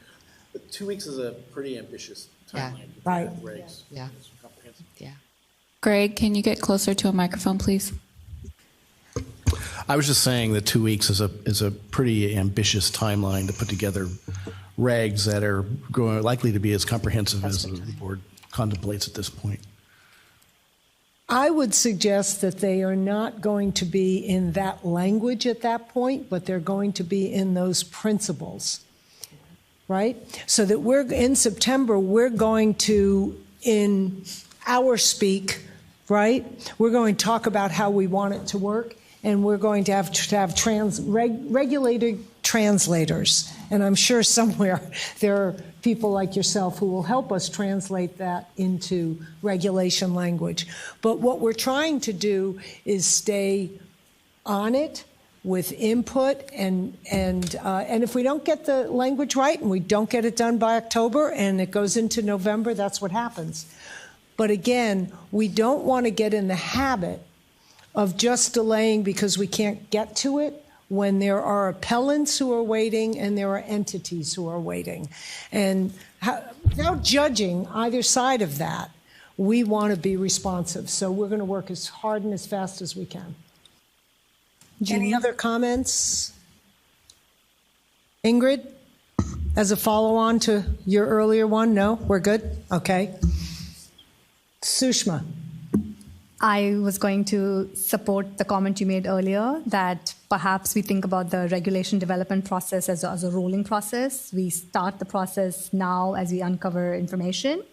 it. 2 weeks is a pretty ambitious timeline. Right. Regs. Yeah. Yeah. Greg, can you get closer to a microphone, please? I was just saying that 2 weeks is a pretty ambitious timeline to put together regs that are likely to be as comprehensive as the board contemplates at this point. I would suggest that they are not going to be in that language at that point, but they're going to be in those principles, right? So that in September, we're going to, in our speak, right? We're going to talk about how we want it to work, and we're going to have regulated translators. And I'm sure somewhere there are people like yourself who will help us translate that into regulation language. But what we're trying to do is stay on it with input, and if we don't get the language right and we don't get it done by October and it goes into November, that's what happens. But again, we don't want to get in the habit of just delaying because we can't get to it, when there are appellants who are waiting and there are entities who are waiting. And without judging either side of that, we want to be responsive. So we're going to work as hard and as fast as we can. Any other comments? Ingrid, as a follow-on to your earlier one? No? We're good? Okay. Sushma. I was going to support the comment you made earlier that perhaps we think about the regulation development process as a rolling process. We start the process now as we uncover information,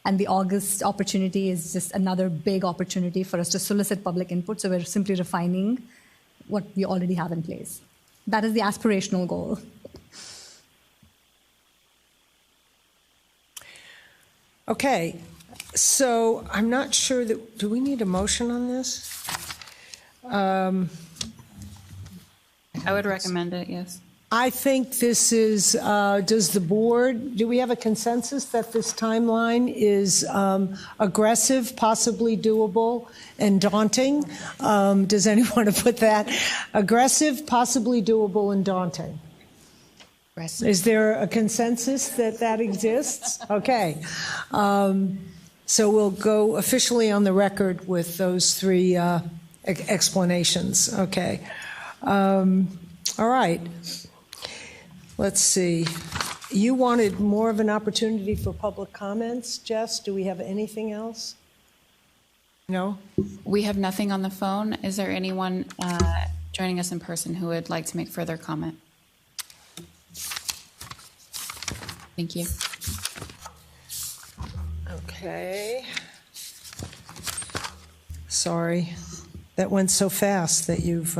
and the August opportunity is just another big opportunity for us to solicit public input, so we're simply refining what we already have in place. That is the aspirational goal. Okay, so I'm not sure that, do we need a motion on this? I would recommend it, yes. I think this is, does the board, do we have a consensus that this timeline is aggressive, possibly doable, and daunting? Does anyone want to put that? Aggressive, possibly doable, and daunting? Is there a consensus that exists? Okay. So we'll go officially on the record with those three explanations. Okay. All right. Let's see. You wanted more of an opportunity for public comments, Jess? Do we have anything else? No? We have nothing on the phone. Is there anyone joining us in person who would like to make further comment? Thank you. Okay. Sorry, that went so fast that you've...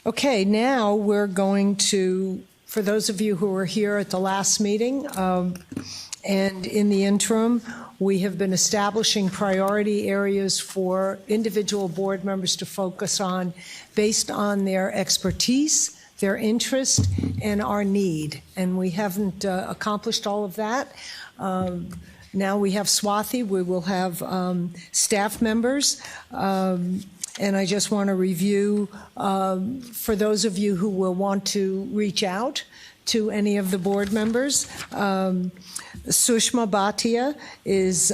Okay, now we're going to, for those of you who were here at the last meeting, and in the interim, we have been establishing priority areas for individual board members to focus on based on their expertise, their interest, and our need. And we haven't accomplished all of that. Now we have Swathi, we will have staff members, and I just want to review for those of you who will want to reach out to any of the board members. Sushma Bhatia is,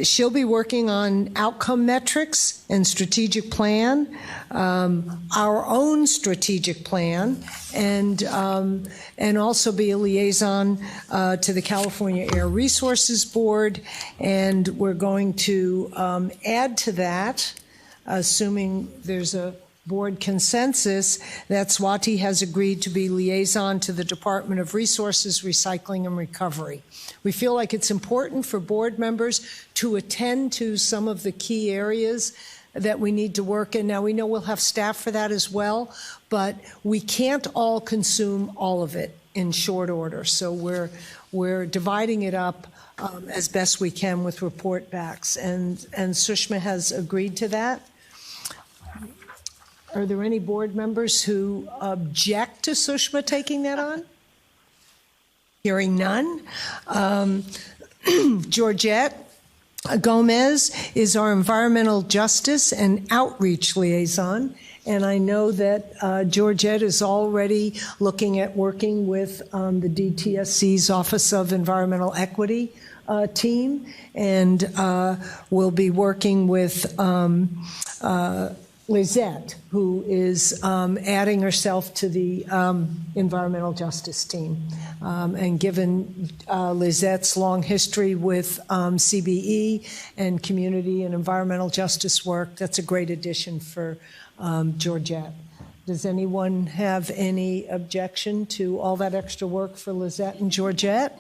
she'll be working on outcome metrics and strategic plan, our own strategic plan, and also be a liaison to the California Air Resources Board. And we're going to add to that, assuming there's a board consensus, that Swati has agreed to be liaison to the Department of Resources, Recycling, and Recovery. We feel like it's important for board members to attend to some of the key areas that we need to work in. Now, we know we'll have staff for that as well, but we can't all consume all of it in short order. So we're dividing it up as best we can with report backs, and Sushma has agreed to that. Are there any board members who object to Sushma taking that on? Hearing none. Georgette Gomez is our environmental justice and outreach liaison. And I know that Georgette is already looking at working with the DTSC's Office of Environmental Equity team, and will be working with Lizette, who is adding herself to the environmental justice team. And given Lizette's long history with CBE and community and environmental justice work, that's a great addition for Georgette. Does anyone have any objection to all that extra work for Lizette and Georgette?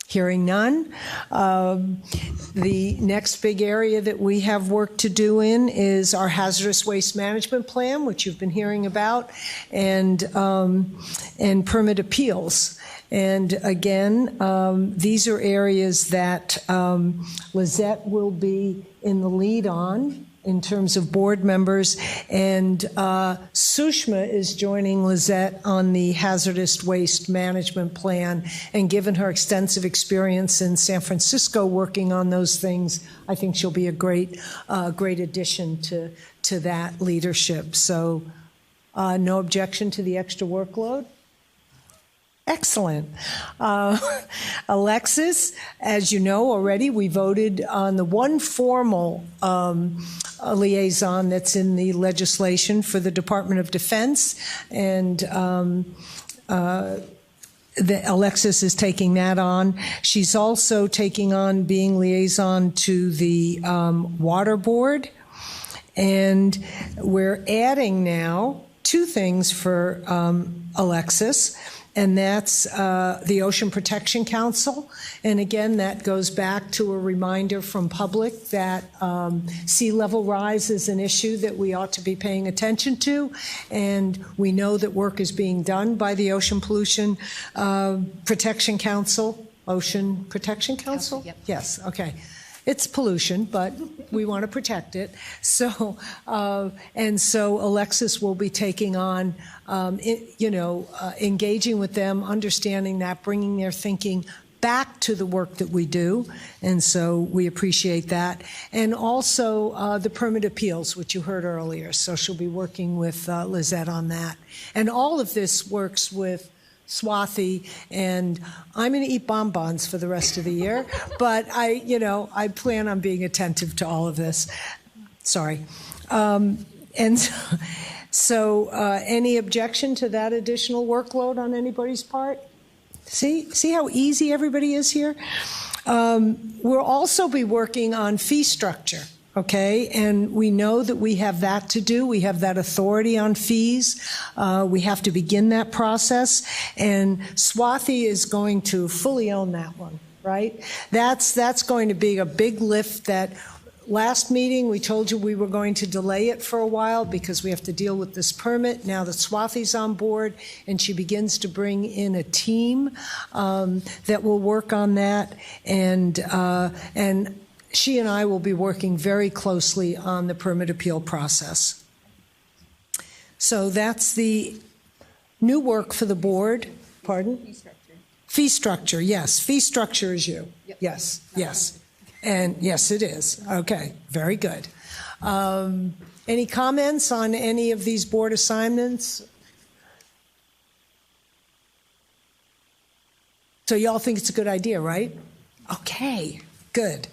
Hearing none. The next big area that we have work to do in is our hazardous waste management plan, which you've been hearing about, and permit appeals. And again, these are areas that Lizette will be in the lead on in terms of board members, and Sushma is joining Lizette on the hazardous waste management plan, and given her extensive experience in San Francisco working on those things, I think she'll be a great addition to that leadership. So no objection to the extra workload? Excellent. Alexis, as you know already, we voted on the one formal liaison that's in the legislation for the Department of Defense, and Alexis is taking that on. She's also taking on being liaison to the Water Board. And we're adding now 2 things for Alexis, and that's the Ocean Protection Council. And again, that goes back to a reminder from public that sea level rise is an issue that we ought to be paying attention to. And we know that work is being done by the Ocean Pollution Protection Council. Ocean Protection Council? Yep. Yes, okay. It's pollution, but we want to protect it. So, and so Alexis will be taking on, engaging with them, understanding that, bringing their thinking back to the work that we do. And so we appreciate that. And also the permit appeals, which you heard earlier. So she'll be working with Lizette on that. And all of this works with Swathi, and I'm going to eat bonbons for the rest of the year, but I plan on being attentive to all of this. Sorry. And so any objection to that additional workload on anybody's part? See how easy everybody is here? We'll also be working on fee structure. Okay, and we know that we have that to do. We have that authority on fees. We have to begin that process, and Swathi is going to fully own that one, right? That's going to be a big lift. That last meeting, we told you we were going to delay it for a while because we have to deal with this permit. Now that Swathi's on board, and she begins to bring in a team that will work on that, and she and I will be working very closely on the permit appeal process. So that's the new work for the board. Pardon? Fee structure. Fee structure, yes. Fee structure is you. Yep. Yes, yes. And yes, it is. Okay, very good. Any comments on any of these board assignments? So y'all think it's a good idea, right? Okay, good.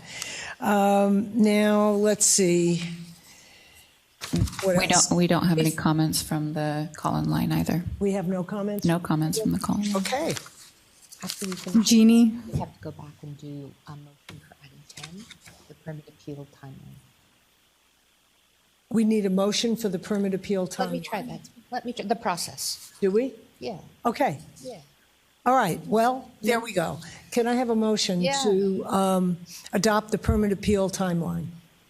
Now let's see. We don't have any comments from the call-in line either. We have no comments? No comments from the call-in line. Okay. After we finish, Jeannie? we have to go back and do a motion for item 10, the permit appeal timeline. We need a motion for the permit appeal timeline. Let me try that. Let me try the process. Do we? Yeah. Okay. Yeah. All right, well, there we go. Can I have a motion to adopt the permit appeal timeline?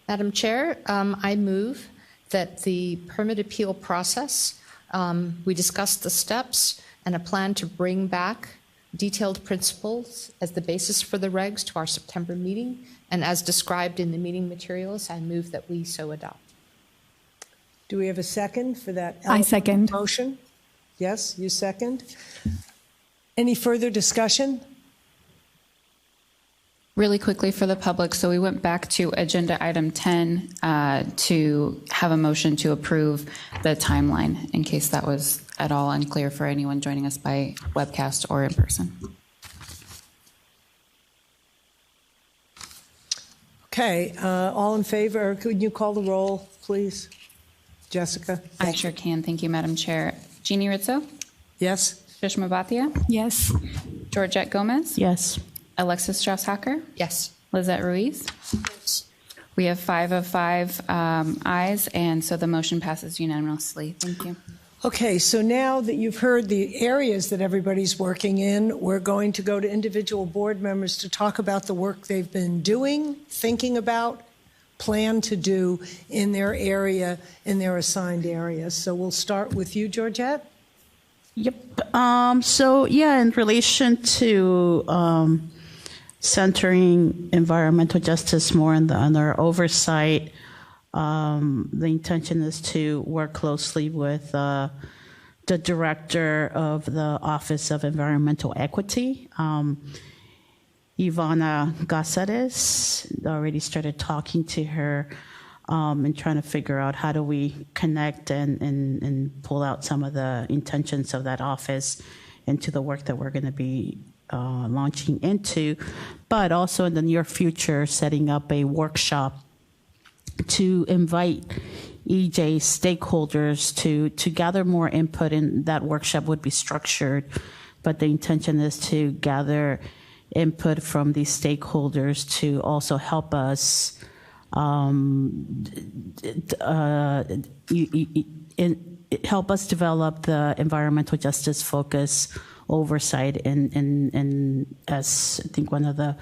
Madam Chair, I move that the permit appeal process, we discussed the steps and a plan to bring back detailed principles as the basis for the regs to our September meeting. And as described in the meeting materials, I move that we so adopt. Do we have a second for that? I second. Motion? Yes, you second. Any further discussion? Really quickly for the public, so we went back to agenda item 10 to have a motion to approve the timeline, in case that was at all unclear for anyone joining us by webcast or in person. Okay, all in favor? Could you call the roll, please? Jessica? I sure can. Thank you, Madam Chair. Jeannie Rizzo? Yes. Sushma Bhatia? Yes. Georgette Gomez? Yes. Alexis Strauss-Hacker? Yes. Lizette Ruiz? Yes. We have 5 of 5 ayes, and so the motion passes unanimously. Thank you. Okay, so now that you've heard the areas that everybody's working in, we're going to go to individual board members to talk about the work they've been doing, thinking about, plan to do in their area, in their assigned areas. So we'll start with you, Georgette. Yep. In relation to centering environmental justice more under oversight, the intention is to work closely with the director of the Office of Environmental Equity, Ivana Gaceres. Already started talking to her and trying to figure out how do we connect and pull out some of the intentions of that office into the work that we're going to be launching into, but also in the near future, setting up a workshop to invite EJ stakeholders to gather more input, and that workshop would be structured but the intention is to gather input from these stakeholders to also help us help us develop the environmental justice focus oversight and as I think one of the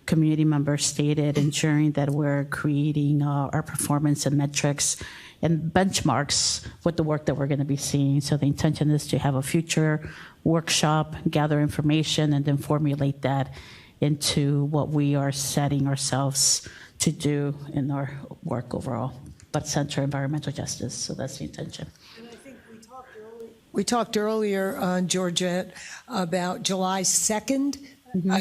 community members stated, ensuring that we're creating our performance and metrics and benchmarks with the work that we're going to be seeing. So the intention is to have a future workshop, gather information, and then formulate that into what we are setting ourselves to do in our work overall, but center environmental justice. So that's the intention. We talked earlier, Georgette, about July 2nd.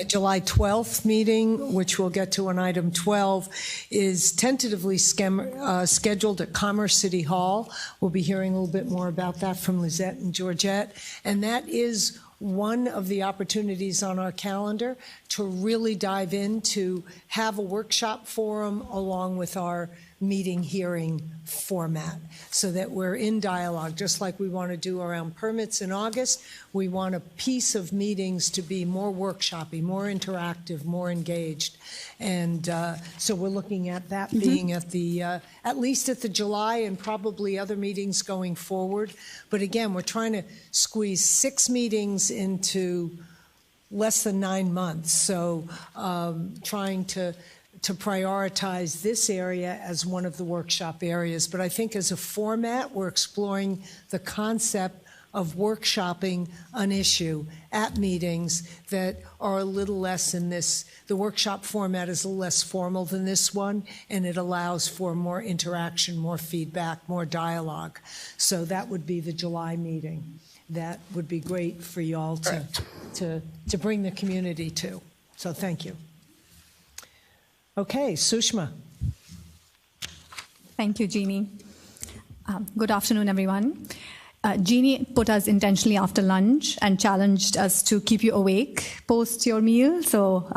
July 12th meeting, which we'll get to on item 12, is tentatively scheduled at Commerce City Hall. We'll be hearing a little bit more about that from Lizette and Georgette. And that is one of the opportunities on our calendar to really dive into, have a workshop forum along with our meeting hearing format so that we're in dialogue, just like we want to do around permits in August. We want a piece of meetings to be more workshoppy, more interactive, more engaged. And so we're looking at that being at the, at least at the July and probably other meetings going forward. But again, we're trying to squeeze 6 meetings into less than 9 months. So trying to prioritize this area as one of the workshop areas. But I think as a format, we're exploring the concept of workshopping an issue at meetings that are a little less in this. The workshop format is a little less formal than this one, and it allows for more interaction, more feedback, more dialogue. So that would be the July meeting. That would be great for you all to bring the community to. So thank you. Okay, Sushma. Thank you, Jeannie. Good afternoon, everyone. Jeannie put us intentionally after lunch and challenged us to keep you awake post your meal. So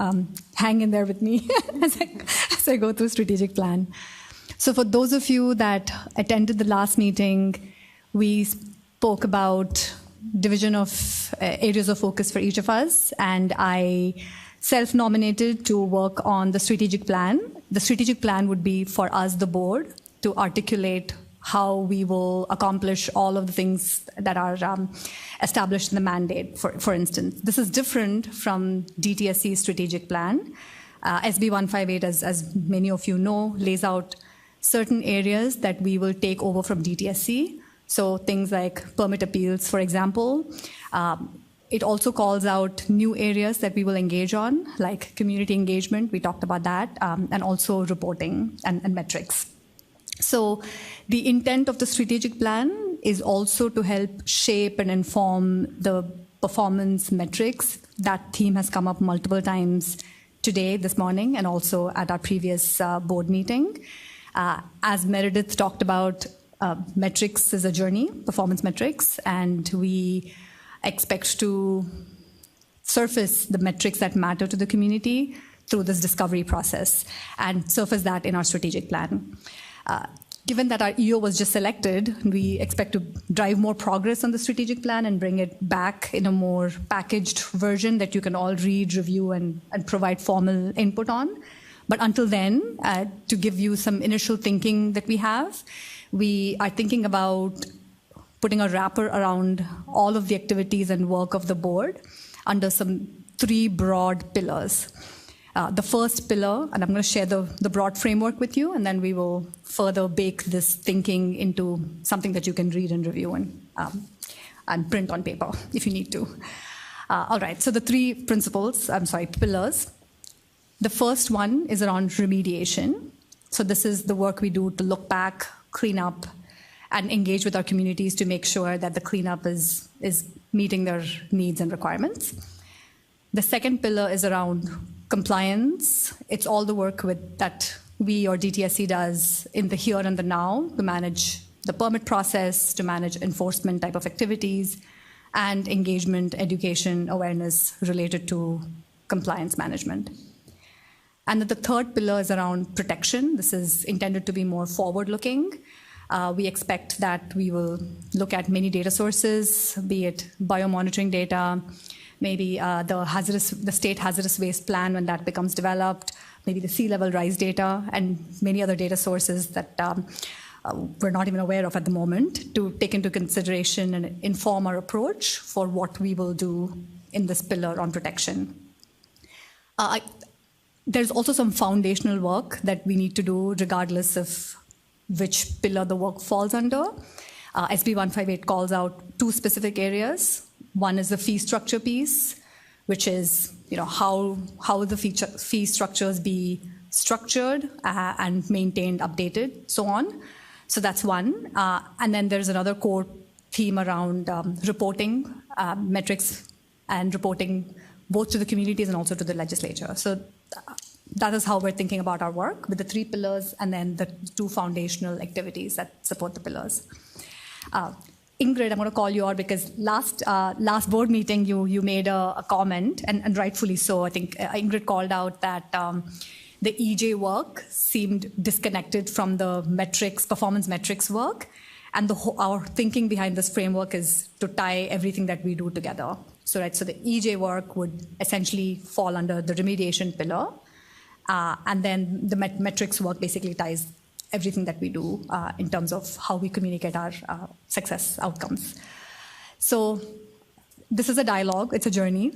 hang in there with me as I go through strategic plan. So for those of you that attended the last meeting, we spoke about division of areas of focus for each of us, and I self-nominated to work on the strategic plan. The strategic plan would be for us, the board, to articulate how we will accomplish all of the things that are established in the mandate, for instance. This is different from Dtsc's strategic plan. SB 158, as many of you know, lays out certain areas that we will take over from Dtsc. So things like permit appeals, for example. It also calls out new areas that we will engage on, like community engagement, we talked about that, and also reporting and metrics. So the intent of the strategic plan is also to help shape and inform the performance metrics. That theme has come up multiple times today, this morning, and also at our previous board meeting. As Meredith talked about, metrics is a journey, performance metrics, and we expect to surface the metrics that matter to the community through this discovery process and surface that in our strategic plan. Given that our EO was just selected, we expect to drive more progress on the strategic plan and bring it back in a more packaged version that you can all read, review, and provide formal input on. But until then, to give you some initial thinking that we have, we are thinking about putting a wrapper around all of the activities and work of the board under some 3 broad pillars. The first pillar, and I'm going to share the broad framework with you, and then we will further bake this thinking into something that you can read and review and print on paper if you need to. All right, so the 3 pillars. The first one is around remediation. So this is the work we do to look back, clean up, and engage with our communities to make sure that the cleanup is meeting their needs and requirements. The second pillar is around compliance. It's all the work that we or DTSC does in the here and the now to manage the permit process, to manage enforcement type of activities, and engagement, education, awareness related to compliance management. And the third pillar is around protection. This is intended to be more forward-looking. We expect that we will look at many data sources, be it biomonitoring data, maybe the state hazardous waste plan when that becomes developed, maybe the sea level rise data, and many other data sources that we're not even aware of at the moment, to take into consideration and inform our approach for what we will do in this pillar on protection. There's also some foundational work that we need to do regardless of which pillar the work falls under. SB 158 calls out two specific areas. One is the fee structure piece, which is how the fee structures be structured and maintained, updated, so on. So that's one. And then there's another core theme around reporting, metrics, and reporting both to the communities and also to the legislature. So that is how we're thinking about our work, with the three pillars and then the two foundational activities that support the pillars. Ingrid, I'm going to call you out because last board meeting you made a comment, and rightfully so. I think Ingrid called out that the EJ work seemed disconnected from the performance metrics work, and our thinking behind this framework is to tie everything that we do together. So the EJ work would essentially fall under the remediation pillar, and then the metrics work basically ties everything that we do in terms of how we communicate our success outcomes. So this is a dialogue, it's a journey.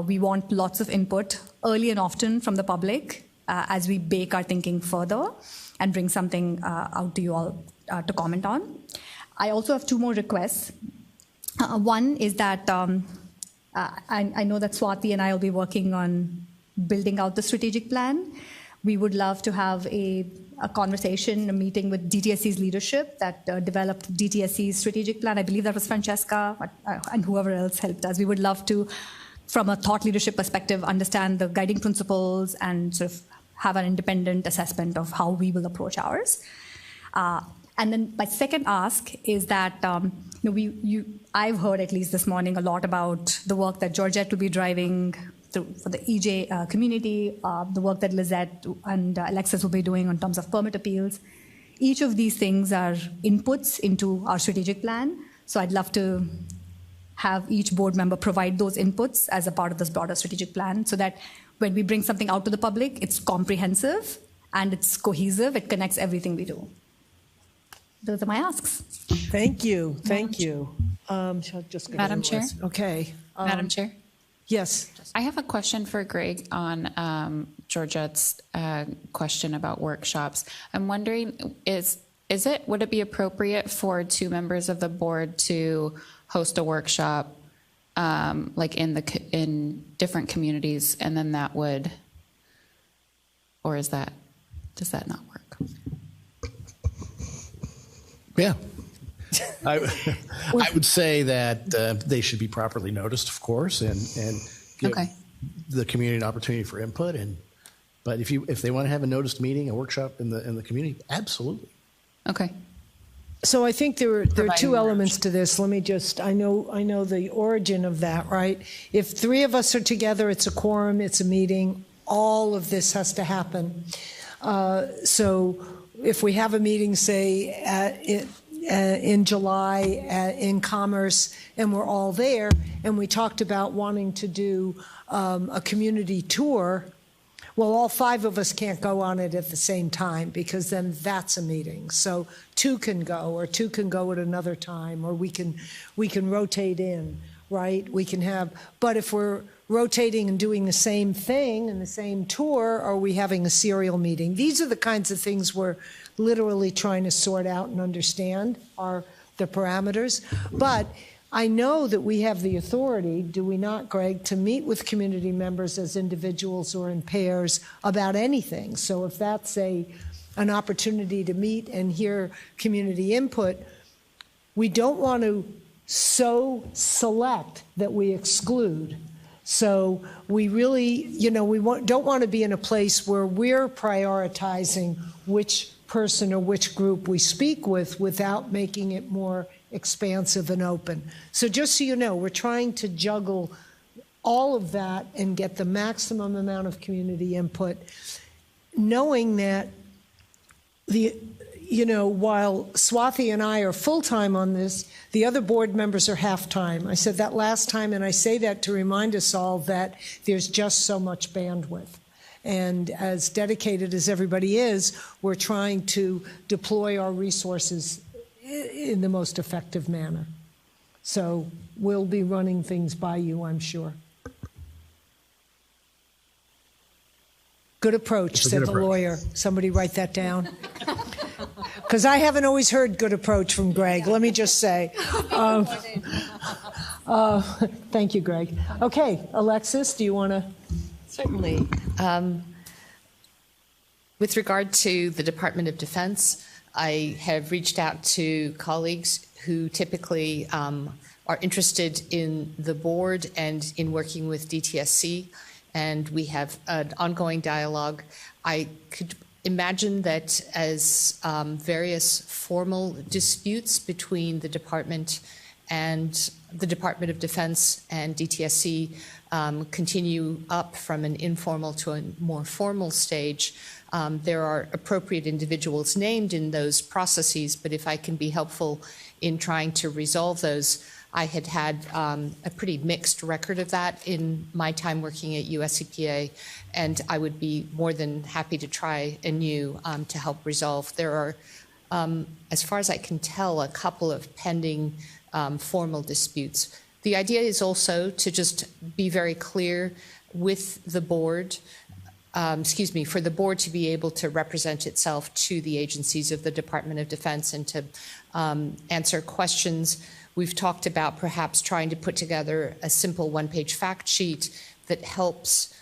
We want lots of input early and often from the public as we bake our thinking further and bring something out to you all to comment on. I also have two more requests. One is that I know that Swati and I will be working on building out the strategic plan. We would love to have a conversation, a meeting with DTSC's leadership that developed DTSC's strategic plan. I believe that was Francesca and whoever else helped us. We would love to, from a thought leadership perspective, understand the guiding principles and sort of have an independent assessment of how we will approach ours. And then my second ask is that I've heard, at least this morning, a lot about the work that Georgette will be driving for the EJ community, the work that Lizette and Alexis will be doing in terms of permit appeals. Each of these things are inputs into our strategic plan. So I'd love to have each board member provide those inputs as a part of this broader strategic plan, so that when we bring something out to the public, it's comprehensive and it's cohesive, it connects everything we do. Those are my asks. Thank you. Thank you. Madam Chair? Okay. Madam Chair? Yes. I have a question for Greg on Georgette's question about workshops. I'm wondering, would it be appropriate for two members of the board to host a workshop like in different communities, and then that would, or does that not work? Yeah. I would say that they should be properly noticed, of course, and give the community an opportunity for input. But if they want to have a noticed meeting, a workshop in the community, absolutely. Okay. So I think there are two elements to this. Let me just, I know the origin of that, right? If three of us are together, it's a quorum, it's a meeting. All of this has to happen. So if we have a meeting, say, in July in Commerce, and we're all there, and we talked about wanting to do a community tour, well, all five of us can't go on it at the same time, because then that's a meeting. So two can go, or two can go at another time, or we can rotate in, right? We can have, but if we're rotating and doing the same thing and the same tour, are we having a serial meeting? These are the kinds of things we're literally trying to sort out and understand are the parameters. But I know that we have the authority, do we not, Greg, to meet with community members as individuals or in pairs about anything. So if that's an opportunity to meet and hear community input, we don't want to so select that we exclude. So we really, don't want to be in a place where we're prioritizing which person or which group we speak with without making it more expansive and open. So just so you know, we're trying to juggle all of that and get the maximum amount of community input, knowing that you know, while Swathi and I are full-time on this, the other board members are half-time. I said that last time, and I say that to remind us all that there's just so much bandwidth. And as dedicated as everybody is, we're trying to deploy our resources in the most effective manner. So we'll be running things by you, I'm sure. Good approach, said the lawyer. Somebody write that down. Because I haven't always heard good approach from Greg, let me just say. Thank you, Greg. Okay, Alexis, do you want to? Certainly. With regard to the Department of Defense, I have reached out to colleagues who typically are interested in the board and in working with DTSC, and we have an ongoing dialogue. I could imagine that as various formal disputes between the department and the Department of Defense and DTSC continue up from an informal to a more formal stage, there are appropriate individuals named in those processes, but if I can be helpful in trying to resolve those, I had a pretty mixed record of that in my time working at USCPA, and I would be more than happy to try anew to help resolve. There are, as far as I can tell, a couple of pending formal disputes. The idea is also to just be very clear with the board, for the board to be able to represent itself to the agencies of the Department of Defense and to answer questions. We've talked about perhaps trying to put together a simple one-page fact sheet that helps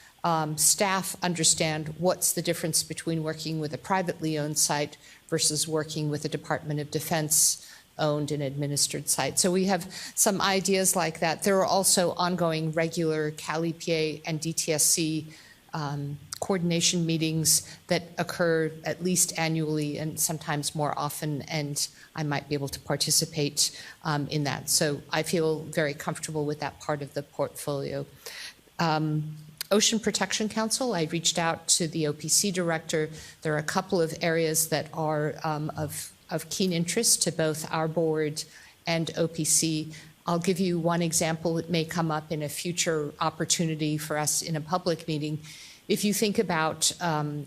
staff understand what's the difference between working with a privately owned site versus working with a Department of Defense owned and administered site. So we have some ideas like that. There are also ongoing regular Cal Epa and DTSC coordination meetings that occur at least annually and sometimes more often, and I might be able to participate in that. So I feel very comfortable with that part of the portfolio. Ocean Protection Council, I reached out to the OPC director. There are a couple of areas that are of keen interest to both our board and OPC. I'll give you one example. It may come up in a future opportunity for us in a public meeting. If you think about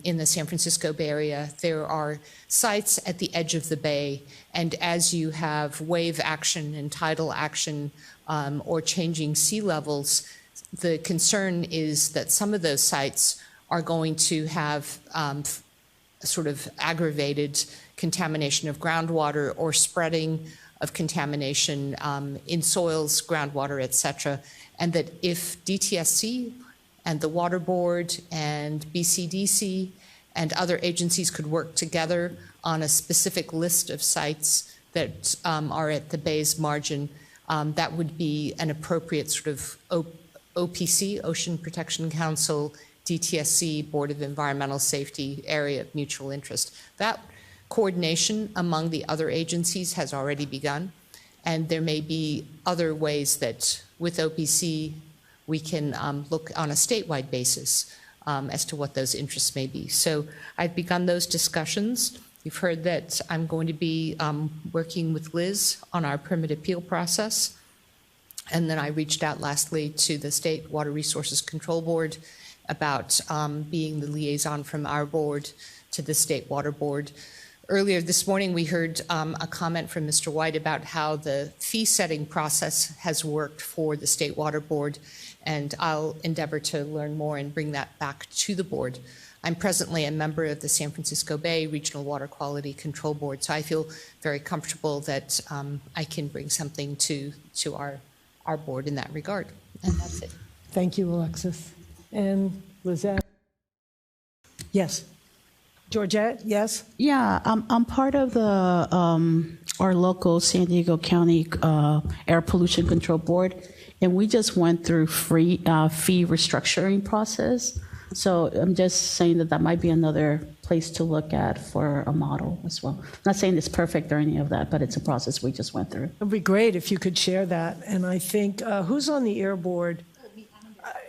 in the San Francisco Bay Area, there are sites at the edge of the bay, and as you have wave action and tidal action or changing sea levels, the concern is that some of those sites are going to have sort of aggravated contamination of groundwater or spreading of contamination in soils, groundwater, et cetera, and that if DTSC and the Water Board and BCDC and other agencies could work together on a specific list of sites that are at the bay's margin, that would be an appropriate sort of OPC, Ocean Protection Council, DTSC, Board of Environmental Safety area of mutual interest. That coordination among the other agencies has already begun, and there may be other ways that with OPC we can look on a statewide basis as to what those interests may be. So I've begun those discussions. You've heard that I'm going to be working with Liz on our permit appeal process. And then I reached out lastly to the State Water Resources Control Board about being the liaison from our board to the State Water Board. Earlier this morning, we heard a comment from Mr. White about how the fee setting process has worked for the State Water Board, and I'll endeavor to learn more and bring that back to the board. I'm presently a member of the San Francisco Bay Regional Water Quality Control Board, so I feel very comfortable that I can bring something to our board in that regard. And that's it. Thank you, Alexis. And Lizette? Yes. Georgette, yes? Yeah, I'm part of the our local San Diego County Air Pollution Control Board, and we just went through fee restructuring process. So I'm just saying that might be another place to look at for a model as well. I'm not saying it's perfect or any of that, but it's a process we just went through. It would be great if you could share that. And I think, who's on the Air Board?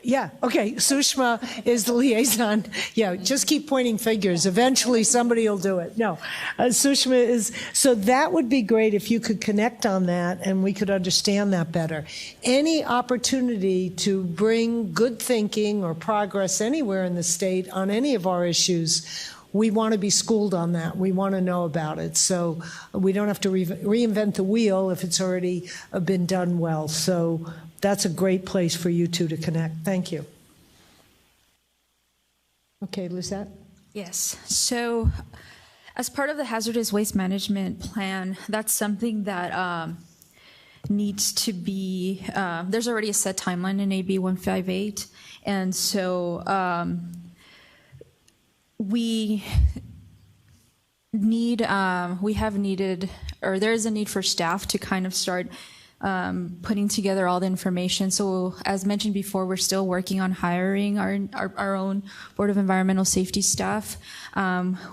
Yeah, okay, Sushma is the liaison. Yeah, just keep pointing fingers. Eventually, somebody will do it. No, Sushma is, so that would be great if you could connect on that and we could understand that better. Any opportunity to bring good thinking or progress anywhere in the state on any of our issues, we want to be schooled on that. We want to know about it. So we don't have to reinvent the wheel if it's already been done well. So that's a great place for you two to connect. Thank you. Okay, Lizette? Yes. So as part of the hazardous waste management plan, that's something that needs to be, there's already a set timeline in AB 158. And so we have needed, or there is a need for staff to kind of start putting together all the information. So as mentioned before, we're still working on hiring our own Board of Environmental Safety staff.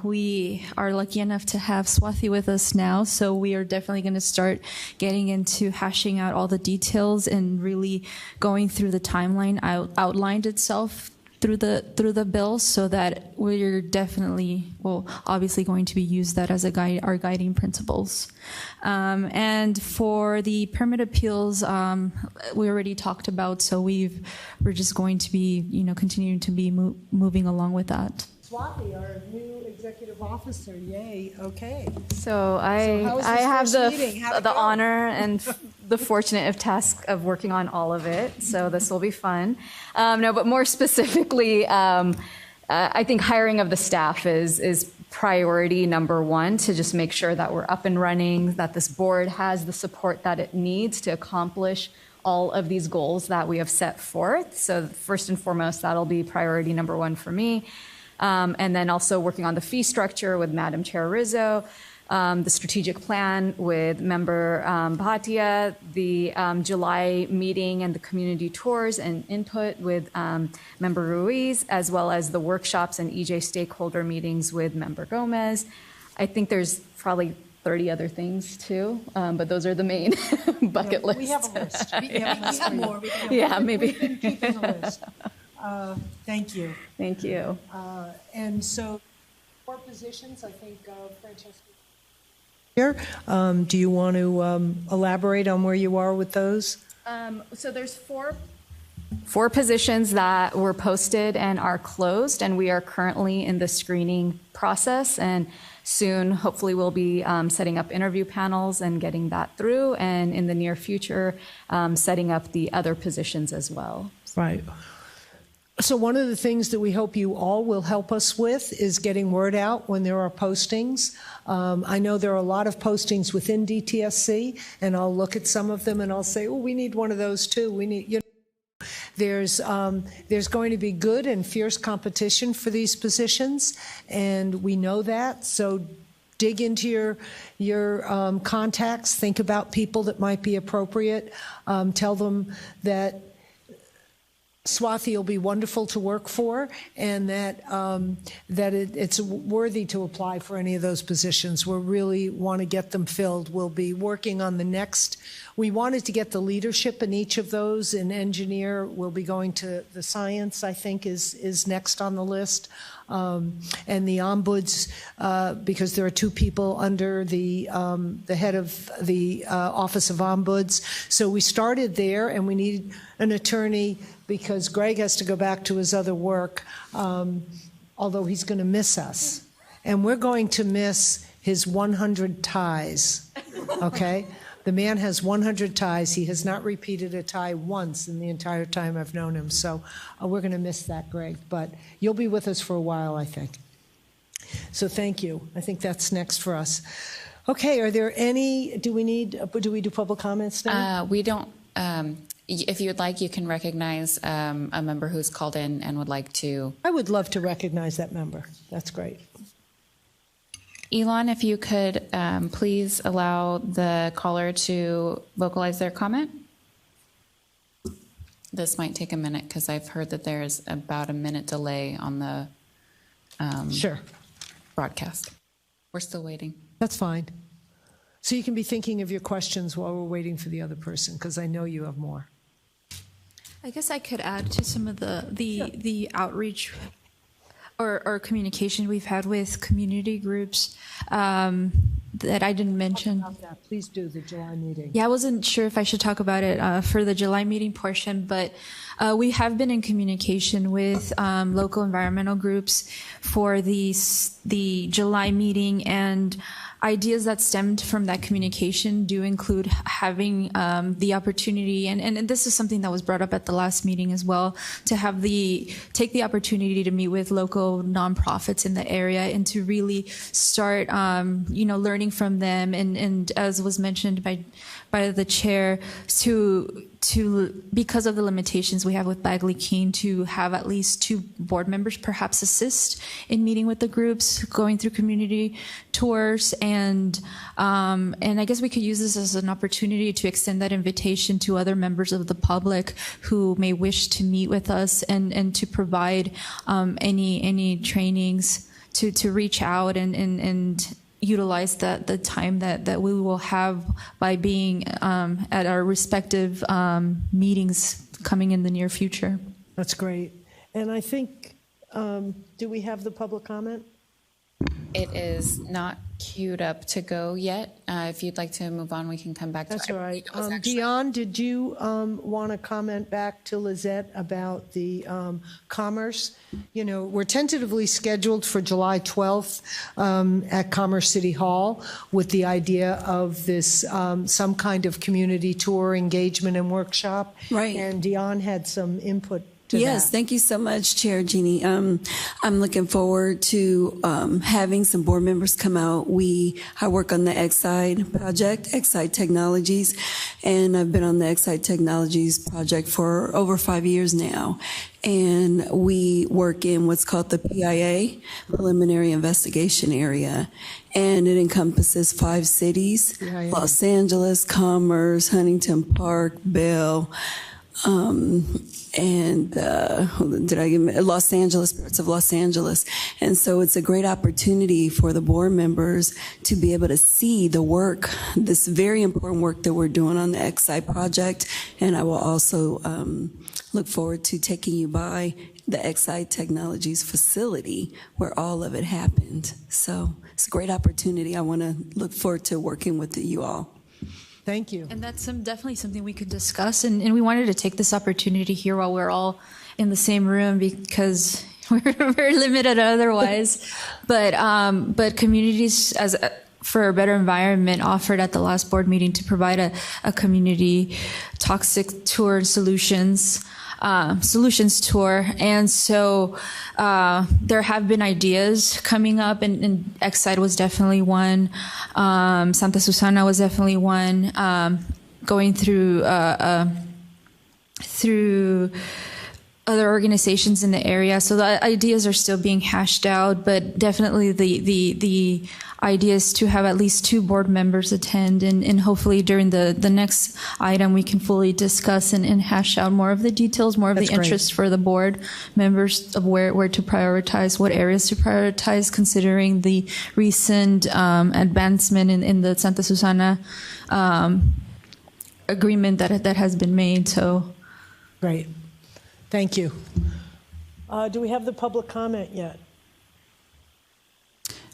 We are lucky enough to have Swathi with us now, so we are definitely going to start getting into hashing out all the details and really going through the timeline outlined itself through the bill, so that we're definitely, well, obviously going to be used that as our guiding principles. And for the permit appeals, we already talked about, so we're just going to be, continuing to be moving along with that. Swathi, our new executive officer, yay, okay. So I have the honor and the fortunate task of working on all of it, so this will be fun. But more specifically, I think hiring of the staff is priority number one, to just make sure that we're up and running, that this board has the support that it needs to accomplish all of these goals that we have set forth. So first and foremost, that'll be priority number one for me. And then also working on the fee structure with Madam Chair Rizzo, the strategic plan with Member Bhatia, the July meeting and the community tours and input with Member Ruiz, as well as the workshops and EJ stakeholder meetings with Member Gomez. I think there's probably 30 other things too, but those are the main bucket lists. We have a list. We have more. Maybe. We can keep in the list. Thank you. Thank you. And so, 4 positions, I think, Francesca. Here, do you want to elaborate on where you are with those? So there's four positions that were posted and are closed, and we are currently in the screening process, and soon hopefully we'll be setting up interview panels and getting that through, and in the near future setting up the other positions as well. Right. So one of the things that we hope you all will help us with is getting word out when there are postings. I know there are a lot of postings within DTSC, and I'll look at some of them and I'll say, oh, we need one of those too. We need, there's going to be good and fierce competition for these positions, and we know that. So dig into your contacts, think about people that might be appropriate, tell them that Swathi will be wonderful to work for, and that it's worthy to apply for any of those positions. We really want to get them filled. We'll be working on the next. We wanted to get the leadership in each of those. In engineer, we'll be going to the science, I think, is next on the list. And the ombuds, because there are 2 people under the head of the Office of Ombuds. So we started there, and we need an attorney because Greg has to go back to his other work, although he's going to miss us. And we're going to miss his 100 ties, okay? The man has 100 ties. He has not repeated a tie once in the entire time I've known him. So we're going to miss that, Greg. But you'll be with us for a while, I think. So thank you. I think that's next for us. Okay, are there any, do we do public comments now? We don't. If you would like, you can recognize a member who's called in and would like to. I would love to recognize that member. That's great. Elon, if you could please allow the caller to vocalize their comment. This might take a minute because I've heard that there is about a minute delay on the broadcast. We're still waiting. That's fine. So you can be thinking of your questions while we're waiting for the other person, because I know you have more. I guess I could add to some of the outreach or communication we've had with community groups that I didn't mention. Please do the July meeting. Yeah, I wasn't sure if I should talk about it for the July meeting portion, but we have been in communication with local environmental groups for the July meeting, and ideas that stemmed from that communication do include having the opportunity, and this is something that was brought up at the last meeting as well, to have take the opportunity to meet with local nonprofits in the area and to really start, learning from them, and as was mentioned by the chair, to because of the limitations we have with Bagley Keene, to have at least 2 board members perhaps assist in meeting with the groups, going through community tours, and I guess we could use this as an opportunity to extend that invitation to other members of the public who may wish to meet with us and to provide any trainings to reach out and utilize the time that we will have by being at our respective meetings coming in the near future. That's great. And I think, do we have the public comment? It is not queued up to go yet. If you'd like to move on, we can come back to it. That's all right. Dion, did you want to comment back to Lizette about the Commerce? You know, we're tentatively scheduled for July 12th at Commerce City Hall with the idea of this some kind of community tour, engagement, and workshop. Right. And Dion had some input. Yes, thank you so much, Chair Jeannie. I'm looking forward to having some board members come out. I work on the Exide project, Exide Technologies, and I've been on the Exide Technologies project for over 5 years now. And we work in what's called the PIA, Preliminary Investigation Area. And it encompasses 5 cities, PIA. Los Angeles, Commerce, Huntington Park, Bell, Los Angeles, parts of Los Angeles. And so it's a great opportunity for the board members to be able to see the work, this very important work that we're doing on the Exide project. And I will also look forward to taking you by the Exide Technologies facility where all of it happened. So it's a great opportunity. I want to look forward to working with you all. Thank you. And that's definitely something we could discuss. And we wanted to take this opportunity here while we're all in the same room because we're very limited otherwise. But communities for a better environment offered at the last board meeting to provide a community toxic tour and solutions tour. And so there have been ideas coming up, and Exide was definitely one. Santa Susana was definitely one. Going through other organizations in the area. So the ideas are still being hashed out, but definitely the idea is to have at least 2 board members attend, and hopefully during the next item we can fully discuss and hash out more of the details, more of the interests for the board members of where to prioritize, what areas to prioritize, considering the recent advancement in the Santa Susana agreement that has been made. So great. Thank you. Do we have the public comment yet?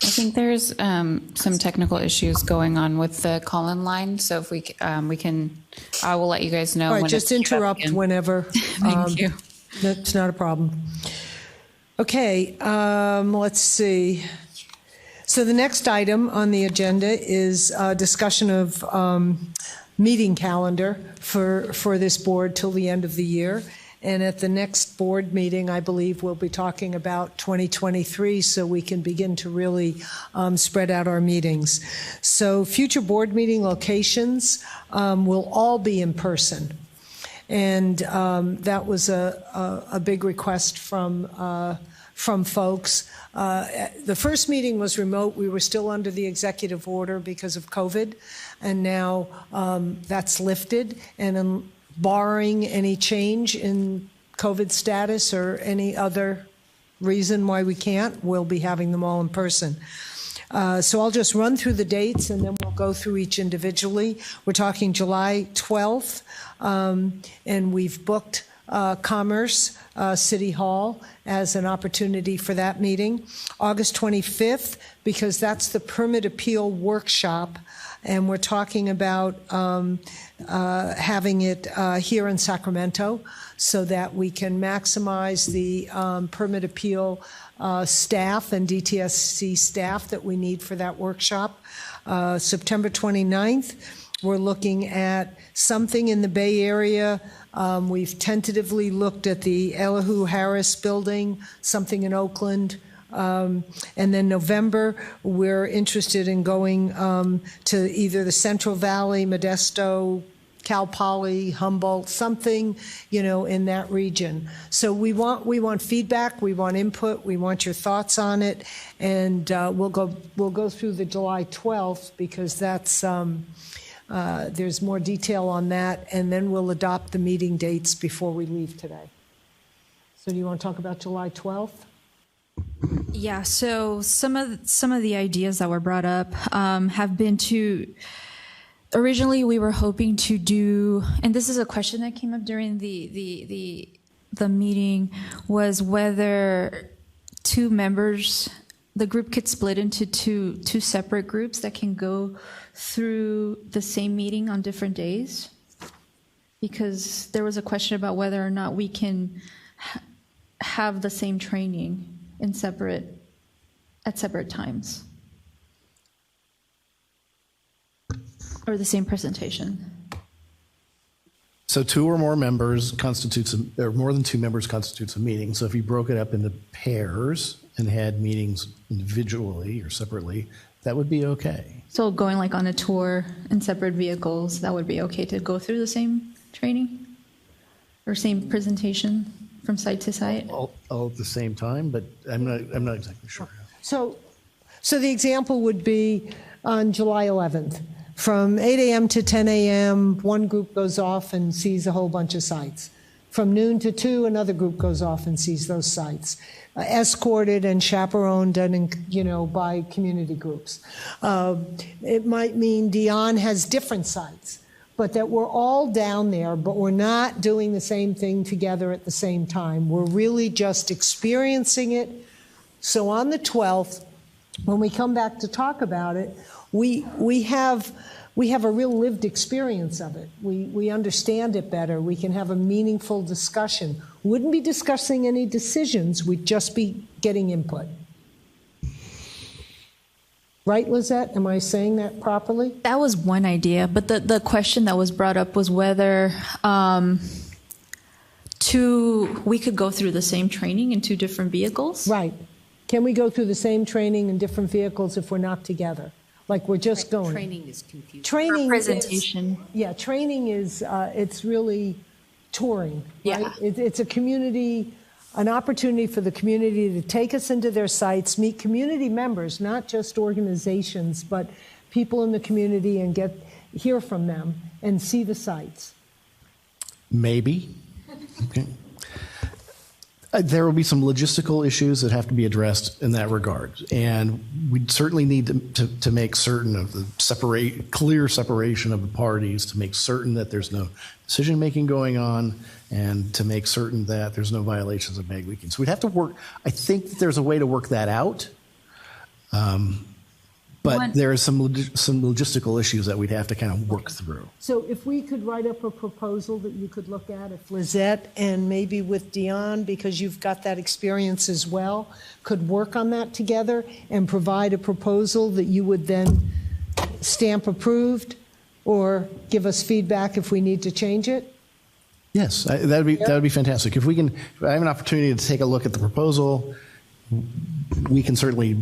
I think there's some technical issues going on with the call-in line, so if we can, I will let you guys know. All right, when just it's interrupt whenever. Thank you. That's not a problem. Okay, let's see. So the next item on the agenda is discussion of meeting calendar for this board till the end of the year. And at the next board meeting, I believe we'll be talking about 2023 so we can begin to really spread out our meetings. So future board meeting locations will all be in person. And that was a big request from folks. The first meeting was remote. We were still under the executive order because of COVID. And now that's lifted. And barring any change in COVID status or any other reason why we can't, we'll be having them all in person. So I'll just run through the dates and then we'll go through each individually. We're talking July 12th, and we've booked Commerce, City Hall, as an opportunity for that meeting. August 25th, because that's the permit appeal workshop, and we're talking about having it here in Sacramento so that we can maximize the permit appeal staff and Dtsc staff that we need for that workshop. September 29th, we're looking at something in the Bay Area. We've tentatively looked at the Elihu Harris building, something in Oakland. And then November, we're interested in going to either the Central Valley, Modesto, Cal Poly, Humboldt, something, in that region. So we want feedback, we want input, we want your thoughts on it, and we'll go through the July 12th because that's there's more detail on that, and then we'll adopt the meeting dates before we leave today. So do you want to talk about July 12th? Yeah, so some of the ideas that were brought up have been to, originally we were hoping to do, and this is a question that came up during the meeting, was whether two members, the group could split into two separate groups that can go through the same meeting on different days, because there was a question about whether or not we can have the same training at separate times, or the same presentation. So two or more members constitutes, or more than two members constitutes a meeting. So if you broke it up into pairs and had meetings individually or separately, that would be okay. So going like on a tour in separate vehicles, that would be okay to go through the same training or same presentation from site to site? All at the same time, but I'm not exactly sure. So the example would be on July 11th. From 8 a.m. to 10 a.m., one group goes off and sees a whole bunch of sites. From noon to 2, another group goes off and sees those sites, escorted and chaperoned and, by community groups. It might mean Dion has different sites, but that we're all down there, but we're not doing the same thing together at the same time. We're really just experiencing it. So on the 12th, when we come back to talk about it, we have a real lived experience of it. We understand it better. We can have a meaningful discussion. Wouldn't be discussing any decisions. We'd just be getting input. Right, Lizette? Am I saying that properly? That was one idea, but the question that was brought up was whether we could go through the same training in two different vehicles. Right. Can we go through the same training in different vehicles if we're not together? Like we're just going. Training is confusing. Training or presentation. Training is it's really touring. Right? Yeah. It's a community, an opportunity for the community to take us into their sites, meet community members, not just organizations, but people in the community, and hear from them and see the sites. Maybe. Okay. There will be some logistical issues that have to be addressed in that regard, and we certainly need to make certain of the clear separation of the parties, to make certain that there's no decision-making going on, and to make certain that there's no violations of bag leaking. So we'd have to work. I think that there's a way to work that out, but there are some logistical issues that we'd have to kind of work through. So if we could write up a proposal that you could look at, if Lizette and maybe with Dion, because you've got that experience as well, could work on that together and provide a proposal that you would then stamp approved or give us feedback if we need to change it? Yes, that would be fantastic. If I have an opportunity to take a look at the proposal, we can certainly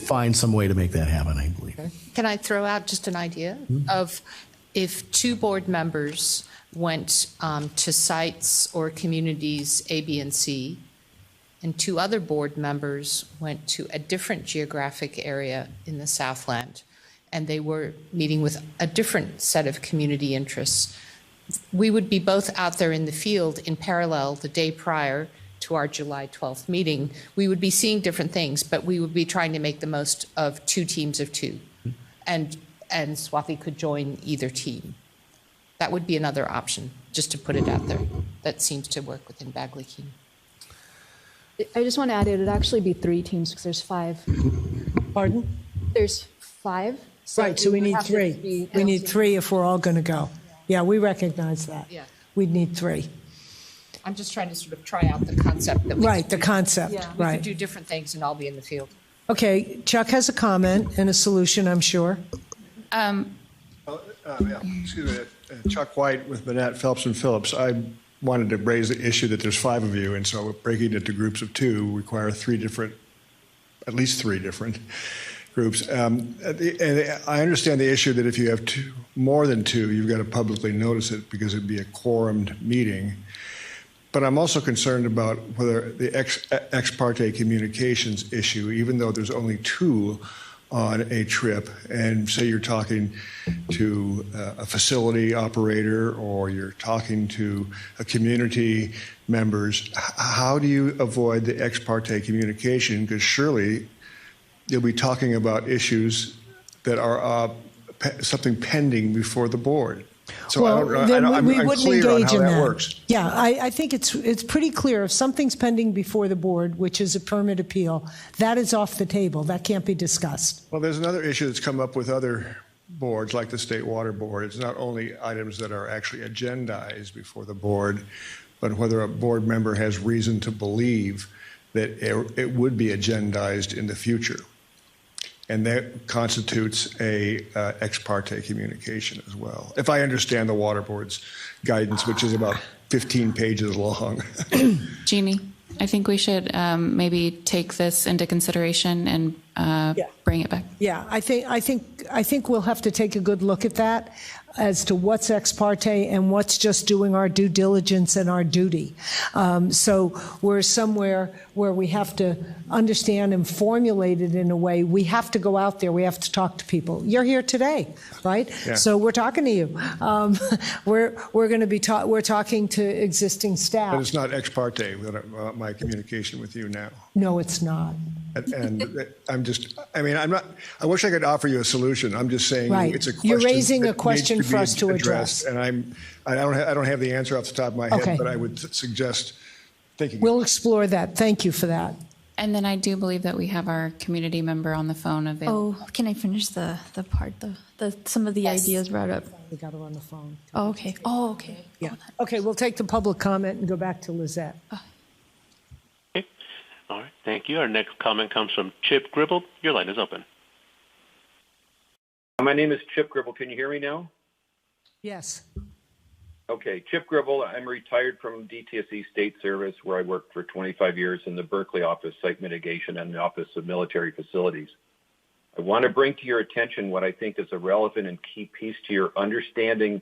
find some way to make that happen, I believe. Okay. Can I throw out just an idea of if two board members went to sites or communities A, B, and C, and two other board members went to a different geographic area in the Southland, and they were meeting with a different set of community interests, we would be both out there in the field in parallel the day prior to our July 12th meeting. We would be seeing different things, but we would be trying to make the most of two teams of two. And Swati could join either team. That would be another option, just to put it out there. That seems to work within Bagley-Keene. I just want to add it would actually be 3 teams because there's 5. Pardon? There's 5. Right, so we need 3. We need 3 if we're all going to go. Yeah, we recognize that. Yeah. We'd need 3. I'm just trying to sort of try out the concept that we Right, could the do- concept, Yeah. We right. could do different things and I'll be in the field. Okay, Chuck has a comment and a solution, I'm sure. Excuse me, Chuck White with Manette, Phelps, and Phillips. I wanted to raise the issue that there's 5 of you, and so breaking it into groups of 2 require at least 3 different groups. And I understand the issue that if you have more than 2, you've got to publicly notice it because it'd be a quorumed meeting. But I'm also concerned about whether the ex parte communications issue, even though there's only 2 on a trip, and say you're talking to a facility operator or you're talking to a community members, how do you avoid the ex parte communication? Because surely you'll be talking about issues that are something pending before the board. So I'm we wouldn't unclear on engage how in that that. works. Yeah, I think it's pretty clear. If something's pending before the board, which is a permit appeal, that is off the table. That can't be discussed. Well, there's another issue that's come up with other boards, like the State Water Board. It's not only items that are actually agendized before the board, but whether a board member has reason to believe that it would be agendized in the future. And that constitutes a ex parte communication as well, if I understand the Water Board's guidance, which is about 15 pages long. Jeannie, I think we should maybe take this into consideration and bring it back. Yeah, I think we'll have to take a good look at that as to what's ex parte and what's just doing our due diligence and our duty. So we're somewhere where we have to understand and formulate it in a way. We have to go out there. We have to talk to people. You're here today, right? Yeah. So we're talking to you. We're going to be we're talking to existing staff. But it's not ex parte, my communication with you now. No, it's not. And I wish I could offer you a solution. I'm just saying Right. it's a question. You're raising a that question needs for be us to addressed, address. And I don't have the answer off the top of my head, Okay. but I would suggest thinking. We'll explore that. Thank you for that. And then I do believe that we have our community member on the phone available. Oh, can I finish the part, some of the ideas brought up? We got her on the phone. Oh, okay. Oh, okay. Yeah. Okay, we'll take the public comment and go back to Lizette. Okay. All right. Thank you. Our next comment comes from Chip Gribble. Your line is open. My name is Chip Gribble. Can you hear me now? Yes. Okay, Chip Gribble. I'm retired from Dtsc State Service, where I worked for 25 years in the Berkeley office, Site Mitigation, and the Office of Military Facilities. I want to bring to your attention what I think is a relevant and key piece to your understanding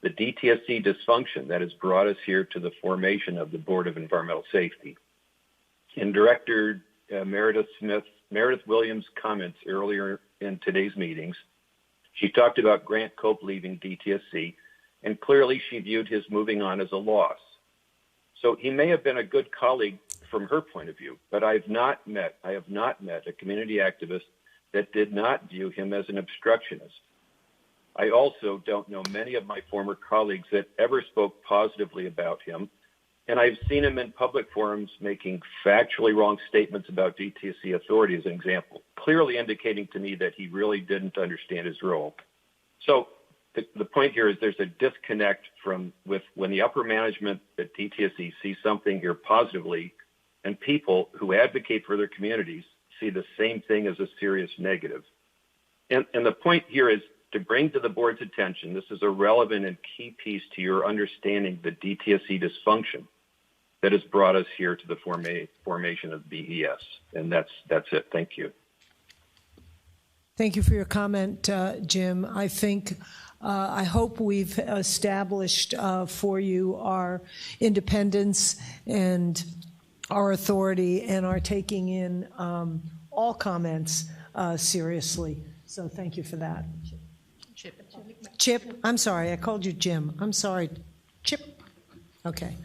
the Dtsc dysfunction that has brought us here to the formation of the Board of Environmental Safety. In Director Meredith Williams' comments earlier in today's meetings, she talked about Grant Cope leaving Dtsc, and clearly she viewed his moving on as a loss. So he may have been a good colleague from her point of view, but I have not met a community activist that did not view him as an obstructionist. I also don't know many of my former colleagues that ever spoke positively about him, and I've seen him in public forums making factually wrong statements about DTSC authority as an example, clearly indicating to me that he really didn't understand his role. So the point here is there's a disconnect with when the upper management at DTSC sees something here positively and people who advocate for their communities see the same thing as a serious negative. And the point here is to bring to the board's attention, this is a relevant and key piece to your understanding the DTSC dysfunction that has brought us here to the formation of BES. And that's it. Thank you. Thank you for your comment, Jim. I think, I hope we've established for you our independence and our authority and are taking in all comments seriously. So thank you for that. Chip, I'm sorry, I called you Jim. I'm sorry, Chip. Okay.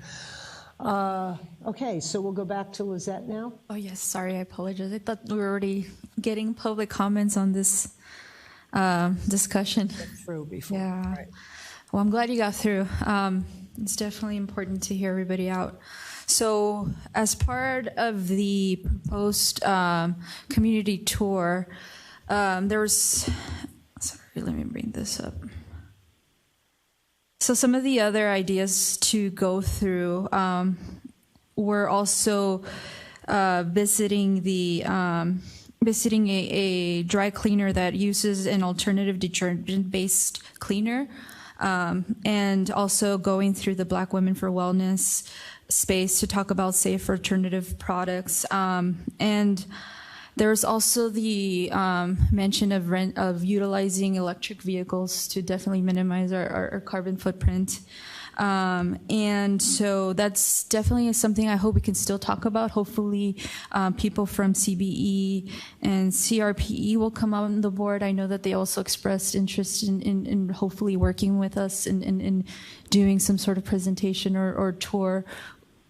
Okay, so we'll go back to Lizette now. Oh, yes, sorry, I apologize. I thought we were already getting public comments on this discussion. Through before. Yeah. Right. Well, I'm glad you got through. It's definitely important to hear everybody out. So as part of the proposed community tour, there was, sorry, let me bring this up. So some of the other ideas to go through were also visiting a dry cleaner that uses an alternative detergent-based cleaner, and also going through the Black Women for Wellness space to talk about safe alternative products. And there's also the mention of utilizing electric vehicles to definitely minimize our carbon footprint. And so that's definitely something I hope we can still talk about. Hopefully people from CBE and CRPE will come on the board. I know that they also expressed interest in hopefully working with us in doing some sort of presentation or tour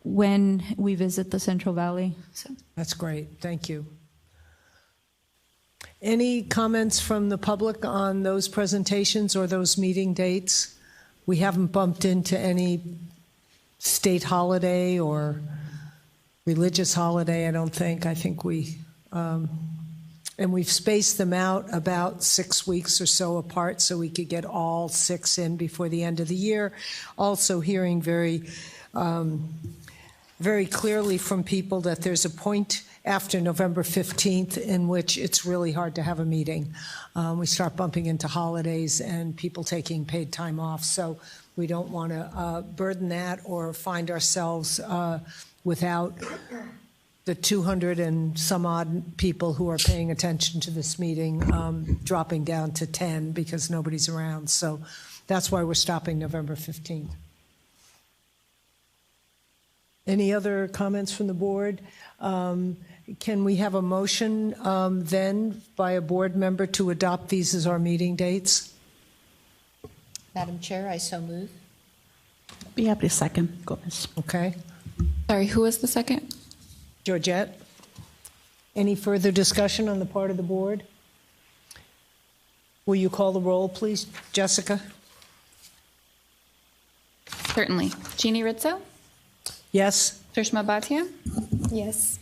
when we visit the Central Valley. So. That's great. Thank you. Any comments from the public on those presentations or those meeting dates? We haven't bumped into any state holiday or religious holiday, I don't think. I think and we've spaced them out about 6 weeks or so apart so we could get all 6 in before the end of the year. Also hearing very clearly from people that there's a point after November 15th in which it's really hard to have a meeting. We start bumping into holidays and people taking paid time off, so we don't want to burden that or find ourselves without the 200 and some odd people who are paying attention to this meeting dropping down to 10 because nobody's around. So that's why we're stopping November 15th. Any other comments from the board? Can we have a motion then by a board member to adopt these as our meeting dates? Madam Chair, I so move. Be happy to second. Gomez. Okay. Sorry, who was the second? Georgette. Any further discussion on the part of the board? Will you call the roll, please? Jessica? Certainly. Jeannie Rizzo? Yes. Sushma Bhatia? Yes.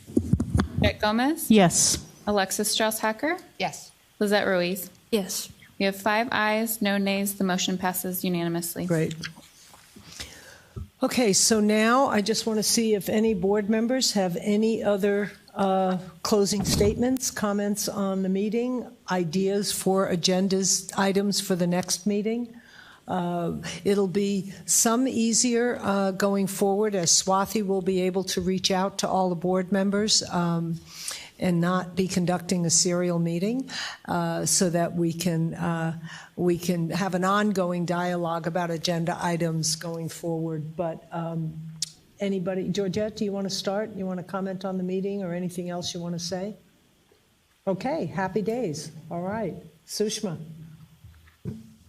Jet Gomez? Yes. Alexis Strauss-Hacker? Yes. Lizette Ruiz? Yes. We have 5 ayes, no nays. The motion passes unanimously. Great. Okay, so now I just want to see if any board members have any other closing statements, comments on the meeting, ideas for agendas, items for the next meeting. It'll be some easier going forward as Swathi will be able to reach out to all the board members and not be conducting a serial meeting so that we can have an ongoing dialogue about agenda items going forward. But anybody, Georgette, do you want to start? You want to comment on the meeting or anything else you want to say? Okay, happy days. All right. Sushma.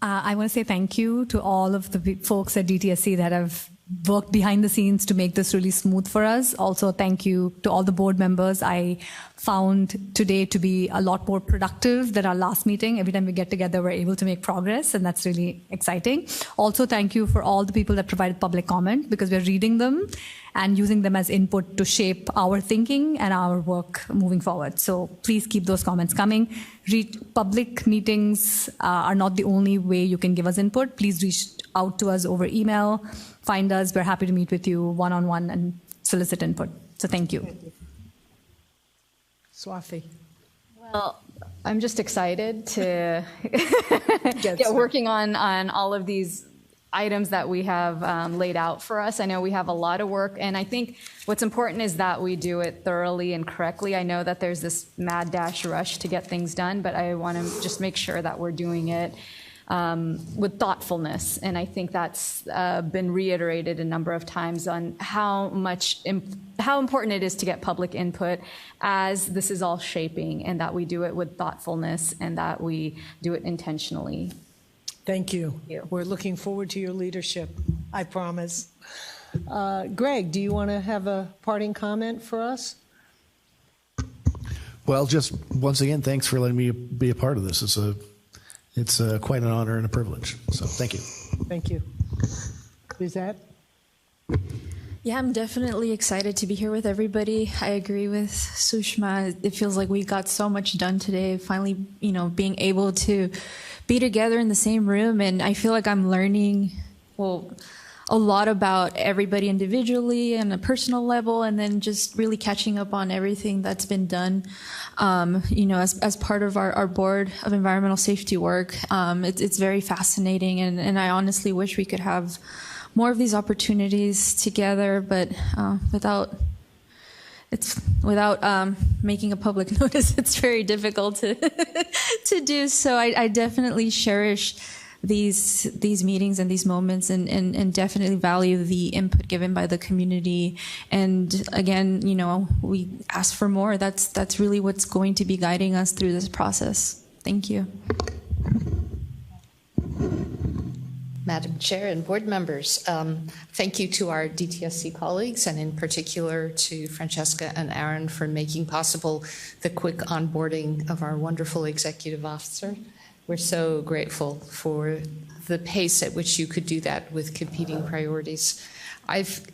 I want to say thank you to all of the folks at DTSC that have worked behind the scenes to make this really smooth for us. Also, thank you to all the board members. I found today to be a lot more productive than our last meeting. Every time we get together, we're able to make progress, and that's really exciting. Also, thank you for all the people that provided public comment, because we're reading them and using them as input to shape our thinking and our work moving forward. So please keep those comments coming. Public meetings are not the only way you can give us input. Please reach out to us over email. Find us. We're happy to meet with you one-on-one and solicit input. So thank you. Swathi. Well, I'm just excited to get working on all of these items that we have laid out for us. I know we have a lot of work, and I think what's important is that we do it thoroughly and correctly. I know that there's this mad dash rush to get things done, but I want to just make sure that we're doing it with thoughtfulness. And I think that's been reiterated a number of times on how important it is to get public input as this is all shaping, and that we do it with thoughtfulness and that we do it intentionally. Thank you. We're looking forward to your leadership, I promise. Greg, do you want to have a parting comment for us? Well, just once again, thanks for letting me be a part of this. It's quite an honor and a privilege. So thank you. Thank you. Lizette? Yeah, I'm definitely excited to be here with everybody. I agree with Sushma. It feels like we got so much done today, finally, being able to be together in the same room. And I feel like I'm learning, a lot about everybody individually and a personal level, and then just really catching up on everything that's been done, as part of our board of environmental safety work. It's very fascinating, and I honestly wish we could have more of these opportunities together, but without making a public notice, it's very difficult to do. So I definitely cherish these meetings and these moments, and definitely value the input given by the community. And again, we ask for more. That's really what's going to be guiding us through this process. Thank you. Madam Chair and board members, thank you to our DTSC colleagues, and in particular to Francesca and Aaron for making possible the quick onboarding of our wonderful executive officer. We're so grateful for the pace at which you could do that with competing priorities.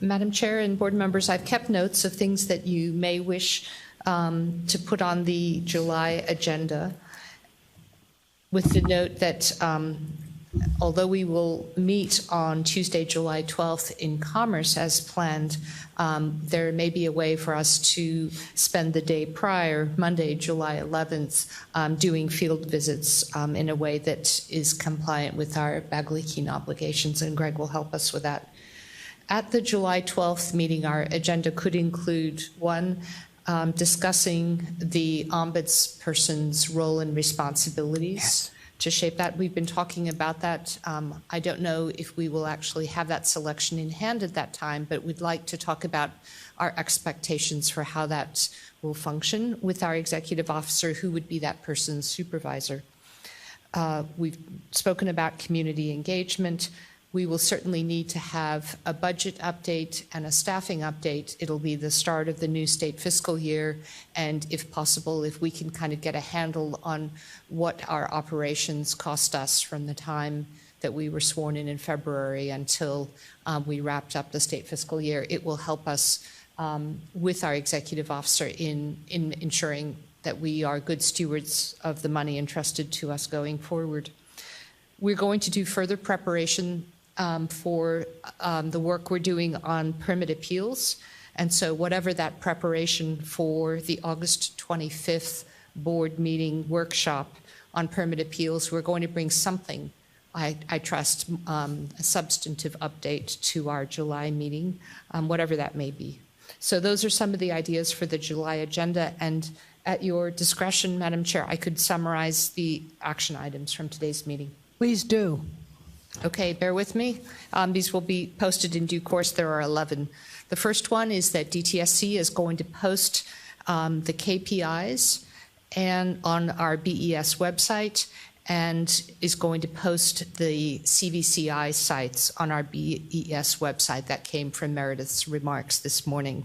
Madam Chair and board members, I've kept notes of things that you may wish to put on the July agenda, with the note that although we will meet on Tuesday, July 12th in Commerce as planned, there may be a way for us to spend the day prior, Monday, July 11th, doing field visits in a way that is compliant with our Bagley-Keene obligations, and Greg will help us with that. At the July 12th meeting, our agenda could include, one, discussing the ombudsperson's role and responsibilities. Yes. To shape that. We've been talking about that. I don't know if we will actually have that selection in hand at that time, but we'd like to talk about our expectations for how that will function with our executive officer, who would be that person's supervisor. We've spoken about community engagement. We will certainly need to have a budget update and a staffing update. It'll be the start of the new state fiscal year, and if possible, if we can kind of get a handle on what our operations cost us from the time that we were sworn in February until we wrapped up the state fiscal year, it will help us with our executive officer in ensuring that we are good stewards of the money entrusted to us going forward. We're going to do further preparation for the work we're doing on permit appeals. And so whatever that preparation for the August 25th board meeting workshop on permit appeals, we're going to bring something, I trust, a substantive update to our July meeting, whatever that may be. So those are some of the ideas for the July agenda. And at your discretion, Madam Chair, I could summarize the action items from today's meeting. Please do. Okay, bear with me. These will be posted in due course. There are 11. The first one is that DTSC is going to post the KPIs and on our BES website, and is going to post the CVCI sites on our BES website. That came from Meredith's remarks this morning.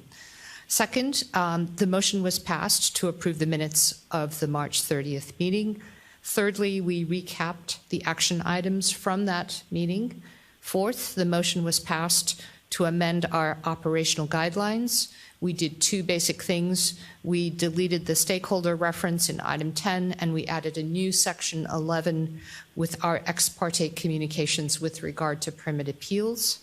Second, the motion was passed to approve the minutes of the March 30th meeting. Thirdly, we recapped the action items from that meeting. Fourth, the motion was passed to amend our operational guidelines. We did two basic things. We deleted the stakeholder reference in item 10, and we added a new section 11 with our ex parte communications with regard to permit appeals.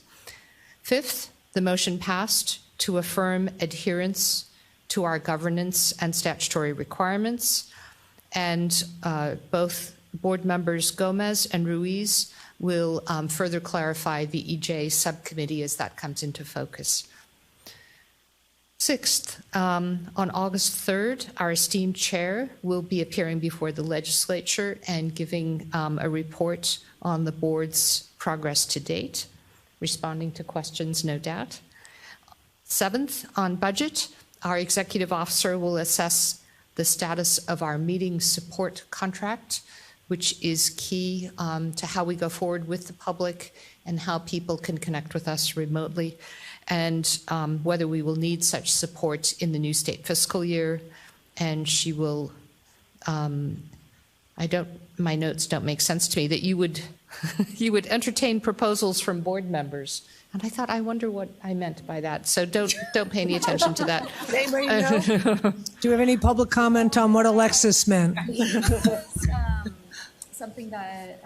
Fifth, the motion passed to affirm adherence to our governance and statutory requirements. And both board members Gomez and Ruiz will further clarify the EJ subcommittee as that comes into focus. Sixth, on August 3rd, our esteemed chair will be appearing before the legislature and giving a report on the board's progress to date, responding to questions, no doubt. Seventh, on budget, our executive officer will assess the status of our meeting support contract, which is key to how we go forward with the public and how people can connect with us remotely, and whether we will need such support in the new state fiscal year. And she will my notes don't make sense to me, that you would you would entertain proposals from board members. And I thought, I wonder what I meant by that. So don't pay any attention to that. Anybody know? Do you have any public comment on what Alexis meant? Something that.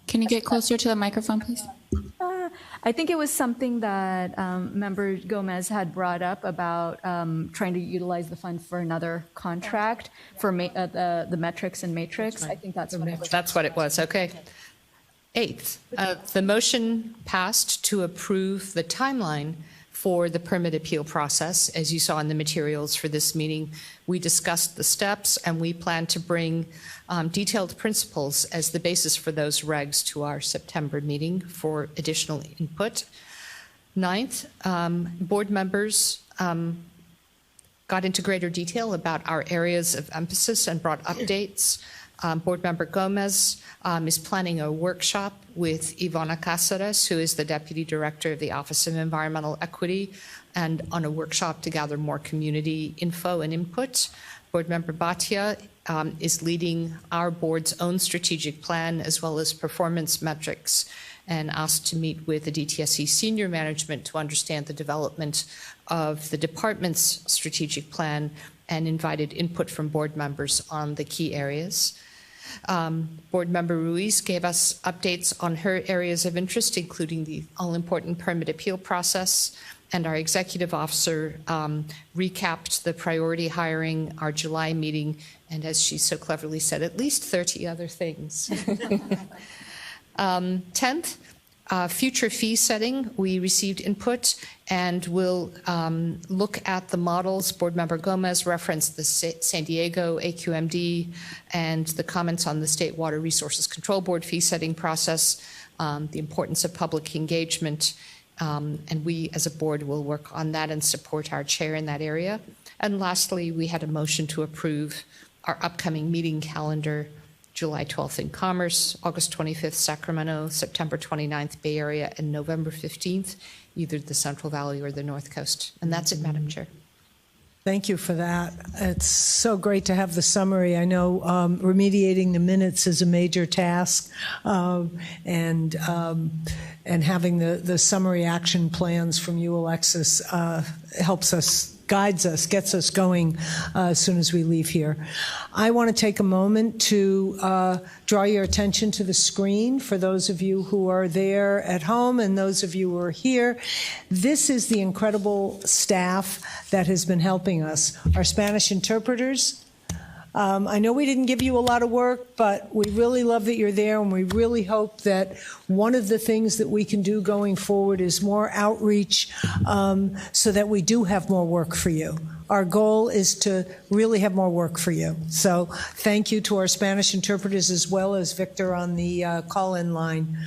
Can you get closer to the microphone, please? I think it was something that Member Gomez had brought up about trying to utilize the fund for another contract for the metrics and matrix. I think that's what it was. That's what it was. Okay. Eighth, the motion passed to approve the timeline for the permit appeal process. As you saw in the materials for this meeting, we discussed the steps, and we plan to bring detailed principles as the basis for those regs to our September meeting for additional input. Ninth, board members got into greater detail about our areas of emphasis and brought updates. Board Member Gomez is planning a workshop with Ivana Cáceres, who is the Deputy Director of the Office of Environmental Equity, and on a workshop to gather more community info and input. Board Member Bhatia is leading our board's own strategic plan as well as performance metrics, and asked to meet with the DTSC senior management to understand the development of the department's strategic plan, and invited input from board members on the key areas. Board Member Ruiz gave us updates on her areas of interest, including the all-important permit appeal process, and our executive officer recapped the priority hiring, our July meeting, and as she so cleverly said, at least 30 other things. 10th, future fee setting. We received input and will look at the models. Board Member Gomez referenced the San Diego AQMD and the comments on the State Water Resources Control Board fee setting process, the importance of public engagement, and we as a board will work on that and support our chair in that area. And lastly, we had a motion to approve our upcoming meeting calendar: July 12th in Commerce, August 25th Sacramento, September 29th Bay Area, and November 15th either the Central Valley or the North Coast. And that's it, Madam Chair. Thank you for that. It's so great to have the summary. I know remediating the minutes is a major task, and having the summary action plans from you, Alexis, helps us, guides us, gets us going as soon as we leave here. I want to take a moment to draw your attention to the screen for those of you who are there at home and those of you who are here. This is the incredible staff that has been helping us. Our Spanish interpreters. I know we didn't give you a lot of work, but we really love that you're there, and we really hope that one of the things that we can do going forward is more outreach so that we do have more work for you. Our goal is to really have more work for you. So thank you to our Spanish interpreters as well as Victor on the call-in line.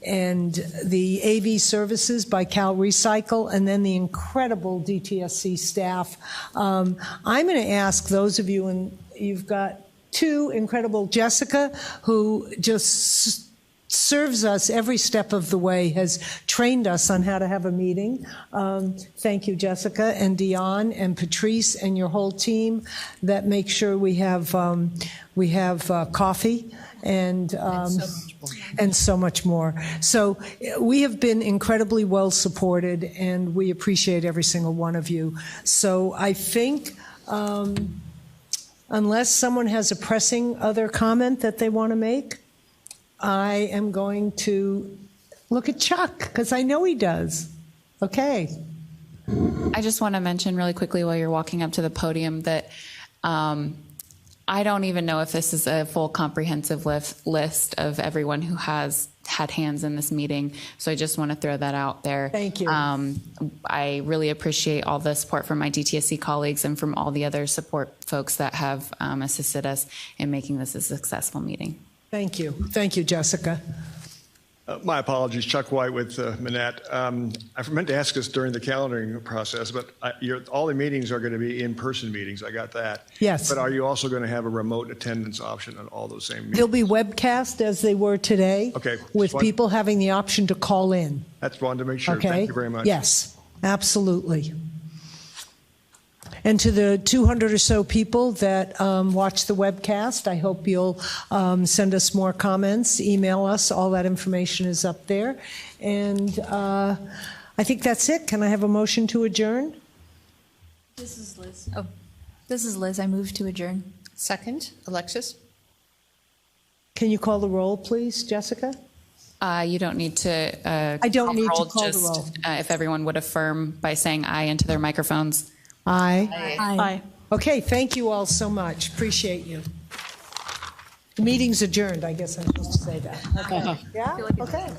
And the AV services by Cal Recycle, and then the incredible DTSC staff. I'm going to ask those of you, and you've got two incredible, Jessica, who just serves us every step of the way, has trained us on how to have a meeting. Thank you, Jessica, and Dion, and Patrice, and your whole team that make sure we have coffee and so much more. So we have been incredibly well supported, and we appreciate every single one of you. So I think unless someone has a pressing other comment that they want to make, I am going to look at Chuck, because I know he does. Okay. I just want to mention really quickly while you're walking up to the podium that I don't even know if this is a full comprehensive list of everyone who has had hands in this meeting. So I just want to throw that out there. Thank you. I really appreciate all the support from my DTSC colleagues and from all the other support folks that have assisted us in making this a successful meeting. Thank you. Thank you, Jessica. My apologies, Chuck White with Manette. I meant to ask this during the calendaring process, but all the meetings are going to be in-person meetings. I got that. Yes. But are you also going to have a remote attendance option on all those same meetings? They'll be webcast as they were today. Okay. With people having the option to call in. That's wanted to make sure. Okay. Thank you very much. Yes, absolutely. And to the 200 or so people that watch the webcast, I hope you'll send us more comments, email us. All that information is up there. And I think that's it. Can I have a motion to adjourn? This is Liz. Oh, this is Liz. I move to adjourn. Second, Alexis? Can you call the roll, please, Jessica? You don't need to. I don't need to roll, call the just, roll. if everyone would affirm by saying aye into their microphones. Aye. Aye. Okay, thank you all so much. Appreciate you. The meeting's adjourned. I guess I'm supposed to say that. Okay. Yeah? Okay.